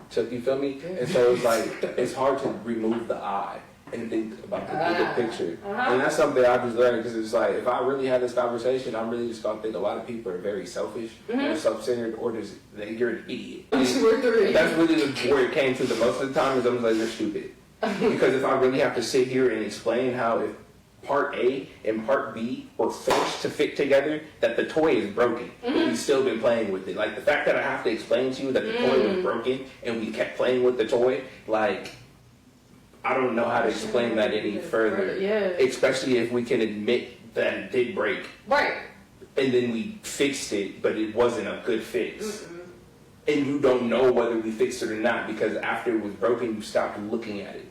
So, you feel me? And so it's like, it's hard to remove the I and think about the bigger picture. And that's something I just learned because it's like, if I really had this conversation, I'm really just going to think a lot of people are very selfish or self-centered or just, you're an idiot. That's really where it came to the most of the time is I'm like, you're stupid. Because if I really have to sit here and explain how if part A and part B were forced to fit together, that the toy is broken. We've still been playing with it. Like the fact that I have to explain to you that the toy was broken and we kept playing with the toy, like, I don't know how to explain that any further. Yeah. Especially if we can admit that it did break. Right. and then we fixed it, but it wasn't a good fix. And you don't know whether we fixed it or not because after it was broken, you stopped looking at it.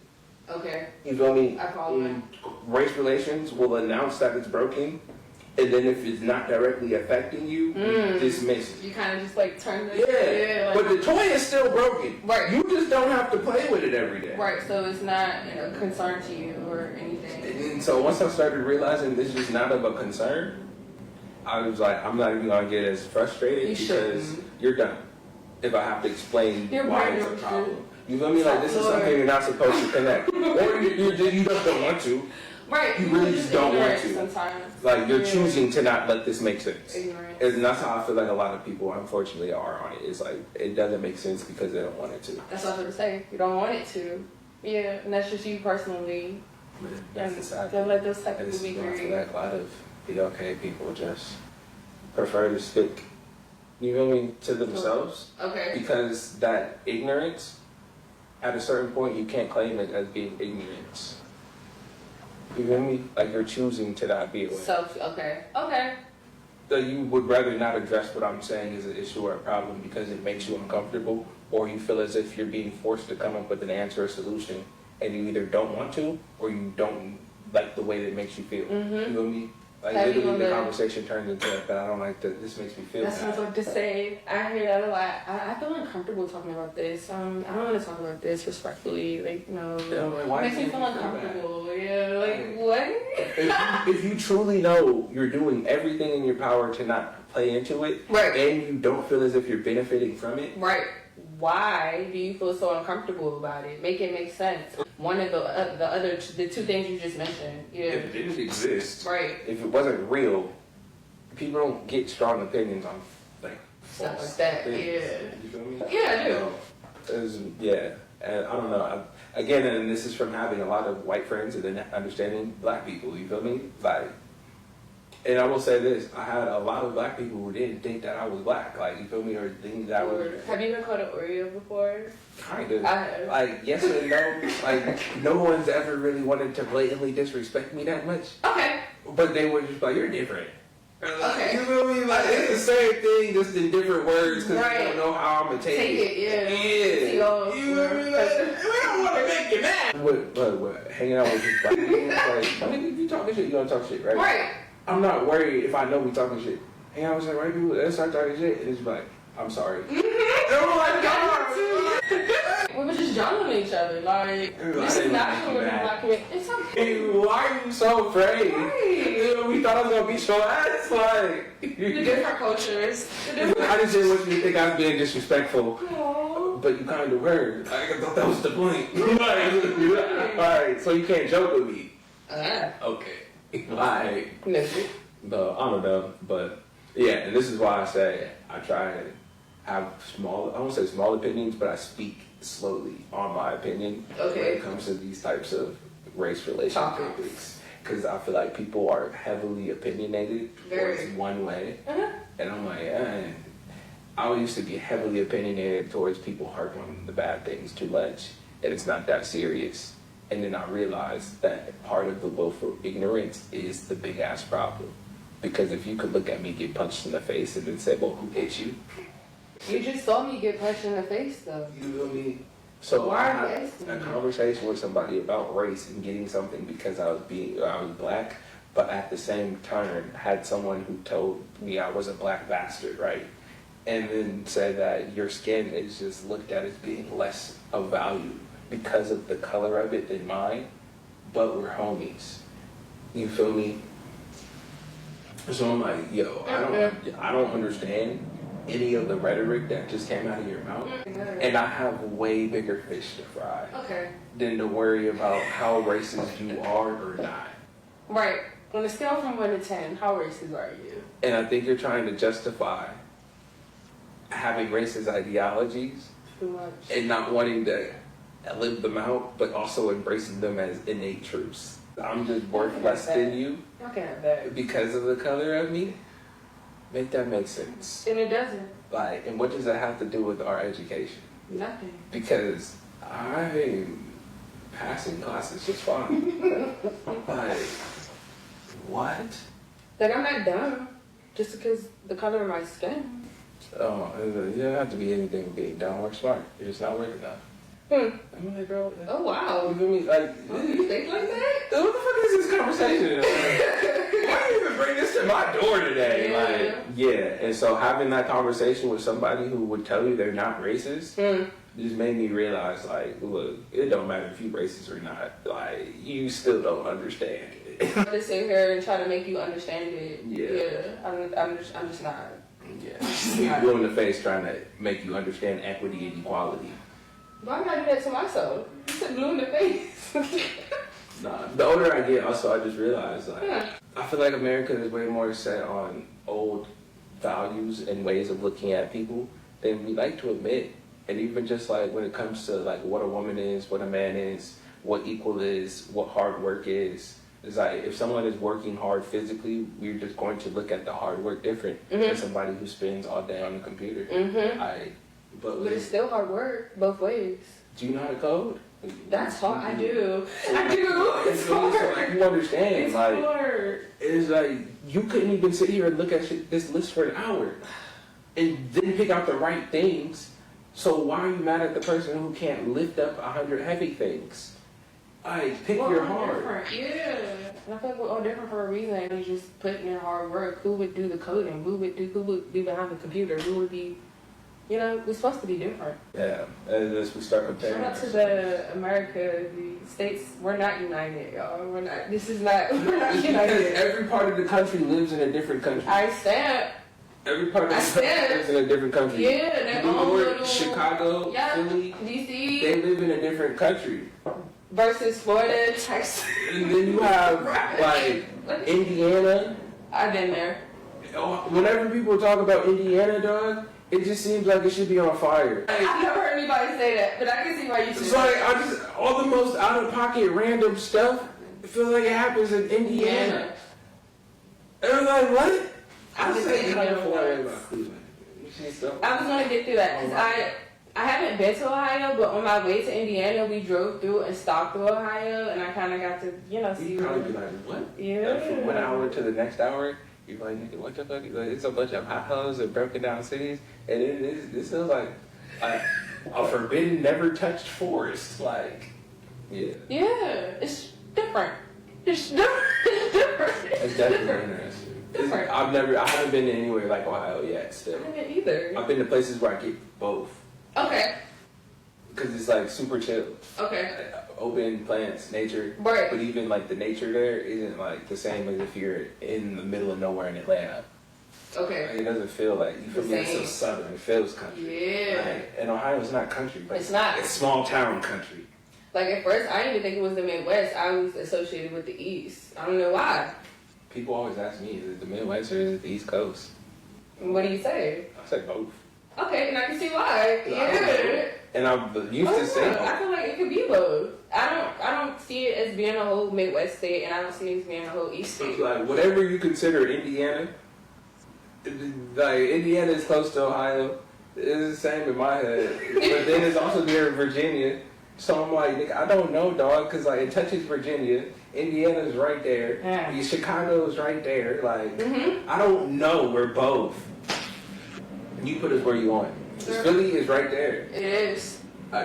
Okay. You feel me? I follow it. Race relations will announce that it's broken, and then if it's not directly affecting you, you dismiss it. You kind of just like turn the Yeah, like, but the toy is still broken. Right. You just don't have to play with it every day. right. So it's not a concern to you or anything. And so once I started realizing this is not of a concern, I was like, I'm not even gonna get as frustrated because you're done. If I have to explain You're why right, it's a you're problem. You feel me? Like this is something you're not supposed to connect. Or you just don't want to. Right. You really just don't want to. Sometimes. Like you're choosing to not let this make sense. Ignorance. And that's how I feel like a lot of people unfortunately are on it. It's like it doesn't make sense because they don't want it to. That's what I was going to say. You don't want it to. Yeah, and that's just you personally. That's the sad Don't thing. let those type of And people be I feel greedy. like a lot of the okay people just prefer to stick, you feel me, to themselves. Okay. Because that ignorance, at a certain point, you can't claim it as being ignorance. You feel me? Like you're choosing to not be aware. Okay. Okay. So you would rather not address what I'm saying is an issue or a problem because it makes you uncomfortable, or you feel as if you're being forced to come up with an answer or solution, and you either don't want to, or you don't like the way that it makes you feel. You feel me? Like Heavy literally on the the- conversation turns into that, but I don't like that. This makes me feel That's what I was bad. about to say. I hear that a lot. I feel uncomfortable talking about this. I don't want to talk about this respectfully. Like, no. Yeah, I'm like, why It makes do me you feel feel bad? uncomfortable. Yeah, like, what? If you truly know you're doing everything in your power to not play into it, Right. and you don't feel as if you're benefiting from it, Right. Why do you feel so uncomfortable about it? Make it make sense. One of the two things you just mentioned. Yeah. if it didn't exist, Right. if it wasn't real, people don't get strong opinions on like Stuff false like that, things. yeah. You feel me? Yeah, I do. Yeah, and I don't know. Again, and this is from having a lot of white friends and then understanding black people. You feel me? Like, and I will say this: I had a lot of black people who didn't think that I was black. Like, you feel me, or think that I was. Have you been called an Oreo before? Kind of. I have. Like, yes and no. Like, no one's ever really wanted to blatantly disrespect me that much. Okay. But they were just like, you're different. Okay. You feel me? Like, it's the same thing, just in different words, because Right. you don't know how I'm going to take Take it. it, yeah. Yeah. You You feel me? Like, we don't want to make you mad. What? Hanging out with just black people? Like, I mean, if you talking shit, you gonna talk shit, right? Right. I'm not worried if I know we talking shit. Hang out with some white people, they start talking shit, and it's like, I'm sorry. Oh my God. We were just joining each other. Like, this is natural with the black community. It's okay. Hey, why are you so afraid? Right. We thought I was gonna beat your ass, like. The different cultures. The different. I just didn't want you to think I was being disrespectful. Aww. But you kind of were. Like, I thought that was the point. Alright, so you can't joke with me. Okay. Like, no, I don't know. But, yeah, and this is why I say I try to have small, I won't say small opinions, but I speak slowly on my opinion when Okay. it comes to these types of race relation Topics. topics. Because I feel like people are heavily opinionated Very. towards one way. Uh-huh. And I'm like, I used to be heavily opinionated towards people harping on the bad things too much, and it's not that serious. And then I realized that part of the willful ignorance is the big ass problem. Because if you could look at me get punched in the face and then say, well, who hit you? You just saw me get punched in the face, though. You feel me? So Why I are you had asking a me? conversation with somebody about race and getting something because I was black, but at the same turn had someone who told me I was a black bastard, right? And then said that your skin is just looked at as being less of value because of the color of it than mine, but we're homies. You feel me? So I'm like, yo, I don't understand any of the rhetoric that just came out of your mouth. And I have way bigger fish to fry Okay. than to worry about how racist you are or not. Right. On a scale from 1 to 10, how racist are you? And I think you're trying to justify having racist ideologies Too much. and not wanting to live them out, but also embracing them as innate truths. I'm just worth less than you Y'all can't have that. because of the color of me. Make that make sense. And it doesn't. Like, and what does that have to do with our education? Nothing. Because I'm passing classes just fine. Like, what? Like, I'm not dumb. just because the color of my skin. Oh, you don't have to be anything but being down work smart. You're just not working enough. I'm like, girl. Oh wow. You feel me? Like, You think like that? what the fuck is this conversation? Why do you even bring this to my door today? Yeah. Like, yeah. And so having that conversation with somebody who would tell you they're not racist just made me realize, like, look, it don't matter if you racist or not. Like, you still don't understand it. I'm just sit here and try to make you understand it. Yeah. I'm just not. Yeah. Blue in the face trying to make you understand equity and equality. Why would I do that to myself? You said blue in the face. Nah, the older I get, also I just realize, like, I feel like America is way more set on old values and ways of looking at people than we like to admit. And even just like when it comes to like what a woman is, what a man is, what equal is, what hard work is. It's like if someone is working hard physically, we're just going to look at the hard work different than somebody who spends all day on the computer. But it's still hard work both ways. Do you know how to code? That's hard. I do. It's hard. So, like, you understand? It's like, hard. it's like you couldn't even sit here and look at this list for an hour and then pick out the right things. So why are you mad at the person who can't lift up 100 heavy things? Pick your heart. Yeah. And I feel like we're all different for a reason. You just putting in hard work. Who would do the coding? Who would be behind the computer? Who would be, we're supposed to be different. Yeah. As we start comparing. Shout out to the America, the states. We're not united, y'all. We're not united. Every part of the country lives in a different country. I stand. Every part of the country lives in a different country. Yeah, they New all York, little, Chicago, Philly, DC. they live in a different country. Versus Florida, Texas. And then you have like Indiana. I've been there. Whenever people talk about Indiana, dog, it just seems like it should be on fire. I've never heard anybody say that, but I can see why you It's say like all the most out of pocket random stuff. I feel like it happens in Indiana. And I'm like, what? I was going to get through that because I haven't been to Ohio, but on my way to Indiana, we drove through and stopped through Ohio, and I kind of got to, see. You probably be like, what? Yeah. Like from 1 hour to the next hour, you're like, nigga, what the fuck? Like, it's a bunch of potholes and broken down cities, and this feels like a forbidden, never touched forest. Like, yeah. Yeah, it's different. It's different. It's definitely interesting. I haven't been to anywhere like Ohio yet. Still, I haven't either. I've been to places where I get both. Okay. Because it's like super chill. Okay. Open plants, nature. Right. But even like the nature there isn't like the same as if you're in the middle of nowhere in Atlanta. Okay. Like, it doesn't feel like you feel me. It's so southern. It feels country. Yeah. Like, and Ohio's not country, but It's not. It's small town country. Like at first, I didn't even think it was the Midwest. I was associated with the East. I don't know why. People always ask me, is it the Midwest or is it the East Coast? What do you say? I say both. Okay, and I can see why. Yeah. And I used to say both. I feel like it could be both. I don't see it as being a whole Midwest state, and I don't see it as being a whole East state. Like whatever you consider Indiana, like Indiana is close to Ohio. It's the same in my head, but then it's also near Virginia. So I'm like, nigga, I don't know, dog, because like it touches Virginia. Indiana's right there. Yeah. Chicago's right there. Like I don't know. We're both. You put us where you want. Sure. Philly is right there. It is.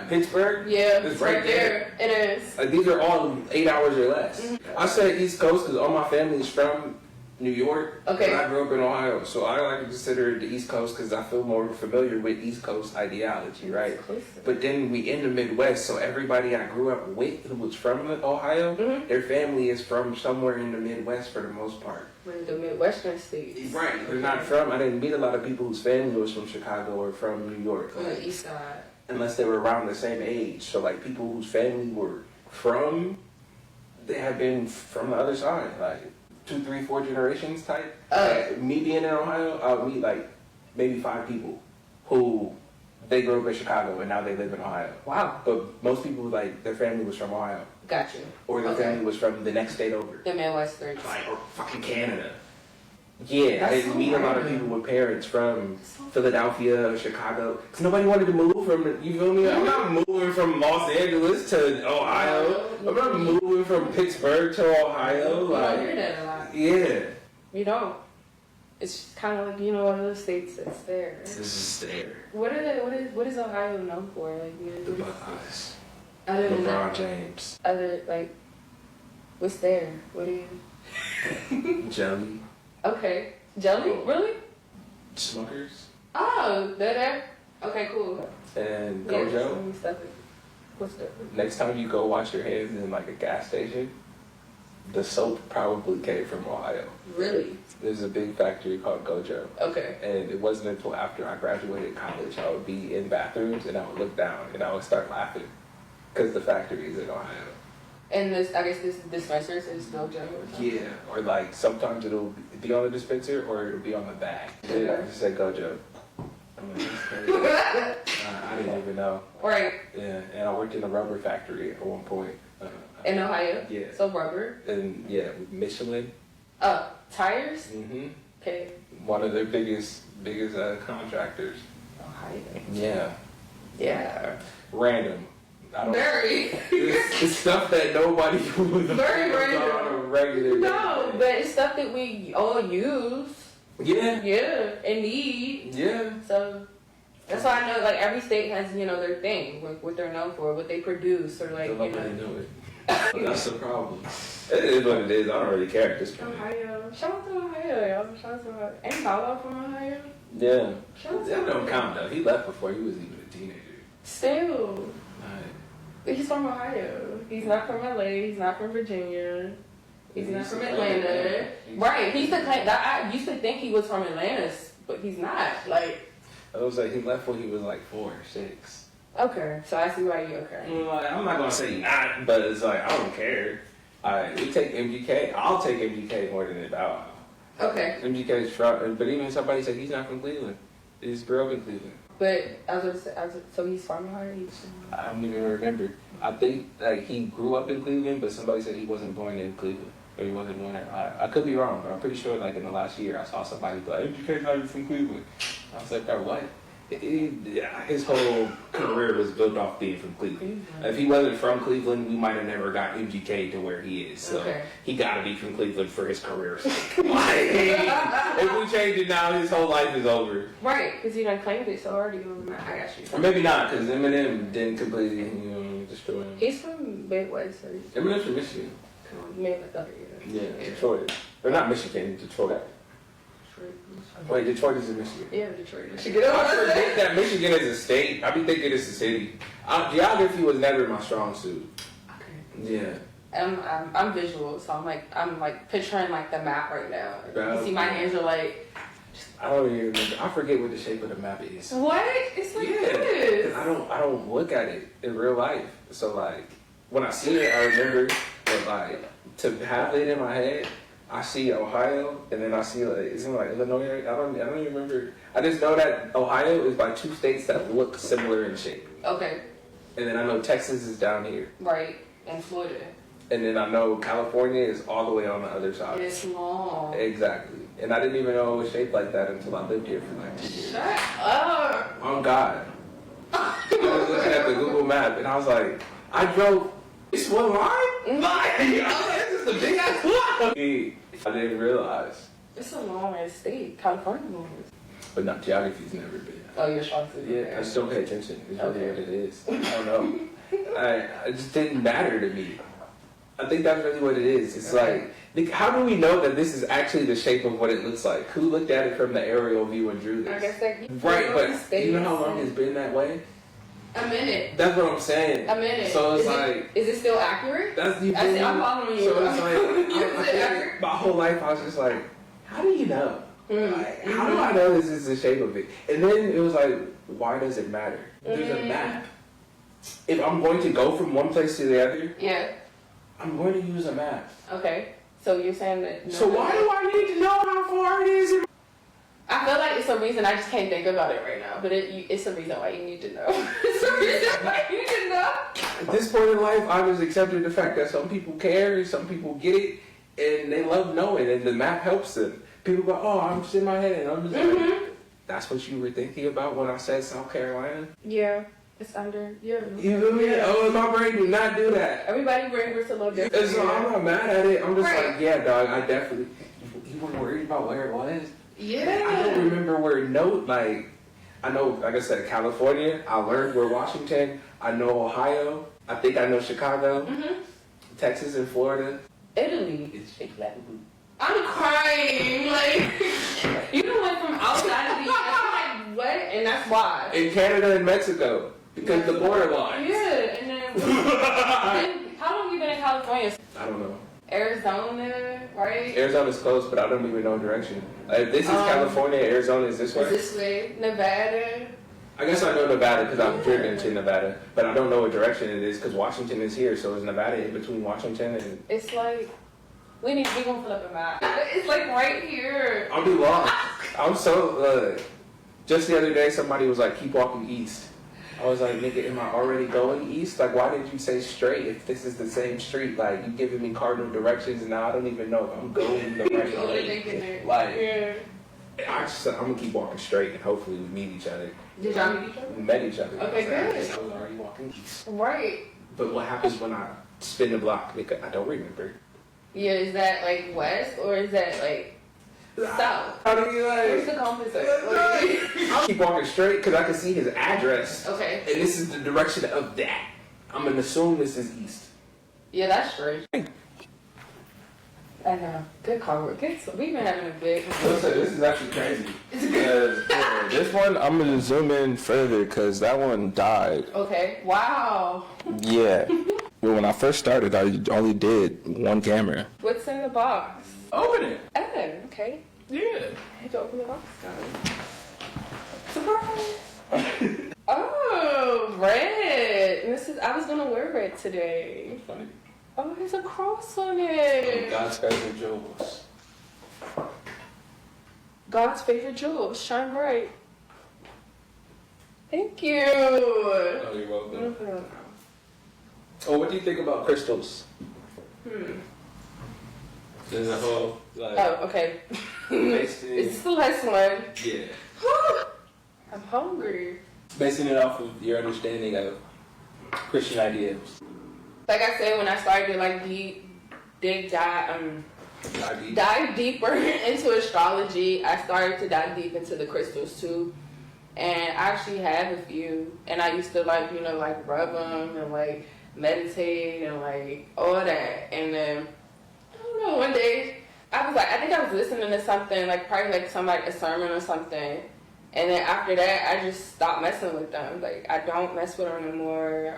Pittsburgh. Yeah, it's right there. It is. Like these are all 8 hours or less. I say East Coast because all my family is from New York. Okay. And I grew up in Ohio, so I like to consider the East Coast because I feel more familiar with East Coast ideology, right? But then we in the Midwest, so everybody I grew up with who was from Ohio, their family is from somewhere in the Midwest for the most part. We're in the Midwestern states. Right. They're not from. I didn't meet a lot of people whose family was from Chicago or from New York. On the East Side. Unless they were around the same age. So like people whose family were from, they have been from the other side, like 2, 3, 4 generations type. Me being in Ohio, I'll meet like maybe 5 people who they grew up in Chicago and now they live in Ohio. Wow. But most people like their family was from Ohio. Got you. Or their family was from the next state over. The Midwest Like or fucking Canada. Yeah, I didn't meet a lot of people with parents from Philadelphia or Chicago. Because nobody wanted to move from, you feel me? I'm not moving from Los Angeles to Ohio. I'm not moving from Pittsburgh to Ohio. You Like, don't hear that a lot. yeah. You don't. It's kind of like, you know, one of those states that's there. This is there. What is Ohio known for? Like, you know, The Buckeyes. other than LeBron that, James. like, what's there? What do you? Jelly. Okay, jelly, really? Smuckers. Oh, they're there. Okay, cool. And Yeah, Gojo. some stuff. What's that? Next time you go wash your hands in like a gas station, the soap probably came from Ohio. Really? There's a big factory called Gojo. Okay. And it wasn't until after I graduated college I would be in bathrooms and I would look down and I would start laughing because the factory is in Ohio. And this, I guess this dispenser is Gojo or something? Yeah, or like sometimes it'll be on the dispenser or it'll be on the bag. Yeah, I just said Gojo. I'm like, that's crazy. I didn't even know. Right. Yeah, and I worked in a rubber factory at one point. In Ohio? Yeah. So rubber? And yeah, Michelin. Tires? Mm-hmm. Okay. One of their biggest contractors. Ohio. Yeah. Yeah. Random. I don't. Very. It's stuff that nobody would Very random. on a regular No, day. but it's stuff that we all use. Yeah. Yeah. And need. Yeah. So that's why I know like every state has, you know, their thing, what they're known for, what they produce, or like, you Nobody know. know it. That's the problem. It is what it is. I don't really care at this point. Ohio. Shout out to Ohio, y'all. Shout out to Ohio. Ain't Paolo from Ohio? Yeah. Shout out to That don't Ohio. count though. He left before he was even a teenager. Still. Right. He's from Ohio. He's not from LA. He's not from Virginia. He's not from to Atlanta. claim that. Right. He's the claim that I used to think he was from Atlanta, but he's not. Like, I was like, he left when he was like 4 or 6. okay, so I see why you okay. I'm not gonna say not, but it's like I don't care. We take MGK. I'll take MGK more than it. Okay, MGK is from, but even somebody said he's not from Cleveland. He's grew up in Cleveland. but so he's from Ohio. I don't even remember. I think like he grew up in Cleveland, but somebody said he wasn't born in Cleveland. Or he wasn't born there. I could be wrong, but I'm pretty sure like in the last year I saw somebody be like, MGK's not even from Cleveland. I was like, bro, what? His whole career was built off being from Cleveland. If he wasn't from Cleveland, we might have never got MGK to where he is. So Okay. he got to be from Cleveland for his career's sake. Like, if we change it now, his whole life is over. Right, because you done claimed it so already. I got you. Or maybe not, because Eminem didn't completely destroy him. He's from Midwest, so Eminem's from Michigan. maybe like other Yeah, Detroit. Or not Michigan, Detroit. Wait, Detroit is in Michigan. Yeah, Detroit, Michigan. I forget that Michigan is a state. I be thinking it's a city. Geography was never my strong suit. Okay. Yeah. I'm visual, so I'm like picturing like the map right now. You see my hands are like. I don't even remember. I forget what the shape of the map is. What? It's like Yeah. this. I don't look at it in real life. So like when I see it, I remember. But like to have it in my head, I see Ohio, and then I see like isn't it like Illinois. I don't even remember. I just know that Ohio is by 2 states that look similar in shape. Okay. And then I know Texas is down here. Right. And Florida. And then I know California is all the way on the other side. It's long. Exactly. And I didn't even know it was shaped like that until I lived here for like 2 years. Shut up. Oh God. I was looking at the Google map and I was like, I drove this one line? Like, this is a big ass line. I didn't realize. It's a long ass state. California. But not geography's never been. Oh, you're strong to Yeah, I just don't pay attention. It's really Okay. what it is. I don't know. It just didn't matter to me. I think that's really what it is. It's like, how do we know that this is actually the shape of what it looks like? Who looked at it from the aerial view and drew I this? guess that Right, but you know how long it's been that way? A minute. That's what I'm saying. A minute. So it's Is it still accurate? that's the I see, I'm following you. So it's Is it accurate? like, my whole life I was just like, how do you know? Like, how do I know this is the shape of it? And then it was like, why does it matter? There's a map. If I'm going to go from one place to the other, Yeah. I'm going to use a map. Okay. So you're saying that. So why do I need to know how far it is? I feel like it's a reason I just can't think about it right now, but it's a reason why you need to know. It's a reason why you need to know. At this point in life, I just accepted the fact that some people care, some people get it, and they love knowing, and the map helps them. People go, oh, I'm just in my head, and I'm just like, that's what you were thinking about when I said South Carolina? Yeah, it's under. Yeah. You feel me? Oh, my brain do not do that. Everybody brain works a little different. And so I'm not mad at it. I'm just Right. like, yeah, dog, I definitely. You were worried about where it was? Yeah. I don't remember where I know, like I said, California. I learned where Washington. I know Ohio. I think I know Chicago. Texas and Florida. Italy. It's relatable. I'm crying. Like, you done went from outside of the US. I'm like, what? And that's why. In Canada and Mexico. Because the borderline. Yeah, and then how long you been in California? I don't know. Arizona, right? Arizona's close, but I don't even know direction. If this is California, Arizona is this way. Is this way? Nevada? I guess I know Nevada because I've driven to Nevada, but I don't know what direction it is because Washington is here. So is Nevada in between Washington and? It's like we gonna flip a map. It's like right here. I'll be lost. I'm so. Just the other day, somebody was like, "Keep walking east." I was like, "Nigga, am I already going east? Like, why did you say straight if this is the same street? Like, you giving me cardinal directions, and now I don't even know if I'm going the right way." Like, yeah. I just said, I'm gonna keep walking straight, and hopefully we meet each other. Did y'all meet each other? We met each other. Okay, good. I was already walking east. Right. But what happens when I spin the block? Because I don't remember. Yeah, is that like west or is that like south? How do you Where's the compass at? Like, I'll keep walking straight because I can see his address. okay. And this is the direction of that. I'm gonna assume this is east. Yeah, that's straight. I know. Good call. We've been having a big. Listen, this is actually crazy. Because this one, I'm gonna zoom in further because that one died. Okay. Wow. Yeah. Well, when I first started, I only did one camera. What's in the box? Open it. Oh, okay. Yeah. How'd you open the box, guys? Surprise! Oh, red. And I was gonna wear red today. Funny. Oh, there's a cross on it. God's favorite jewels. God's favorite jewels. Shine bright. Thank you. Oh, you're I'm welcome. gonna put it on. Oh, what do you think about crystals? There's a whole, like, Oh, okay. basing Is this the last one? yeah. I'm hungry. Basing it off of your understanding of Christian ideals. Like I said, when I started to like dive deeper into astrology, I started to dive deep into the crystals too. And I actually have a few. And I used to like rub them and like meditate and like all that. And then, I don't know, one day I think I was listening to something, like probably like a sermon or something. And then after that, I just stopped messing with them. Like, I don't mess with them anymore.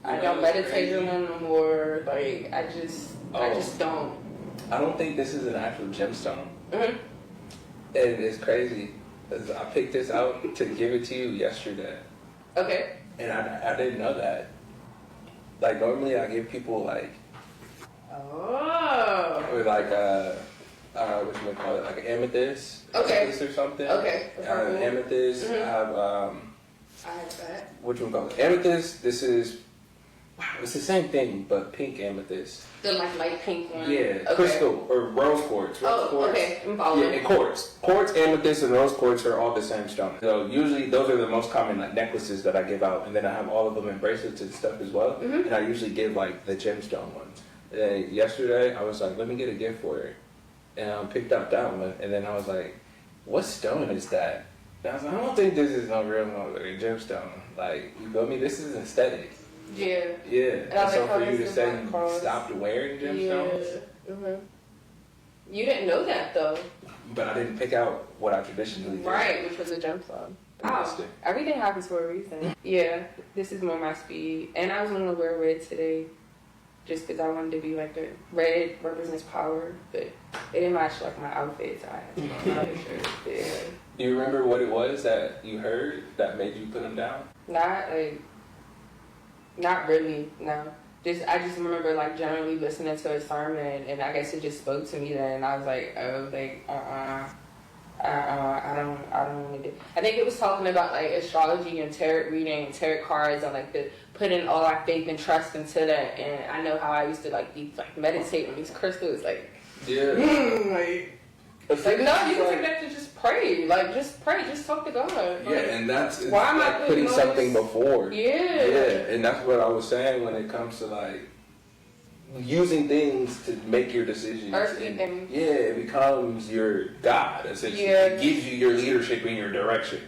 I don't meditate on them no more. Like, I just don't. I don't think this is an actual gemstone. Mm-hmm. And it's crazy. 'Cause I picked this out to give it to you yesterday. Okay. And I didn't know that. Like, normally I give people, like, Oh. or like, what you call it? Like an amethyst. Okay. Or something. Okay. Amethyst. Mhm. I have, I have that. what you call it? Amethyst. This is, wow, it's the same thing, but pink amethyst. The like light pink one. Yeah, Okay. crystal or rose quartz. Rose quartz. Okay. I'm Yeah, following. and quartz. Quartz, amethyst, and rose quartz are all the same stone. So usually those are the most common like necklaces that I give out, and then I have all of them in bracelets and stuff as well. Mhm. And I usually give like the gemstone ones. Yesterday I was like, let me get a gift for her, and I picked up that one, and then I was like, what stone is that? And I was like, I don't think this is no real gemstone. Like, you feel me? This is aesthetic. Yeah. Yeah. And I And so like how for you this to is say like you cross. stopped wearing gemstones. Yeah. Mhm. You didn't know that though. But I didn't pick out what I traditionally do. Right, which was a gemstone. Wow. Interesting. Everything happens for a reason. Yeah, this is more my speed. And I was going to wear red today just because I wanted to be like red represents power, but it didn't match like my outfit, so I had to wear another shirt. Yeah. Do you remember what it was that you heard that made you put them down? Not really, no. I just remember like generally listening to a sermon, and I guess it just spoke to me then, and I was like, oh, like, I don't want to do. I think it was talking about like astrology and tarot reading, and tarot cards, and like putting all our faith and trust into that. And I know how I used to like meditate on these crystals, like, Yeah. like no, you can take that to just pray, like just pray, just talk to God. Like, Yeah, and that's Why am I like putting putting something those- before. Yeah. Yeah, and that's what I was saying when it comes to like using things to make your decisions. Earthly things. Yeah, it becomes your God, essentially. Yeah. It gives you your leadership and your direction.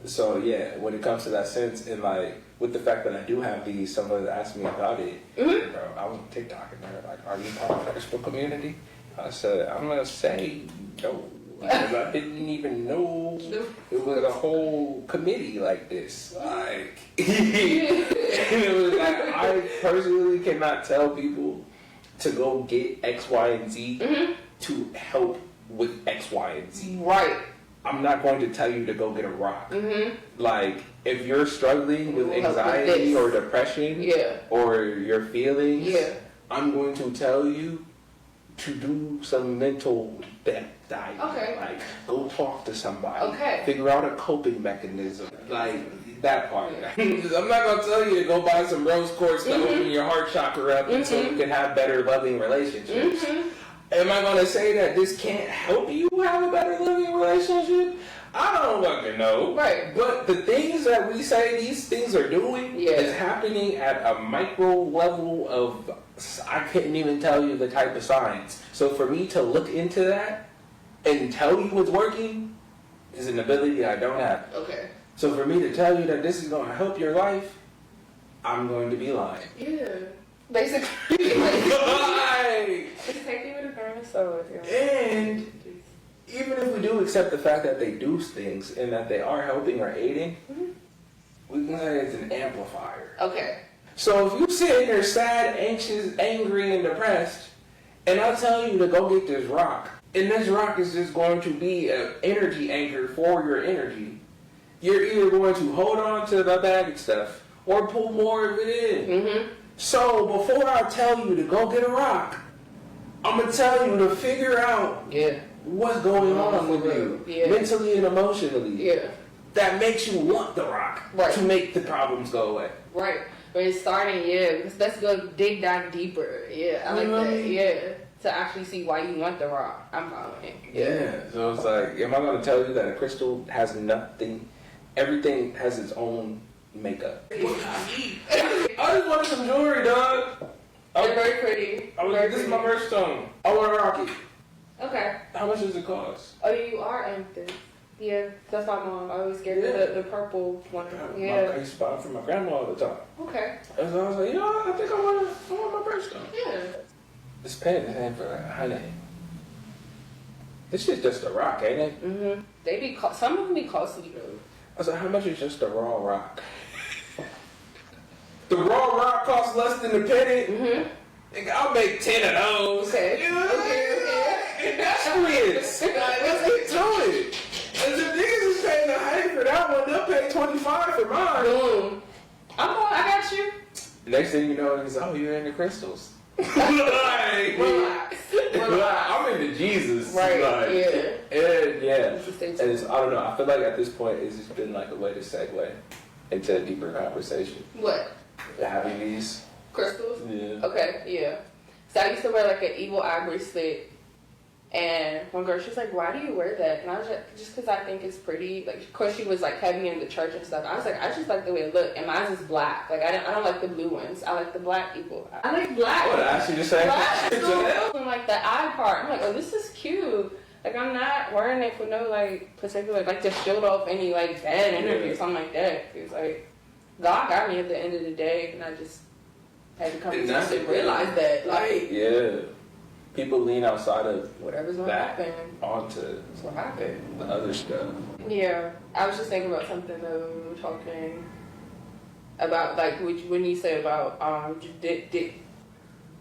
So yeah, when it comes to that sense, and like with the fact that I do have these, someone asked me about it. Mm-hmm. Bro, I was on TikTok and they're like, "Are you part of the Facebook community?" I said, "I'm gonna say no." Because I didn't even know it was a whole committee like this. Like, and it was like, I personally cannot tell people to go get X, Y, and Z to help with X, Y, and Z. Right. I'm not going to tell you to go get a rock. Mm-hmm. Like, if you're struggling with anxiety or depression or your feelings, I'm going to tell you to do some mental depth diving. Okay. Like, go talk to somebody. Okay. Figure out a coping mechanism. Like, that part. I'm not going to tell you to go buy some rose quartz to open your heart chakra up so you can have better loving relationships. Am I going to say that this can't help you have a better living relationship? I don't fucking know. Right. But the things that we say these things are doing is happening at a micro level of, I couldn't even tell you the type of signs. So for me to look into that and tell you what's working is an ability I don't have. Okay. So for me to tell you that this is going to help your life, I'm going to be lying. Yeah. Basically. Like, just take it with a grain of salt. and even if we do accept the fact that they do things and that they are helping or aiding, we can say it's an amplifier. Okay. So if you sit here sad, anxious, angry, and depressed, and I tell you to go get this rock, and this rock is just going to be an energy anchor for your energy, you're either going to hold on to the bad stuff or pull more of it in. So before I tell you to go get a rock, I'm going to tell you to figure out what's going on with you, mentally and emotionally, that makes you want the rock to make the problems go away. Right. But it's starting, let's go dig down deeper. Yeah, I like that. Yeah. To actually see why you want the rock. I'm following. Yeah. So it's like, am I going to tell you that a crystal has nothing, everything has its own makeup? I just wanted some jewelry, dog. They're very pretty. This is my birthstone. I want to rock it. Okay. How much does it cost? Oh, you are amethyst. Yeah, that's my mom. I always get the purple one. I used to buy it from my grandma all the time. Okay. And so I was like, I think I want my birthstone. Yeah. This pen is in for $100. This shit's just a rock, ain't it? They be some of them be costly though. I was like, how much is just a raw rock? The raw rock costs less than the penny. Nigga, I'll make 10 of those. Okay. Okay. Industrious. Let's get to it. And the niggas is paying the hype for that one, they'll pay $25 for mine. Boom. I got you. Next thing you know, it's you're into crystals. Relax. I'm into Jesus. Right. And And I don't know. I feel like at this point it's just been like a way to segue into a deeper conversation. What? Having these Crystals? Yeah. Okay, yeah. So I used to wear like an evil eye bracelet. And one girl, she was like, why do you wear that? And I was like, just because I think it's pretty. Like, of course, she was like heavy in the church and stuff. I was like, I just like the way it looked. And mine is black. Like, I don't like the blue ones. I like the black evil eye. I like black. I would ask you to say. And like the eye part. I'm like, oh, this is cute. Like, I'm not wearing it for no like particular, like to shield off any like bad energy or something like that. It's like, God got me at the end of the day. And I just had to come to realize that. Like, yeah. People lean outside of whatever's gonna that happen onto that's what happened. the other stuff. Yeah, I was just thinking about something though. We were talking about like when you say about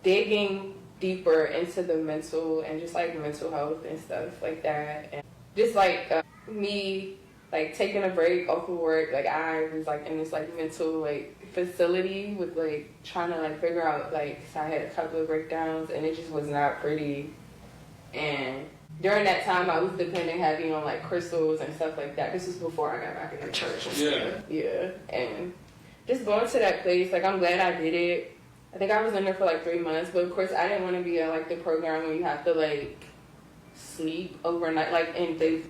digging deeper into the mental and just like mental health and stuff like that, and just like me like taking a break off of work. Like I was like in this like mental like facility with like trying to like figure out like, so I had a couple of breakdowns and it just was not pretty. And during that time I was depending heavy on like crystals and stuff like that. This was before I got back in the church and stuff. Yeah. And just going to that place, like I'm glad I did it. I think I was in there for like 3 months, but of course I didn't want to be in like the program where you have to like sleep overnight, like, and they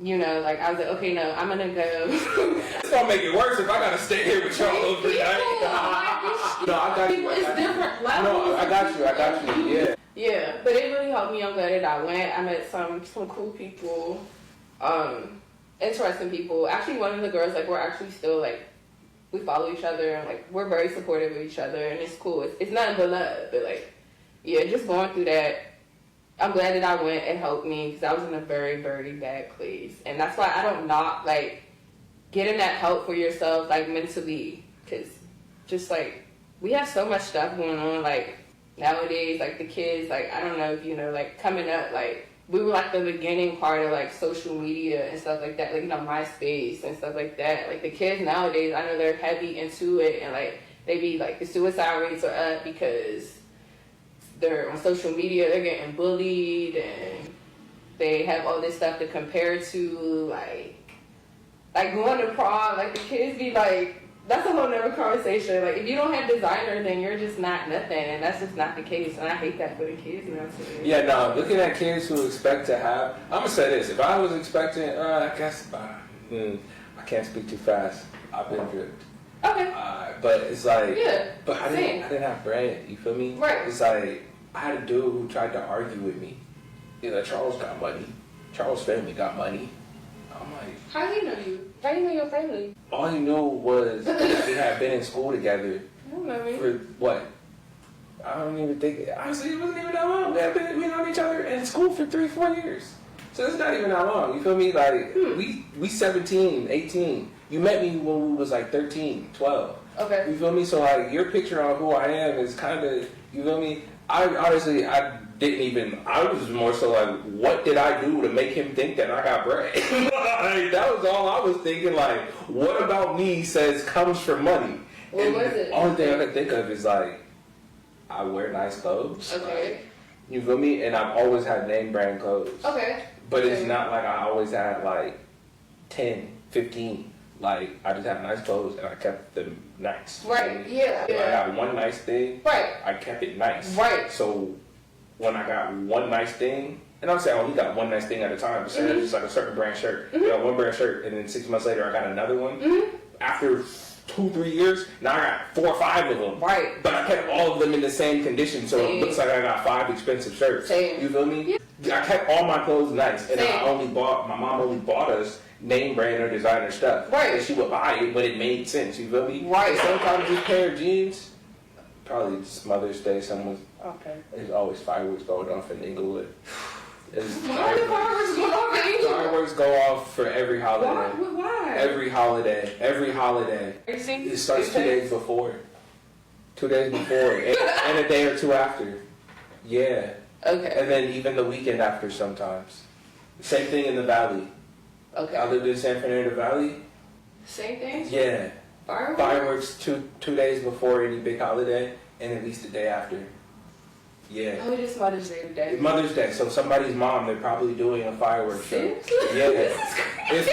you know, like I was like, okay, no, I'm gonna go. It's gonna make it worse if I gotta stay here with y'all overnight. No, I got you. It's different levels. No, I got you. Yeah. Yeah, but it really helped me. I'm glad that I went. I met some cool people, interesting people. Actually, one of the girls, like, we're actually still, like, we follow each other, and, like, we're very supportive of each other, and it's cool. It's nothing but love, but, like, yeah, just going through that. I'm glad that I went. It helped me because I was in a very, very bad place, and that's why I don't knock, like, getting that help for yourself, like, mentally, because just, like, we have so much stuff going on, like, nowadays, like, the kids, like, I don't know if you know, like, coming up, like, we were, like, the beginning part of, like, social media and stuff like that, like, you know, MySpace and stuff like that. Like, the kids nowadays, I know they're heavy into it, and, like, they be, like, the suicide rates are up because they're on social media, they're getting bullied, and they have all this stuff to compare to, like going to prom, like, the kids be, like, that's a whole nother conversation. Like, if you don't have designer, then you're just not nothing, and that's just not the case. And I hate that for the kids, you know what I'm saying? Yeah, no, looking at kids who expect to have, I'm gonna say this, if I was expecting, I guess, I can't speak too fast. I've been through it. Okay. But it's like, Yeah, but I didn't have bread, you feel me? Right. It's like, I had a dude who tried to argue with me. You know, Charles got money. Charles' family got money. I'm like, How do you know you? How do you know your family? all he knew was that we had been in school together I don't know me. for what? I don't even think, honestly, it wasn't even that long. We had been known each other in school for 3-4 years. So it's not even that long, you feel me? Like, we 17, 18. You met me when we was like 13, 12. Okay. You feel me? So like, your picture on who I am is kind of, you feel me? I was more so like, what did I do to make him think that I got bread? Like, that was all I was thinking. Like, what about me comes from money? What And was the it? only thing I can think of is like, I wear nice clothes. Okay. Like, you feel me? And I've always had name brand clothes. Okay. But it's Okay. not like I always had like 10, 15. Like, I just had nice clothes and I kept them nice. Right. Yeah. If I got one nice thing, Right. I kept it nice. Right. So when I got one nice thing, and I'm saying, oh, he got one nice thing at a time. So it's just like a certain brand shirt. I got one brand shirt, and then 6 months later, I got another one. After 2-3 years, now I got 4 or 5 of them. Right. But I kept all of them in the same condition, so Same. it looks like I got 5 expensive shirts. Same. You feel me? I kept all my clothes nice, and Same. my mom only bought us name brand or designer stuff. Right. And she would buy it, but it made sense. You feel me? Right. And sometimes this pair of jeans, probably just Mother's Day, Okay. there's always fireworks going off in Inglewood. Why are the fireworks going off in England? Fireworks go off for every holiday. Why? Every holiday. Crazy? It starts 2 days before. 2 days before. And a day or two after. Yeah. Okay. And then even the weekend after sometimes. Same thing in the Valley. Okay. I lived in San Fernando Valley. Same thing? Yeah. Fireworks? Fireworks two days before any big holiday and at least a day after. Yeah. Oh, it is Mother's Day today. Mother's Day, so somebody's mom, they're probably doing a fireworks show. Seriously? Yeah. It's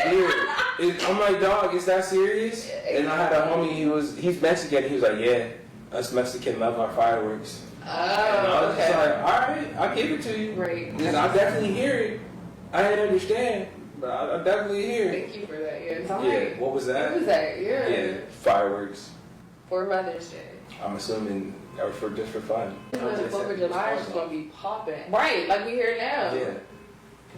weird. I'm like, dog, is that serious? And I had a homie, he's Mexican, he was like, yeah, us Mexican love our fireworks. And I Oh, was just okay. like, alright, I'll give it to you. Great. And I definitely hear it. I didn't understand, but I definitely hear it. Thank you for that. Yeah. It's all Yeah, right. what was What that? was that? Yeah. Yeah, fireworks. For Mother's Day. I'm assuming that was just for fun. The 4th of July is going to be popping. Right, like we hear now. Yeah,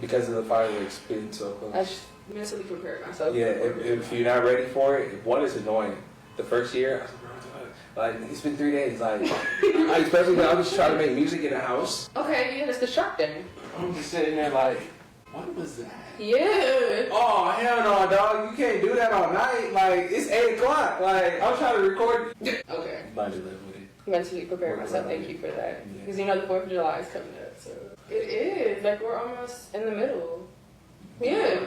because of the fireworks being so close. I just mentally prepared myself. Yeah, if you're not ready for it, one is annoying. The first year, I was like, it's been 3 days. Like, especially when I was trying to make music in the house. Okay, yeah, it's distracting. I'm just sitting there like, what was that? Yeah. Oh, hell no, dog. You can't do that all night. Like, it's 8 o'clock. Like, I'm trying to record. Okay. Mind you, live with it. Mentally prepared myself. Thank you for that. Yeah. Because you know the 4th of July is coming up, so. It is. Like, we're almost in the middle. Yeah.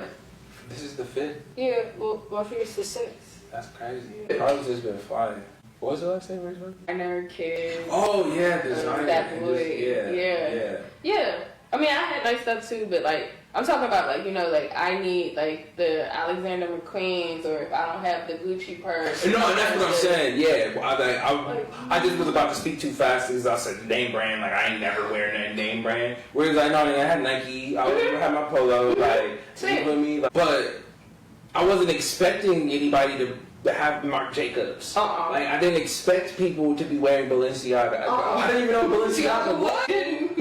This is the 5th. Yeah, well, here's the 6th. That's crazy. Carlos has been flying. What was the last name? Designer, kids. Oh, yeah, designer. That boy. Yeah. Yeah. I mean, I had nice stuff too, but like, I'm talking about like, you know, like I need like the Alexander McQueen's, or if I don't have the Gucci purse. No, that's what I'm saying. Yeah, I just was about to speak too fast because I said the name brand. Like I ain't never wearing that name brand. Whereas I know I had Nike, I had my polo, like you with me. Like, but I wasn't expecting anybody to have Marc Jacobs. Like I didn't expect people to be wearing Balenciaga. I didn't even know Balenciaga was.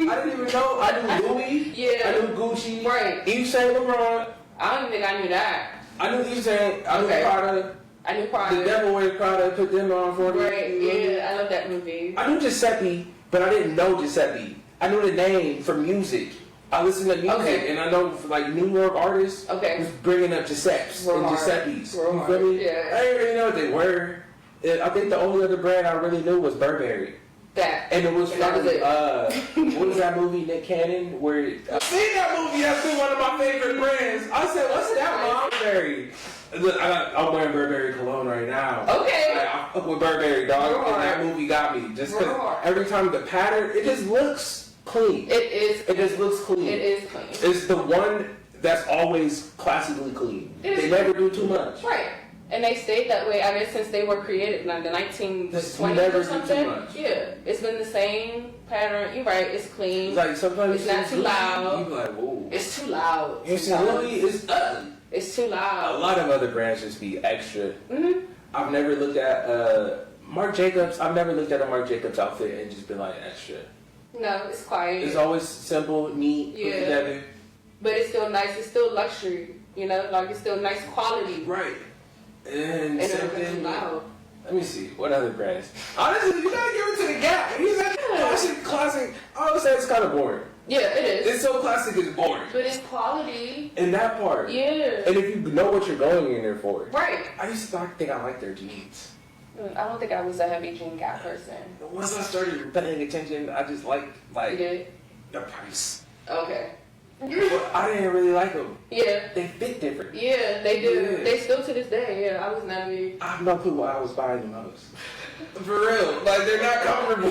I didn't even know. I knew Louis. Yeah. I knew Gucci. Right. Yves Saint Laurent. I don't even think I knew that. I knew Yves Saint. I knew Prada. I knew Prada. The Devil Wears Prada. Put them on for me. Right. Yeah. I love that movie. I knew Giuseppe, but I didn't know Giuseppe. I knew the name from music. I listen to music, and I know like New York artists was bringing up Giuseppe's and Giuseppe's. You feel me? Yeah. I didn't really know what they were. I think the only other brand I really knew was Burberry. That. And it was from, what was that movie, Nick Cannon, where... I've seen that movie, that's been one of my favorite brands. I said, what's that, Mom? Burberry. Look, I'm wearing Burberry cologne right now. Okay. I fuck with Burberry, dog, and that movie got me. Just because every time the pattern, it just looks clean. It is. It just looks clean. It is clean. It's the one that's always classically clean. They never do too much. Right. And they stayed that way, I guess, since they were created in the 1920s never or something. too much. Yeah, it's been the same pattern. You're right. It's clean. It's like sometimes it's not too loud. You be like, whoa. It's too loud. You see, Louis is ugly. It's too loud. A lot of other brands just be extra. I've never looked at Marc Jacobs. I've never looked at a Marc Jacobs outfit and just been like extra. No, it's quiet. It's always simple, neat, put together. But it's still nice. It's still luxury. You know, like it's still nice quality. Right. And it's loud. Let me see. What other brands? Honestly, you gotta give it to the Gap. He's like classic. I would say it's kind of boring. Yeah, it is. It's so classic, it's boring. But it's quality. In that part. Yeah. And if you know what you're going in there for. Right. I used to think I liked their jeans. I don't think I was a heavy jean Gap person. Once I started paying attention, I just liked the price. Okay. But I didn't really like them. Yeah. They fit different. Yeah, they do. Yeah. They still to this day. Yeah, I was never. I have no clue why I was buying them most. For real. Like, they're not comfortable.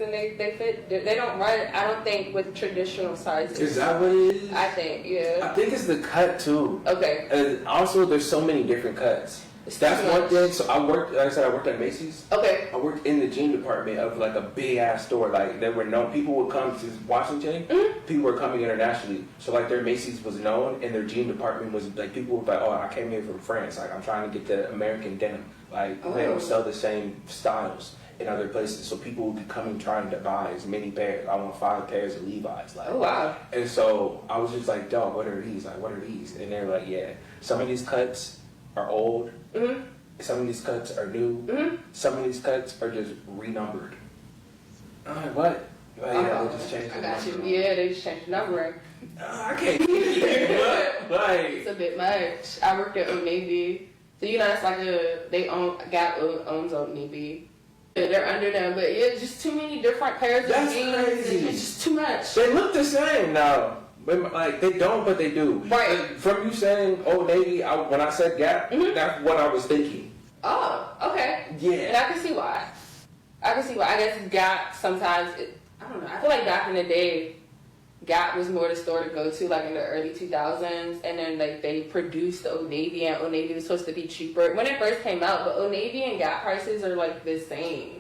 And they fit. They don't run, I don't think, with traditional sizes. Is that what it is? I think, yeah. I think it's the cut, too. Okay. And also, there's so many different cuts. That's one thing. So I worked, like I said, I worked at Macy's. Okay. I worked in the jean department of like a big ass store. Like there were people would come to Washington. People were coming internationally. So like their Macy's was known, and their jean department was like people were like, oh, I came here from France. Like I'm trying to get the American denim. Like they don't sell the same styles in other places. So people would be coming trying to buy as many pairs. I want 5 pairs of Levi's. Like, oh wow. And so I was just like, dog, what are these? Like, what are these? And they're like, yeah, some of these cuts are old. Some of these cuts are new. Some of these cuts are just renumbered. I'm like, what? Like, yeah, they just changed the number. Yeah, they just changed the numbering. I can't get it. Like, it's a bit much. I worked at Old Navy. So, you know, it's like Gap owns Old Navy. They're under them, but yeah, just too many different pairs of jeans. That's crazy. It's just too much. They look the same now. Like, they don't, but they do. Right. From you saying Old Navy, when I said Gap, that's what I was thinking. Oh, okay. Yeah. And I can see why. I guess Gap sometimes, I don't know. I feel like back in the day, Gap was more the store to go to, like in the early 2000s. And then like they produced Old Navy, and Old Navy was supposed to be cheaper when it first came out. But Old Navy and Gap prices are like the same.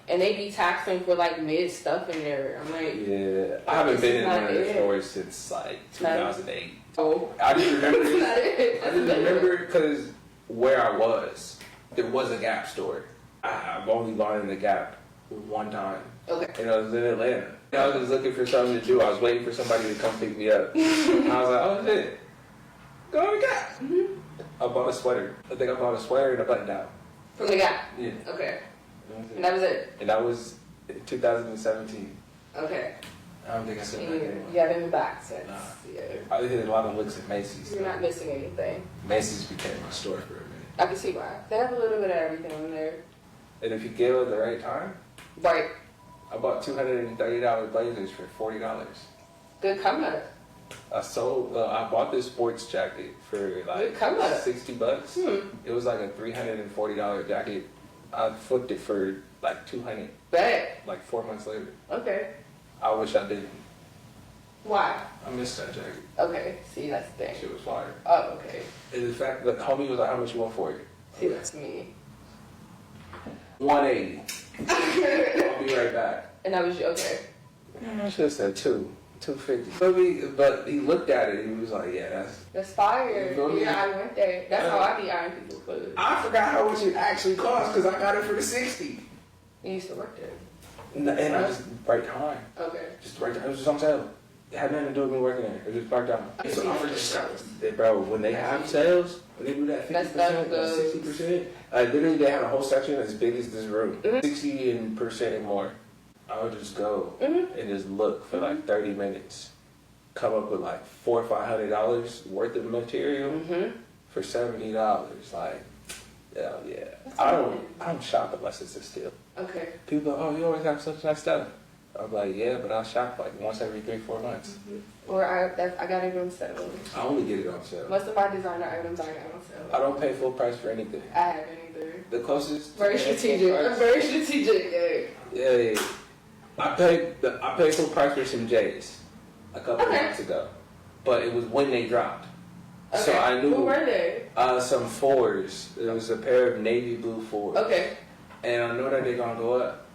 And they be taxing for like mid stuff in there. I'm like, yeah, I haven't been in one of their stores since like 2008. Oh, I just remember. I just remember because where I was, there was a Gap store. I've only gone in the Gap one time. Okay. And I was in Atlanta. I was just looking for something to do. I was waiting for somebody to come pick me up. I was like, oh shit, go to the Gap. I bought a sweater. I think I bought a sweater and a button down. From the Gap? Yeah. Okay. And that was it? And that was 2017. Okay. I don't think I said that. You haven't been back since. Nah. Yeah. I did a lot of looks at Macy's. You're not missing anything. Macy's became my store for a minute. I can see why. They have a little bit of everything in there. And if you give it the right time, right. I bought $230 blazers for $40. Good come up. I bought this sports jacket for like $60. It was like a $340 jacket. I flipped it for like $200. Bet. Like 4 months later. Okay. I wish I didn't. Why? I missed that jacket. Okay, see, that's the thing. Shit was fire. Oh, okay. And the fact that the homie was like, how much you want for it? See, that's me. 180. I'll be right back. And that was you, okay. I should have said 250. But he looked at it and he was like, yeah, That's fire. You feel me? Yeah, I went there. That's how I be eyeing people's clothes. I forgot how much it actually cost because I got it for the 60. You used to work there. And I just right time. Okay. Just right time. It was just on sale. It had nothing to do with me working there. It was just right down. So I just bro, when they have sales, when they do that 50%, 60%, literally they had a whole section as big as this room. 60% and more. I would just go and just look for like 30 minutes. Come up with like $400 or $500 worth of material for $70. Like, hell yeah. I don't shop unless it's a steal. Okay. People are, oh, you always have such nice stuff. I'm like, yeah, but I'll shop like once every 3-4 months. Or I got it on sale. I only get it on sale. Most of my designer items I got on sale. I don't pay full price for anything. I haven't either. The closest. Very strategic. I'm very strategic, Yeah. I paid full price for some J's a couple of months ago, but it was when they dropped. Okay. So I knew. What were they? Some 4s. It was a pair of navy blue 4s. Okay. And I know that they're gonna go up.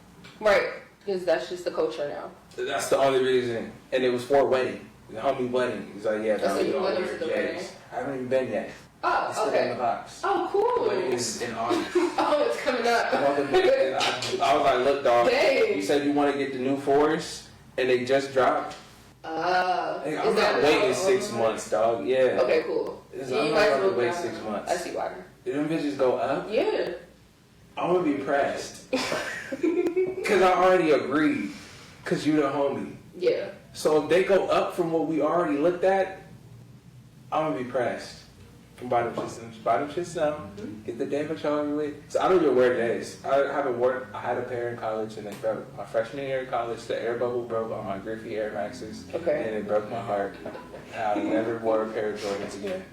Right. Because that's just the culture now. That's the only reason. And it was for a wedding. The homie wedding. He's like, yeah, So you went to wear the wedding? J's. I haven't even been yet. It's Oh, still in okay. the box. Oh, cool. The wedding is in August. Oh, it's coming up. I was like, look, dog. Dang. You said you want to get the new 4s, and they just dropped. Hey, I'm not waiting 6 months, dog. Yeah. Okay, cool. I'm You not might as going to well wait grab 6 it. months. I see why. Did them bitches go up? Yeah. I'm going to be pressed. Because I already agreed. Because you the homie. Yeah. So if they go up from what we already looked at, I'm going to be pressed. From bottom shits now. Get the damage over with. So I don't even wear J's. I haven't worn. I had a pair in college and they broke. My freshman year in college, the air bubble broke on my Griffey Air Maxes. Okay. And it broke my heart. I never wore a pair of Jordans again.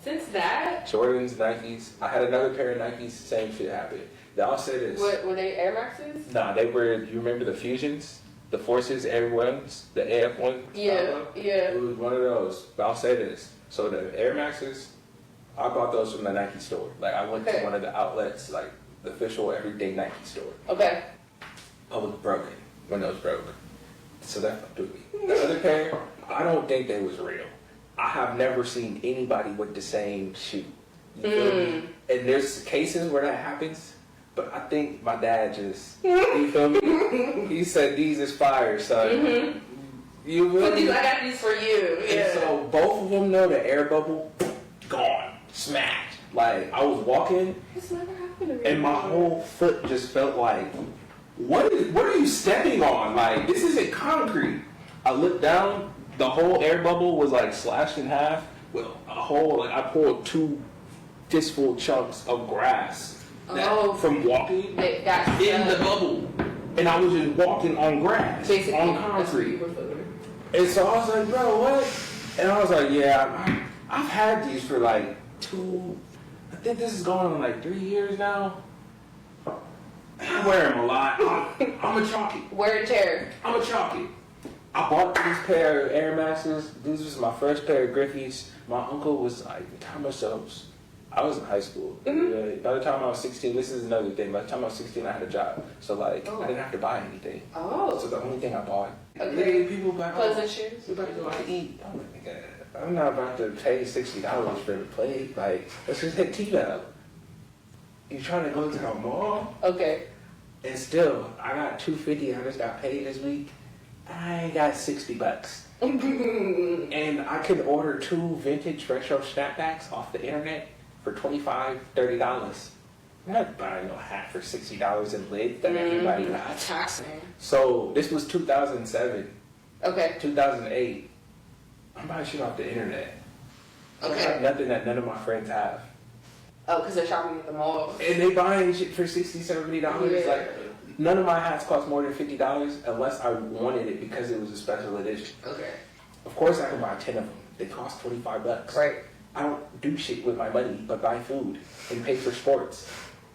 Since that, Jordans, Nikes. I had another pair of Nikes. Same shit happened. I'll say this. what, were they Air Maxes? Nah, they were. You remember the Fusions, the Forces Air Ones, the AF ones? Yeah. Yeah. It was one of those. But I'll say this. So the Air Maxes, I bought those from the Nike store. Like I went to one of the outlets, like the official everyday Nike store. Okay. I was broken when those broke. So that fucked with me. The other pair, I don't think they was real. I have never seen anybody with the same shoe. You feel me? And there's cases where that happens, but I think my dad just, you feel me? He said, these is fire, son. You feel me? I got these for you. Yeah. And so both of them know the air bubble, gone, smacked. Like I was walking, This never happened to me. and my whole foot just felt like, what are you stepping on? Like this isn't concrete. I looked down, the whole air bubble was like slashed in half with a hole. Like I pulled 2 fistful chunks of grass from walking They got in the bubble, and I was just walking on grass, basically on that's what you concrete. were feeling. And so I was like, bro, what? And I was like, yeah, I've had these for like 2, I think this is going on like 3 years now. I wear them a lot. I'm a chalky. Wear and tear. I'm a chalky. I bought this pair of Air Maxes. This was my first pair of Griffeys. My uncle was like, how much those? I was in high school. By the time I was 16, this is another thing. By the time I was 16, I had a job. So like, I didn't have to buy anything. Oh. So the only thing I bought. Okay. Literally, people buy Clothes and shoes. we about to go out to eat. Oh my God. I'm not about to pay $60 for the plate. Like, let's just hit T-Bell. You trying to go to the mall? Okay. And still, I got $250. I just got paid this week. I ain't got $60. And I can order 2 vintage retro snapbacks off the internet for $25, $30. I'm not buying no hat for $60 in lid that everybody got. Taxing. So this was 2007, Okay. 2008. I'm buying shit off the internet. I have Okay. nothing that none of my friends have. Oh, because they're shopping at the mall. And they buying shit for $60, $70. Yeah. Like, none of my hats cost more than $50 unless I wanted it because it was a special edition. Okay. Of course I can buy 10 of them. They cost $25. Right. I don't do shit with my money but buy food and pay for sports.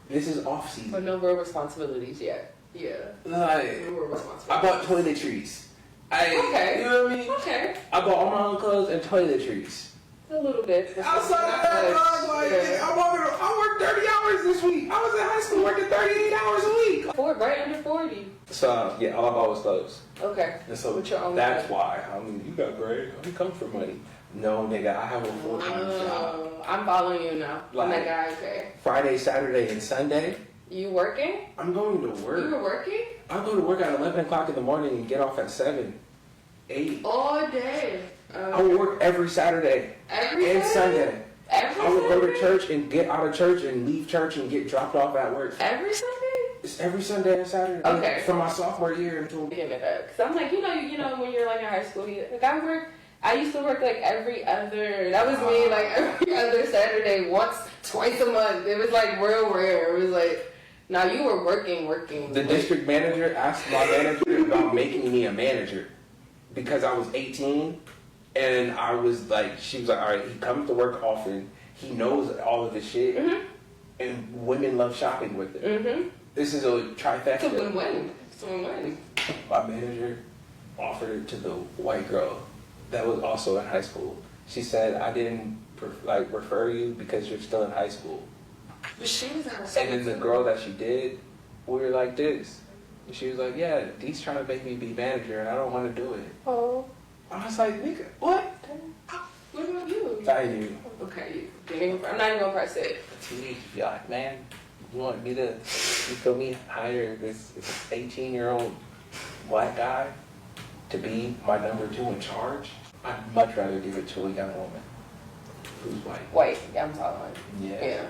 This is off But season. no real responsibilities yet. Yeah. Like, No real responsibilities. I bought toiletries. Okay. You know what I mean? Okay. I bought all my own clothes and toiletries. A little bit. Outside of that, I worked 30 hours this week. I was in high school working 38 hours a week. Right under 40. So, yeah, all I bought was clothes. Okay. And so With your own that's money. why. I mean, you got great. You come for money. No, nigga, I have a full-time job. I'm following you now. Like, I'm that guy, okay. Friday, Saturday, and Sunday, You working? I'm going to You work. were working? I go to work at 11 o'clock in the morning and get off at 7, 8. All day. I would work every Saturday Every and Saturday? Sunday. Every I would go to Saturday? church and get out of church and leave church and get dropped off at work. Every Sunday? It's every Sunday and Saturday. Okay. From my sophomore year until... Give it up. Cause I'm like, you know, when you're like in high school, I used to work like every other, that was me, like every other Saturday, twice a month. It was like real rare. It was like, now you were working. The district manager asked my manager about making me a manager because I was 18 and I was like, she was like, all right, he comes to work often. He knows all of this shit and women love shopping with him. This is a trifecta. It's a win-win. It's a win-win. My manager offered it to the white girl that was also in high school. She said, I didn't refer you because you're still in high school. But she was in high school. And then the girl that she did, we were like this. And she was like, yeah, Dee's trying to make me be manager and I don't want to do it. Oh. I was like, nigga, what? What about you? I knew. Okay, I'm not even gonna press it. A teenager be like, man, you want me to, you feel me, hire this 18-year-old black guy to be my number 2 in charge? I'd much rather give it to a young woman who's white. White, yeah, I'm following. Yeah.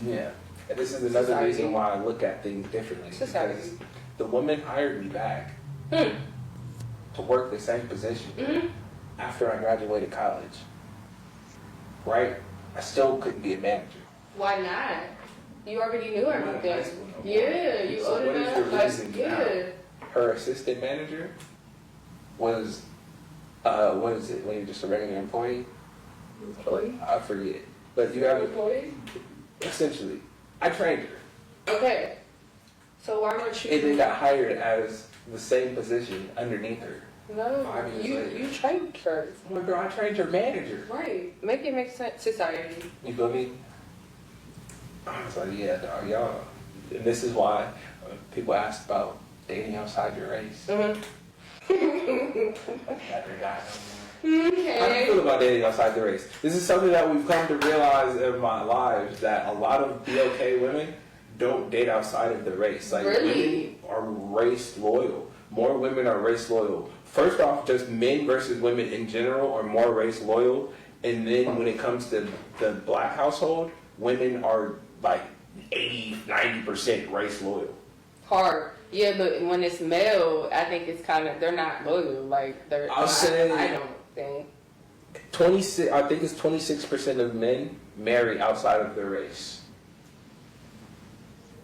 Yeah. And this is another Society. reason why I look at things differently. Society. Because the woman hired me back to work the same position after I graduated college. Right? I still couldn't be a manager. Why not? You already knew I'm not in high everything. school no more. Yeah, you So old what is enough. your Like, reason yeah. now? Her assistant manager was, what is it, when you're just a regular employee? Employee? I forget. But you have, Employee? essentially, I trained her. Okay. So why weren't you? And then got hired as the same position underneath her. No, 5 years later. you trained her. I'm like, girl, I trained your manager. Right. Make it make sense. Society. You feel me? I was like, yeah, dog, y'all. And this is why people ask about dating outside your race. How do you Okay. feel about dating outside the race? This is something that we've come to realize in my lives, that a lot of BLK women don't date outside of the race. Like, Really? women are race loyal. More women are race loyal. First off, just men versus women in general are more race loyal. And then when it comes to the black household, women are like 80-90% race loyal. Hard. Yeah, but when it's male, I think it's kind of, they're not loyal. Like, they're. I'll say- I don't think. 26, I think it's 26% of men marry outside of their race.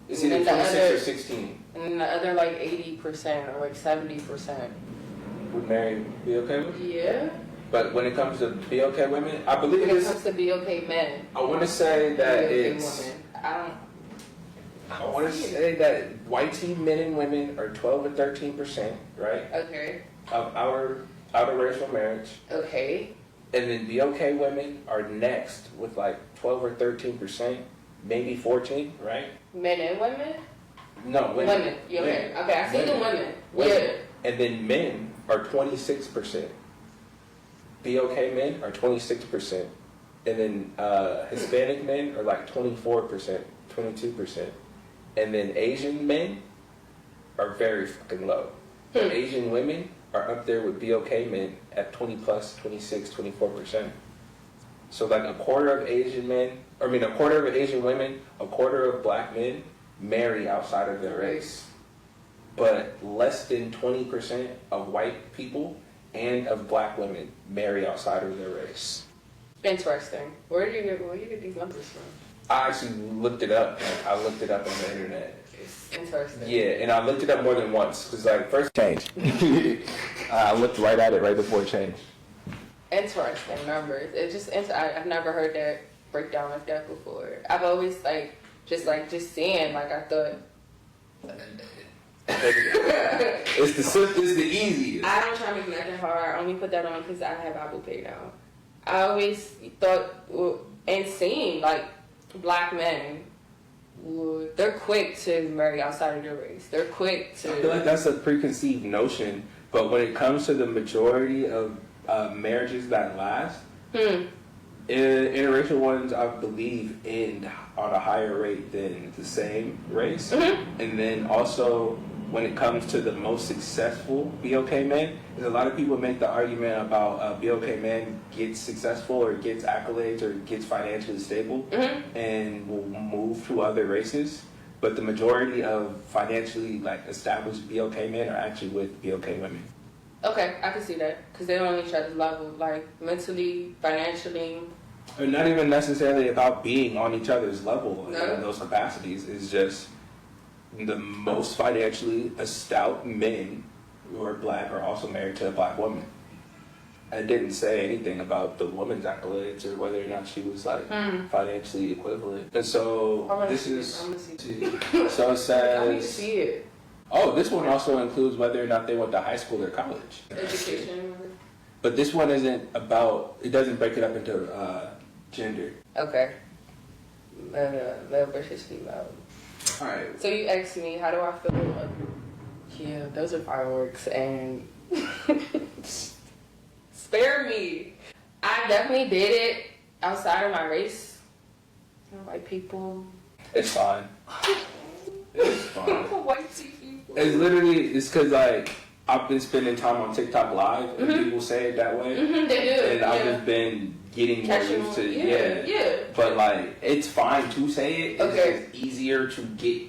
It's either And the 26 other- or 16 And the other like 80% or like 70%. would marry BLK women. Yeah. But when it comes to BLK women, I believe When it it's, comes to BLK men. I want to say that BLK it's, women. I want to say that white teen men and women are 12 and 13%, right? Okay. Of our racial marriage. Okay. And then BLK women are next with like 12 or 13%, maybe 14, right? Men and women? No, women. Women. Yeah, okay. Women. Okay, I see the women. Women. Yeah. And then men are 26%. BLK men are 26%. And then Hispanic men are like 24%, 22%. And then Asian men are very fucking low. But Asian women are up there with BLK men at 20 plus, 26, 24%. So like a quarter of Asian women, a quarter of black men marry outside of their race. But less than 20% of white people and of black women marry outside of their race. Interesting. Where do you get these numbers from? I actually looked it up. I looked it up on the internet. Interesting. Yeah, and I looked it up more than once. Because like first change. I looked right at it right before it changed. Interesting numbers. I've never heard that breakdown like that before. I've always just seeing, like I thought It's the simplest, the easiest. I don't try to make nothing hard. I only put that on because I have Apple Pay now. I always thought and seen like black men, they're quick to marry outside of their race. They're quick to. I feel like that's a preconceived notion, but when it comes to the majority of marriages that last, interracial ones, I believe, end on a higher rate than the same race. And then also, when it comes to the most successful BOK men, there's a lot of people make the argument about BOK men gets successful or gets accolades or gets financially stable and will move to other races. But the majority of financially like established BOK men are actually with BOK women. Okay, I can see that because they're on each other's level, like mentally, financially. Or not even necessarily about being on each other's level in those capacities. It's just the most financially astute men who are black are also married to a black woman. I didn't say anything about the woman's accolades or whether or not she was like financially equivalent. And so this is so it says. I need to see it. Oh, this one also includes whether or not they went to high school or college. Education. But this one isn't about. It doesn't break it up into gender. Okay. Male versus female. All right. So you asked me, how do I feel? Yeah, those are fireworks and spare me. I definitely did it outside of my race. I don't like people. It's fine. It's fine. White people. It's literally, it's because like I've been spending time on TikTok Live and people say it that way. They do. And I've just been getting more used to it. Yeah. But like, it's fine to say it. It's just easier to get,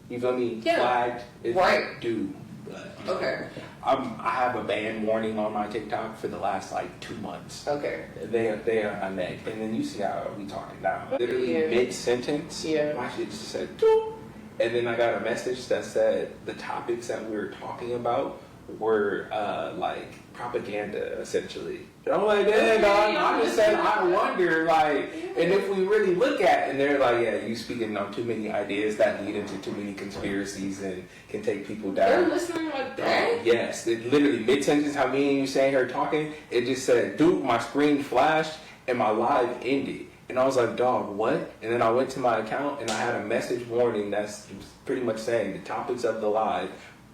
you feel me, flagged if I do. But, Okay. I have a ban warning on my TikTok for the last like 2 months. Okay. They are on that. And then you see how we talking now. Literally mid-sentence, my shit just said, doop. And then I got a message that said the topics that we were talking about were like propaganda, essentially. And I'm like, dang, dog, I just said, I wonder, like, and if we really look at, and they're like, yeah, you speaking on too many ideas that lead into too many conspiracies and can take people down. They're listening like that? Yes, it literally mid-sentence, how me and you saying her talking, it just said, dude, my screen flashed and my live ended. And I was like, dog, what? And then I went to my account and I had a message warning that's pretty much saying the topics of the live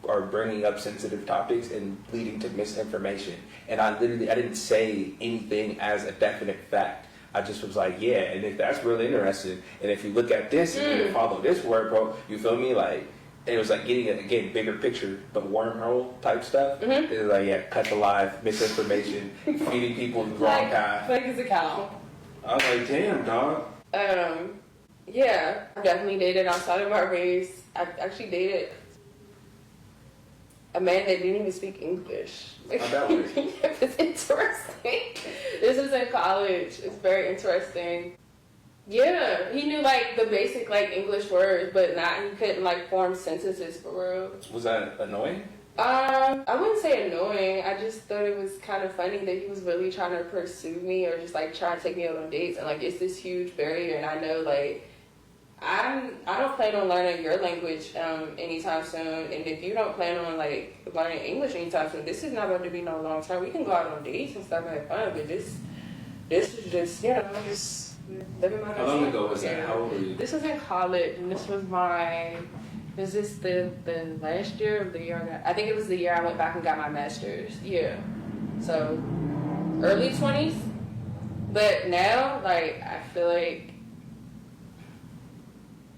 are bringing up sensitive topics and leading to misinformation. And I didn't say anything as a definite fact. I just was like, yeah, and if that's really interesting, and if you look at this and you follow this word, bro, you feel me? Like, it was like getting, again, bigger picture, but wormhole type stuff. It was like, yeah, cut the live, misinformation, feeding people the wrong path. Like his account. I was like, damn, dog. Yeah, I definitely dated outside of my race. I actually dated a man that didn't even speak English. How'd that work? It's interesting. This is in college. It's very interesting. Yeah, he knew like the basic like English words, but he couldn't like form sentences for real. Was that annoying? I wouldn't say annoying. I just thought it was kind of funny that he was really trying to pursue me or just like trying to take me out on dates, and like it's this huge barrier, and I know like I don't plan on learning your language anytime soon, and if you don't plan on like learning English anytime soon, this is not going to be no long term. We can go out on dates and stuff and have fun, but this is just just living my best life. How long ago was that? How old were you? This was in college, and this was is this the last year of the year I think it was the year I went back and got my master's. Yeah. So early 20s. But now, like, I feel like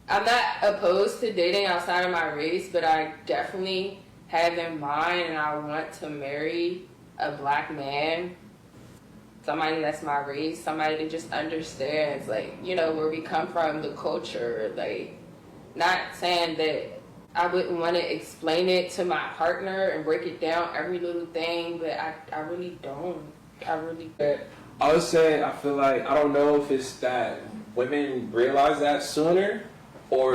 I'm not opposed to dating outside of my race, but I definitely have in mind and I want to marry a black man. Somebody that's my race, somebody that just understands, like, where we come from, the culture, like, not saying that I wouldn't want to explain it to my partner and break it down every little thing, but I really don't. I really don't. I would say, I feel like, I don't know if it's that women realize that sooner or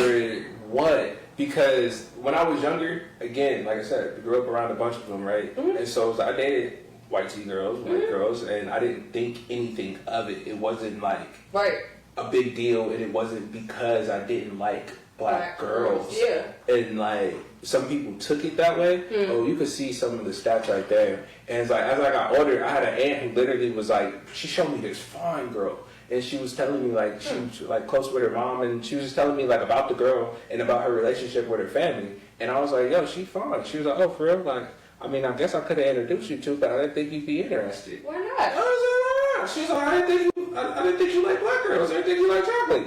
what, because when I was younger, again, like I said, I grew up around a bunch of them, right? And so I dated white tea girls, white girls, and I didn't think anything of it. It wasn't like a big deal, and it wasn't because I didn't like black girls. Yeah. And like some people took it that way. Oh, you could see some of the stats right there. And it's like as I got older, I had an aunt who literally was like, she showed me this fine girl. And she was telling me like she was like close with her mom, and she was just telling me like about the girl and about her relationship with her family. And I was like, yo, she fine. She was like, oh, for real? Like, I mean, I guess I could have introduced you to, but I didn't think you'd be interested. Why not? I was like, why not? She's like, I didn't think you like black girls. I didn't think you like chocolate.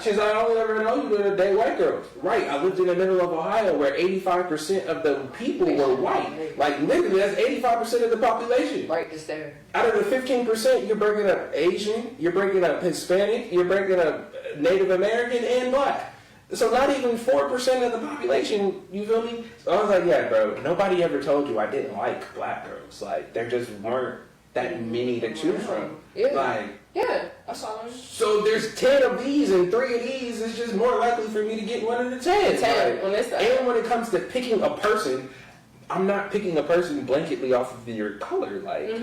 She's like, I only ever know you to date white girls. Right. I lived in the middle of Ohio where 85% of the people were white. Like, literally, that's 85% of the population. Right just there. Out of the 15%, you're breaking up Asian, you're breaking up Hispanic, you're breaking up Native American and black. So not even 4% of the population, you feel me? So I was like, yeah, bro, nobody ever told you I didn't like black girls. Like, there just weren't that many to choose from. Yeah. Like, yeah, I saw them. so there's 10 of these and 3 of these, it's just more likely for me to get one of the 10. 10 on this side. And when it comes to picking a person, I'm not picking a person blanketly off of your color. Like,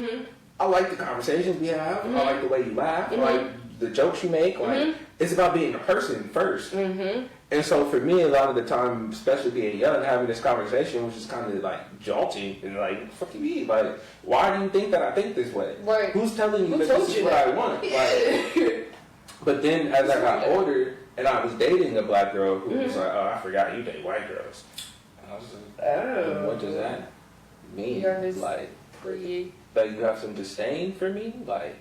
I like the conversations we have. I like the way you laugh. I like the jokes you make. Like, it's about being a person first. And so for me, a lot of the time, especially being young, having this conversation was just kind of like jolting and like, fuck you mean? Like, why do you think that I think this way? Right. Who's telling you that this is what I want? Like, but then as I got older and I was dating a black girl who was like, oh, I forgot you date white girls. And I was like, Oh. what does that mean? You're this Like, pretty. that you have some disdain for me? Like,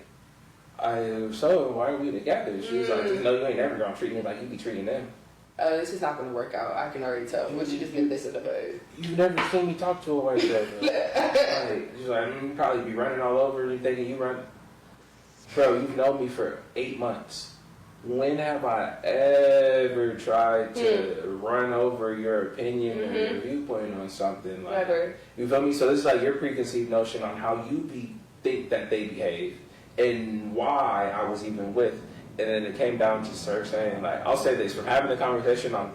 so why are we together? She was like, just know you ain't never gonna treat me like you be treating them. This is not going to work out. I can already tell. Would you just get this in the hood? You've never seen me talk to a white girl. Like, she's like, you probably be running all over and thinking you run. Bro, you've known me for 8 months. When have I ever tried to run over your opinion or your viewpoint on something? Like, Never. You feel me? So this is like your preconceived notion on how you think that they behave and why I was even with. And then it came down to her saying, like, I'll say this, from having the conversation on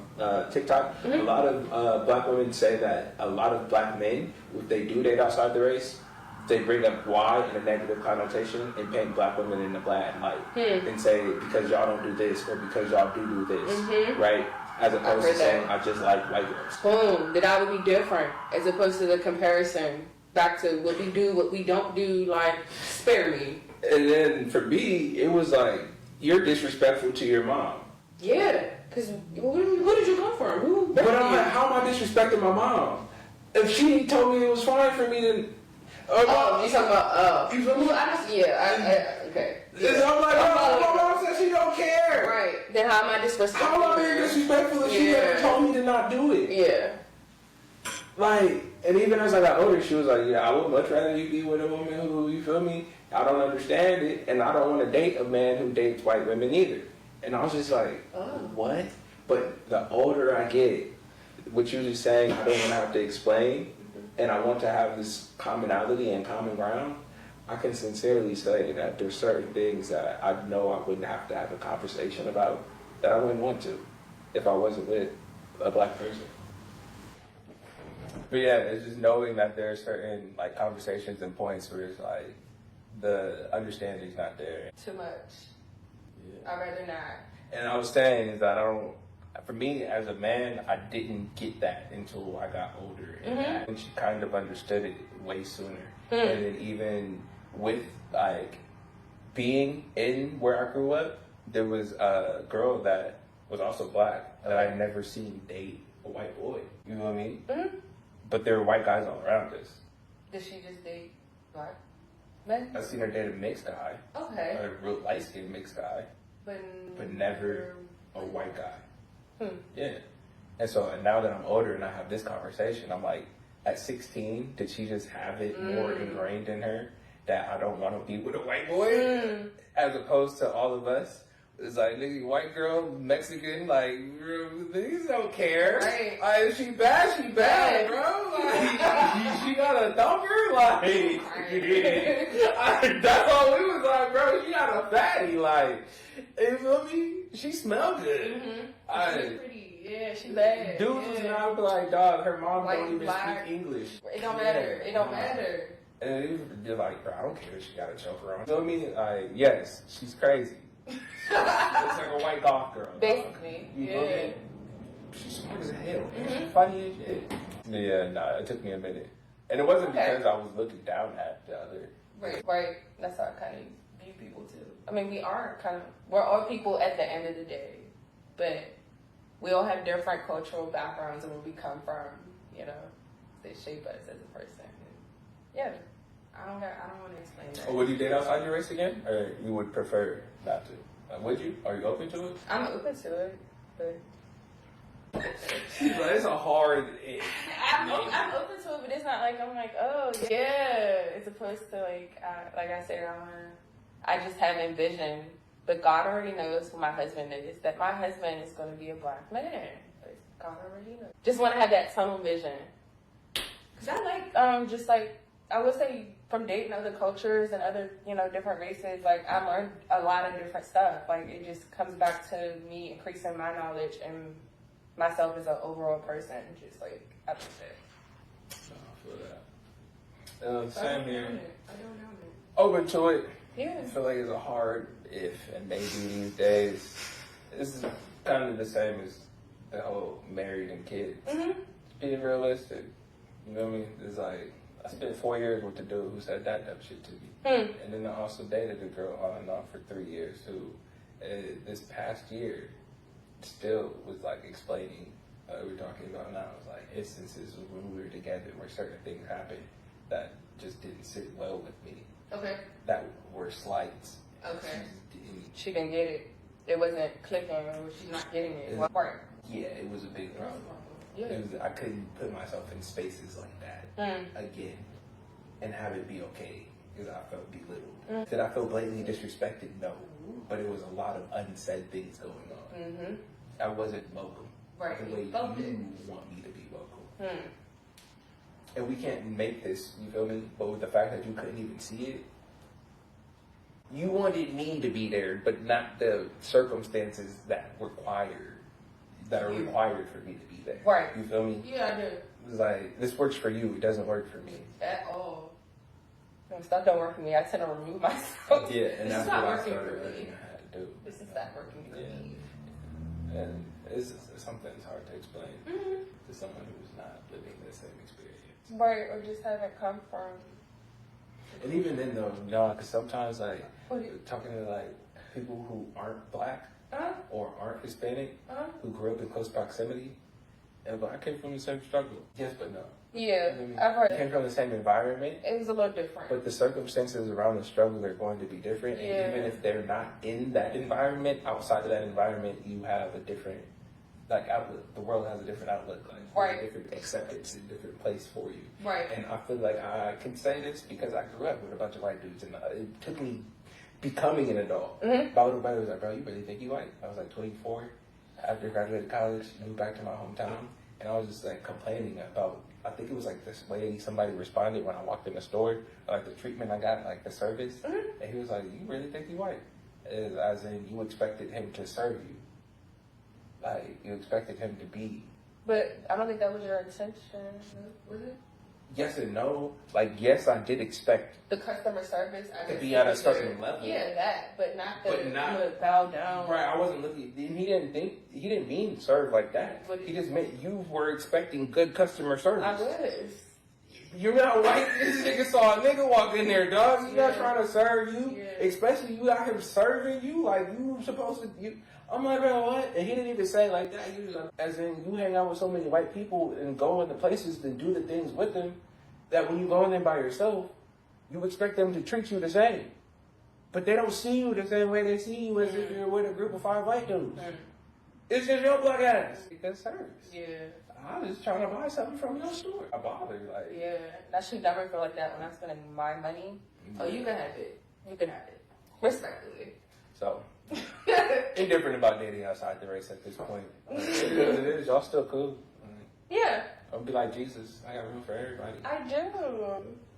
TikTok, a lot of black women say that a lot of black men, if they do date outside the race, they bring up why in a negative connotation and paint black women in a bad light and say, because y'all don't do this or because y'all do this, right? As opposed to saying, I just like white girls. Boom. That would be different as opposed to the comparison back to what we do, what we don't do, like, spare me. And then for me, it was like, you're disrespectful to your mom. Yeah, because who did you come from? Who? But I'm like, how am I disrespecting my mom? If she told me it was fine for me to... you talking about... You feel me? Okay. Yeah. I'm like, my mom said she don't care. Right. Then how am I disrespectful? How am I being disrespectful if she never told me to not do it? Yeah. Like, and even as I got older, she was like, yeah, I would much rather you be with a woman who, you feel me? I don't understand it, and I don't want to date a man who dates white women either. And I was just like, what? But the older I get, what you're just saying, I don't want to have to explain, and I want to have this commonality and common ground, I can sincerely say that there's certain things that I know I wouldn't have to have a conversation about that I wouldn't want to if I wasn't with a black person. But yeah, it's just knowing that there are certain like conversations and points where it's like the understanding's not there. Too much. Yeah. I'd rather not. And I was saying is that for me as a man, I didn't get that until I got older. And she kind of understood it way sooner. And then even with like being in where I grew up, there was a girl that was also black that I'd never seen date a white boy. You know what I mean? But there were white guys all around us. Did she just date black men? I've seen her date a mixed guy. Okay. A real light-skinned mixed guy. But never a white guy. Yeah. And so and now that I'm older and I have this conversation, I'm like, at 16, did she just have it more ingrained in her that I don't want to be with a white boy? As opposed to all of us. It's like, nigga, white girl, Mexican, like, these don't care. Right. Like, she bad, bro. Like, she got a thumper, like, that's all we was like, bro. She got a fatty, like, you feel me? She smelled good. She's pretty. Yeah, she bad. Dudes was not be like, dog, her mom White, don't even black. speak English. It don't matter. It don't matter. And it was just like, bro, I don't care if she got a choker on. You feel me? Like, yes, she's crazy. Looks like a white golf girl. Basically, You feel me? she's smart as hell. She's funny as shit. Yeah, nah, it took me a minute. And it wasn't because I was looking down at the other. Right. That's how I kind of view people too. I mean, we're all people at the end of the day, but we all have different cultural backgrounds and where we come from, you know, they shape us as a person. Yeah, I don't want to explain that. Oh, would you date outside your race again? Or you would prefer not to? Would you? Are you open to it? I'm open to it, but... It's a hard... I'm open to it, but it's not like I'm like, oh, yeah. It's opposed to like I said, I just have envisioned. But God already knows who my husband is. That my husband is going to be a black man. God already knows. Just want to have that tunnel vision. Because I like, just like, I would say from dating other cultures and other, you know, different races, like I learned a lot of different stuff. Like it just comes back to me increasing my knowledge and myself as an overall person. Just like, I don't know. I feel that. Same here. I don't know it. Open to it. Yeah. I feel like it's a hard if and maybe these days. This is kind of the same as the whole married and kids. Mm-hmm. Being realistic. You know what I mean? It's like, I spent 4 years with the dude who said that dumb shit to me. And then I also dated a girl on and off for 3 years who, this past year, still was like explaining what we're talking about now. It was like instances when we were together where certain things happened that just didn't sit well with me. Okay. That were slights. Okay. She didn't get it. It wasn't clicking, or she's not getting it. What part? Yeah, it was a big problem. Yeah. I couldn't put myself in spaces like that again and have it be okay because I felt belittled. Did I feel blatantly disrespected? No. But it was a lot of unsaid things going on. I wasn't vocal. Right. The way you want me to be vocal. And we can't make this, you feel me? But with the fact that you couldn't even see it, you wanted me to be there, but not the circumstances that are required for me to be there. Right. You feel me? Yeah, I do. It's like, this works for you, it doesn't work for me. At all. No, stuff don't work for me. I tend to remove myself. Yeah, and that's what I started for learning me. how to do. This is not working for me. And it's something that's hard to explain to someone who's not living the same experience. Right, or just haven't come from. And even then though, you know, because sometimes like talking to like people who aren't black or aren't Hispanic who grew up in close proximity, and I came from the same struggle. Yes, but no. Yeah, You know what I mean? I've heard I came from the same environment. it was a little different. But the circumstances around the struggle are going to be different. Yeah. And even if they're not in that environment, outside of that environment, you have a different, like, outlook. The world has a different outlook. Like, Right. a different acceptance, a different place for you. Right. And I feel like I can say this because I grew up with a bunch of white dudes. And it took me becoming an adult. My little brother was like, bro, you really think you white? I was like 24. After graduated college, moved back to my hometown. And I was just like complaining about, I think it was like this way somebody responded when I walked in the store, like the treatment I got, like the service. And he was like, you really think you white? As in, you expected him to serve you. Like, you expected him to be. But I don't think that was your intention, was it? Yes and no. Like, yes, I did expect The customer service. I to just be at a figured- certain level. Yeah, that, but not the But not- the bow down. Right, I wasn't looking. He didn't mean serve like that. But- He just meant you were expecting good customer service. I was. You're not white. This nigga saw a nigga walk in there, dog. He's not Yeah. trying to serve you. Yeah. Especially you got him serving you like you were supposed to. I'm like, man, what? And he didn't even say like that. He was like, as in, you hang out with so many white people and go into places and do the things with them that when you go in there by yourself, you expect them to treat you the same. But they don't see you the same way they see you as if you're with a group of 5 white dudes. It's just your black ass. Good service. Yeah. I was just trying to buy something from your store. I bothered, like. Yeah. That should never feel like that when I'm spending my money. Oh, you can have it. You can have it. Respectfully. So, indifferent about dating outside the race at this point. It is what it is. Y'all still cool. Yeah. I'll be like Jesus. I got room for everybody. I do.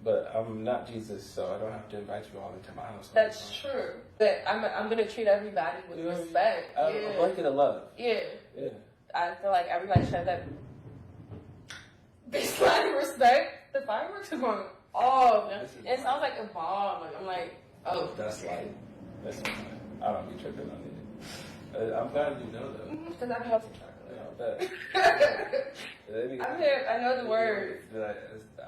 But I'm not Jesus, so I don't have to invite you all into my house. That's true. But I'm gonna treat everybody with respect. A blanket of love. Yeah. Yeah. I feel like everybody should have that baseline respect. The fireworks are going off. It sounds like a bomb. Like, I'm like, oh. That's light. That's fine. I don't be tripping on it. I'm glad you know though. Because I'm healthy chocolate. I know the words.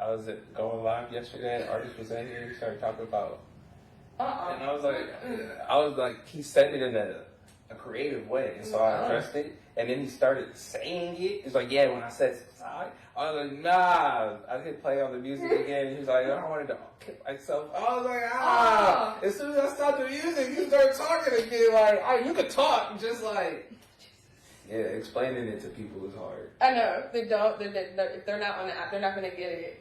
I was going live yesterday, and an artist was in here, he started talking about, and I was like, he said it in a creative way, and so I addressed it, and then he started saying it. He's like, yeah, when I said side, I was like, nah. I hit play on the music again, and he was like, I don't want to kill myself. I was like, As soon as I stopped the music, you start talking again, like, you could talk, just like. Yeah, explaining it to people is hard. I know. They don't. If they're not on the app, they're not going to get it.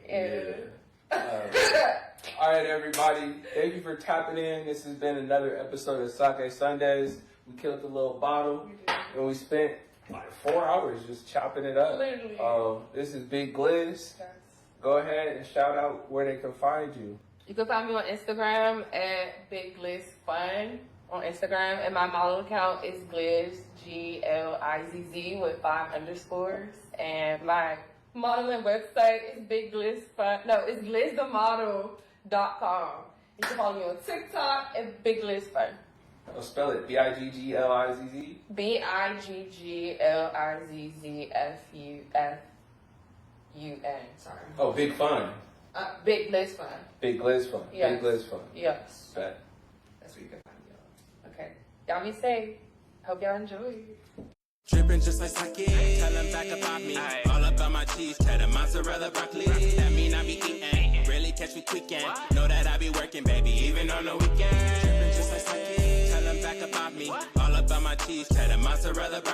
Yeah. All right, everybody. Thank you for tapping in. This has been another episode of Sake Sundays. We killed the little bottle, and we spent like 4 hours just chopping it up. Literally. This is Big Glizz. Yes. Go ahead and shout out where they can find you. You can find me on Instagram at Big Glizz Fun on Instagram, and my model account is Glizz, Glizz with 5 underscores, and my modeling website is Big Glizz Fun. No, it's GlizzTheModel.com. You can follow me on TikTok at Big Glizz Fun. I'll spell it BIGGLIZZ. BIGGLIZZFUFUN. Sorry. Oh, Big Fun. Big Glizz Fun. Big Glizz Fun. Yes. Big Glizz Fun. Yes. Bet. That's where you can find me on. Okay. Y'all be safe. Hope y'all enjoy. Dripping just like sake. Tell them back about me. All about my cheese, cheddar, mozzarella, broccoli. That mean I be eating. Really catch me tweaking. Know that I be working, baby, even on the weekend. Dripping just like sake. Tell them back about me. All about my cheese, cheddar, mozzarella, broccoli.